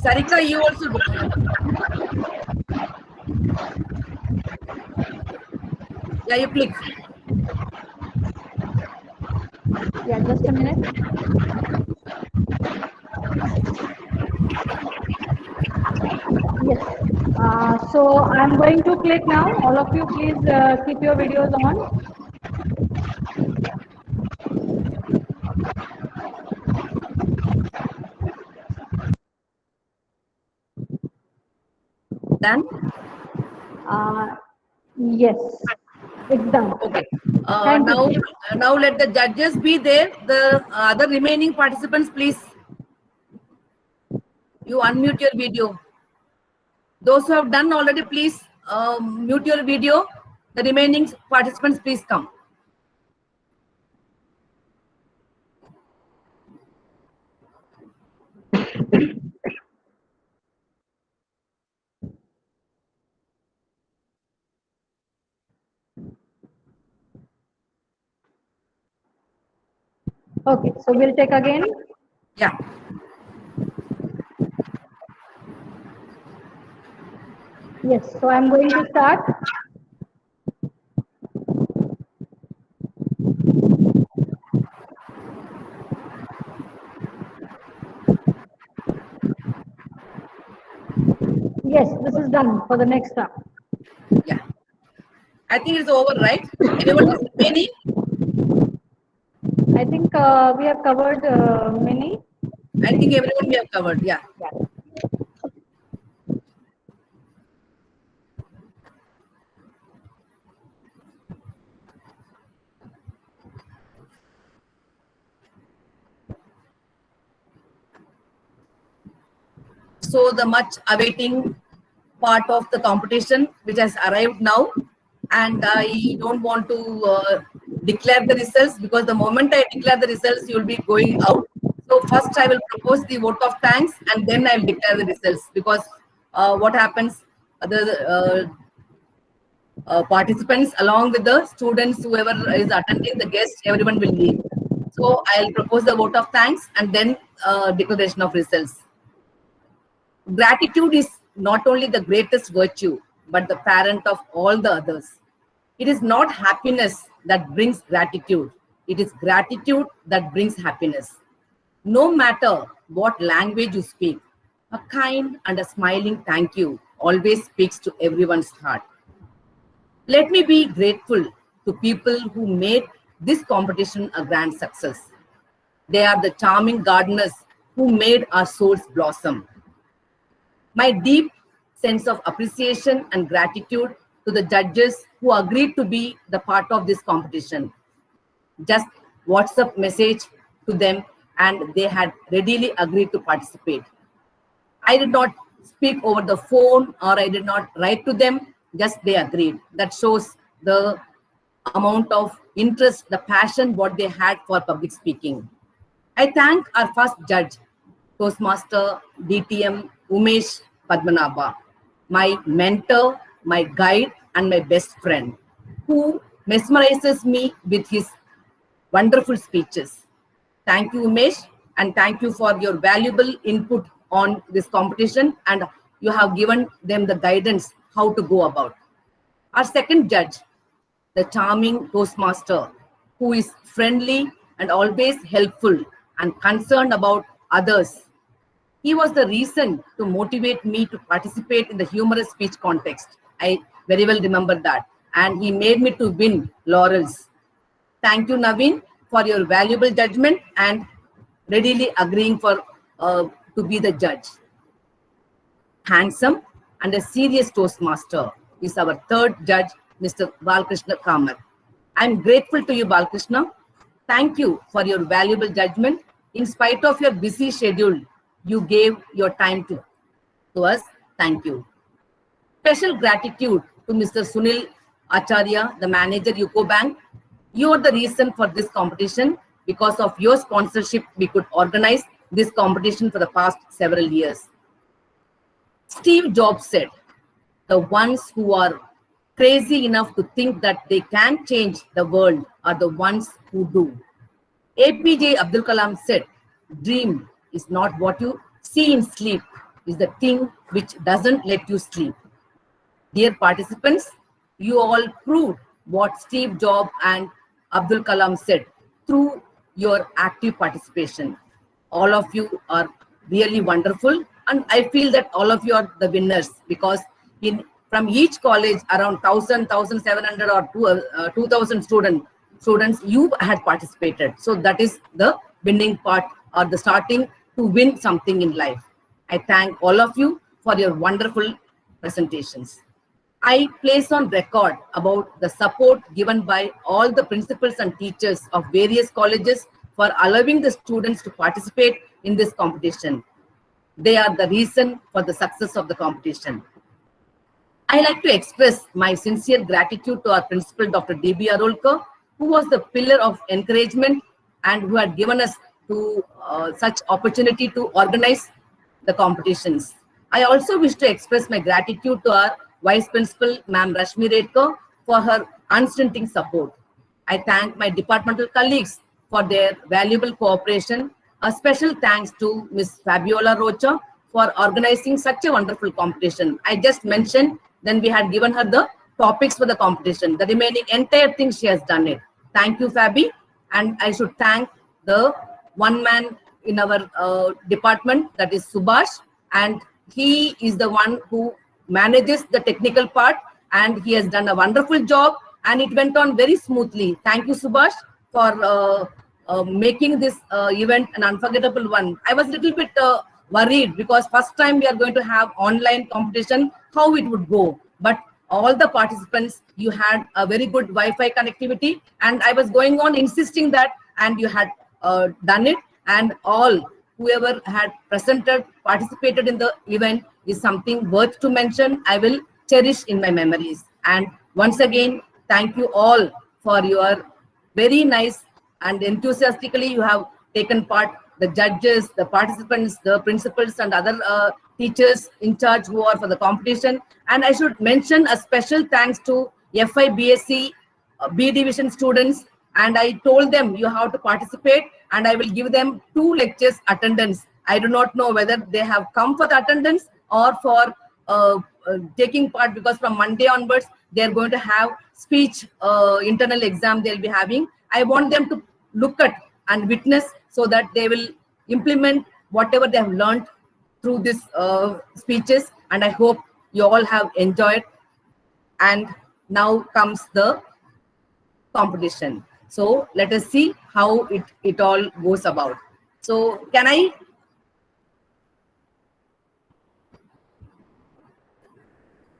Sarika, you also do. Yeah, you click. Yeah, just a minute. Yes. So I'm going to click now. All of you, please keep your videos on. Done? Yes, it's done. Okay. Thank you. Now let the judges be there. The other remaining participants, please. You unmute your video. Those who have done already, please mute your video. The remaining participants, please come. Okay, so we'll take again. Yeah. Yes, so I'm going to start. Yes, this is done for the next round. Yeah. I think it's over, right? Anyone is remaining? I think we have covered many. I think everyone we have covered, yeah. So the much awaiting part of the competition, which has arrived now, and I don't want to declare the results, because the moment I declare the results, you will be going out. So first I will propose the vote of thanks, and then I will declare the results, because what happens, the participants along with the students, whoever is attending, the guests, everyone will leave. So I'll propose the vote of thanks and then declaration of results. Gratitude is not only the greatest virtue, but the parent of all the others. It is not happiness that brings gratitude. It is gratitude that brings happiness. No matter what language you speak, a kind and a smiling thank you always speaks to everyone's heart. Let me be grateful to people who made this competition a grand success. They are the charming gardeners who made our souls blossom. My deep sense of appreciation and gratitude to the judges who agreed to be the part of this competition. Just WhatsApp message to them and they had readily agreed to participate. I did not speak over the phone or I did not write to them, just they agreed. That shows the amount of interest, the passion what they had for public speaking. I thank our first judge, Toastmaster DTM Umesh Padmanabha, my mentor, my guide, and my best friend, who mesmerizes me with his wonderful speeches. Thank you, Umesh, and thank you for your valuable input on this competition, and you have given them the guidance how to go about. Our second judge, the charming Toastmaster, who is friendly and always helpful and concerned about others. He was the reason to motivate me to participate in the humorous speech contest. I very well remember that. And he made me to win laurels. Thank you, Naveen, for your valuable judgment and readily agreeing for to be the judge. Handsome and a serious Toastmaster is our third judge, Mr. Balkrishna Kamath. I'm grateful to you, Balkrishna. Thank you for your valuable judgment. In spite of your busy schedule, you gave your time to us. Thank you. Special gratitude to Mr. Sunil Acharya, the manager, UCO Bank. You are the reason for this competition. Because of your sponsorship, we could organize this competition for the past several years. Steve Jobs said, the ones who are crazy enough to think that they can change the world are the ones who do. APJ Abdul Kalam said, dream is not what you see in sleep, is the thing which doesn't let you sleep. Dear participants, you all proved what Steve Jobs and Abdul Kalam said through your active participation. All of you are really wonderful, and I feel that all of you are the winners because from each college around 1,000, 1,700 or 2,000 students you had participated. So that is the winning part or the starting to win something in life. I thank all of you for your wonderful presentations. I place on record about the support given by all the principals and teachers of various colleges for allowing the students to participate in this competition. They are the reason for the success of the competition. I like to express my sincere gratitude to our principal, Dr. D.B. Arolkar, who was the pillar of encouragement and who had given us such opportunity to organize the competitions. I also wish to express my gratitude to our Vice Principal, Ma'am Rashmi Redkar, for her unstinting support. I thank my departmental colleagues for their valuable cooperation. A special thanks to Ms. Fabiola Rocha for organizing such a wonderful competition. I just mentioned, then we had given her the topics for the competition. The remaining entire thing she has done it. Thank you, Fabi. And I should thank the one man in our department, that is Subhash, and he is the one who manages the technical part, and he has done a wonderful job, and it went on very smoothly. Thank you, Subhash, for making this event an unforgettable one. I was a little bit worried because first time we are going to have online competition, how it would go. But all the participants, you had a very good Wi-Fi connectivity, and I was going on insisting that, and you had done it, and all whoever had participated in the event is something worth to mention. I will cherish in my memories. And once again, thank you all for your very nice and enthusiastically you have taken part, the judges, the participants, the principals and other teachers in charge who are for the competition. And I should mention a special thanks to FI BSc B division students, and I told them you have to participate and I will give them 2 lectures attendance. I do not know whether they have come for the attendance or for taking part, because from Monday onwards they are going to have speech internal exam they'll be having. I want them to look at and witness so that they will implement whatever they have learned through these speeches, and I hope you all have enjoyed. And now comes the competition. So let us see how it all goes about. So can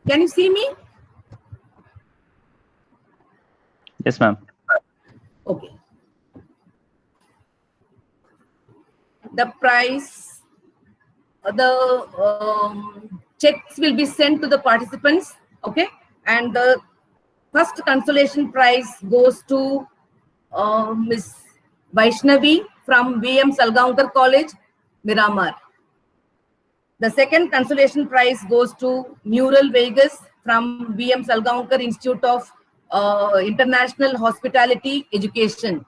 you see me? Yes, ma'am. Okay. The prize, the checks will be sent to the participants. Okay. And the first consolation prize goes to Miss Vaishnavi from VM Salgaonkar College, Miramar. The second consolation prize goes to Mural Vegas from VM Salgaonkar Institute of International Hospitality Education.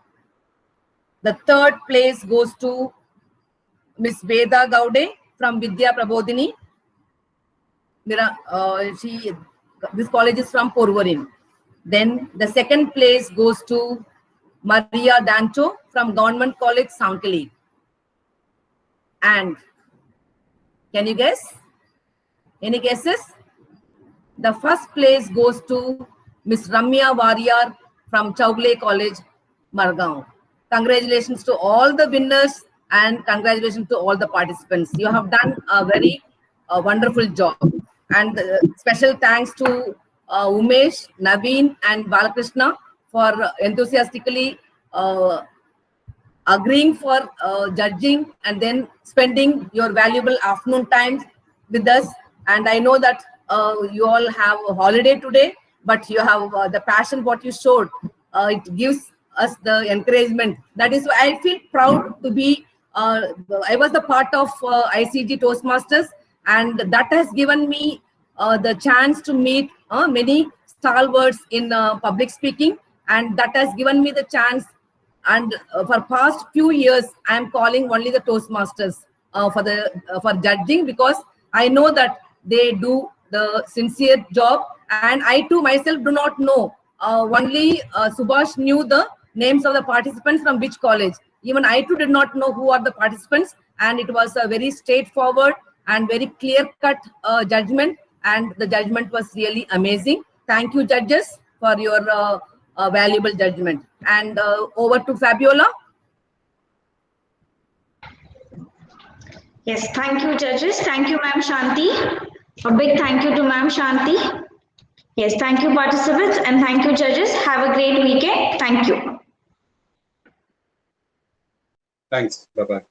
The third place goes to Miss Veda Gaude from Vidya Prabodhini. This college is from Porvorim. Then the second place goes to Maria Dancho from Government College, Soundkali. And can you guess? Any guesses? The first place goes to Miss Ramya Warrior from Chowgule College, Margao. Congratulations to all the winners and congratulations to all the participants. You have done a very wonderful job. And special thanks to Umesh, Naveen and Balakrishna for enthusiastically agreeing for judging and then spending your valuable afternoon time with us. And I know that you all have a holiday today, but you have the passion what you showed. It gives us the encouragement. That is why I feel proud to be, I was the part of ICG Toastmasters, and that has given me the chance to meet many stalwarts in public speaking, and that has given me the chance. And for past few years, I am calling only the Toastmasters for judging, because I know that they do the sincere job, and I too myself do not know. Only Subhash knew the names of the participants from which college. Even I too did not know who are the participants, and it was a very straightforward and very clear-cut judgment, and the judgment was really amazing. Thank you, judges, for your valuable judgment. And over to Fabiola. Yes, thank you, judges. Thank you, Ma'am Shanti. A big thank you to Ma'am Shanti. Yes, thank you, participants, and thank you, judges. Have a great weekend. Thank you. Thanks. Bye-bye.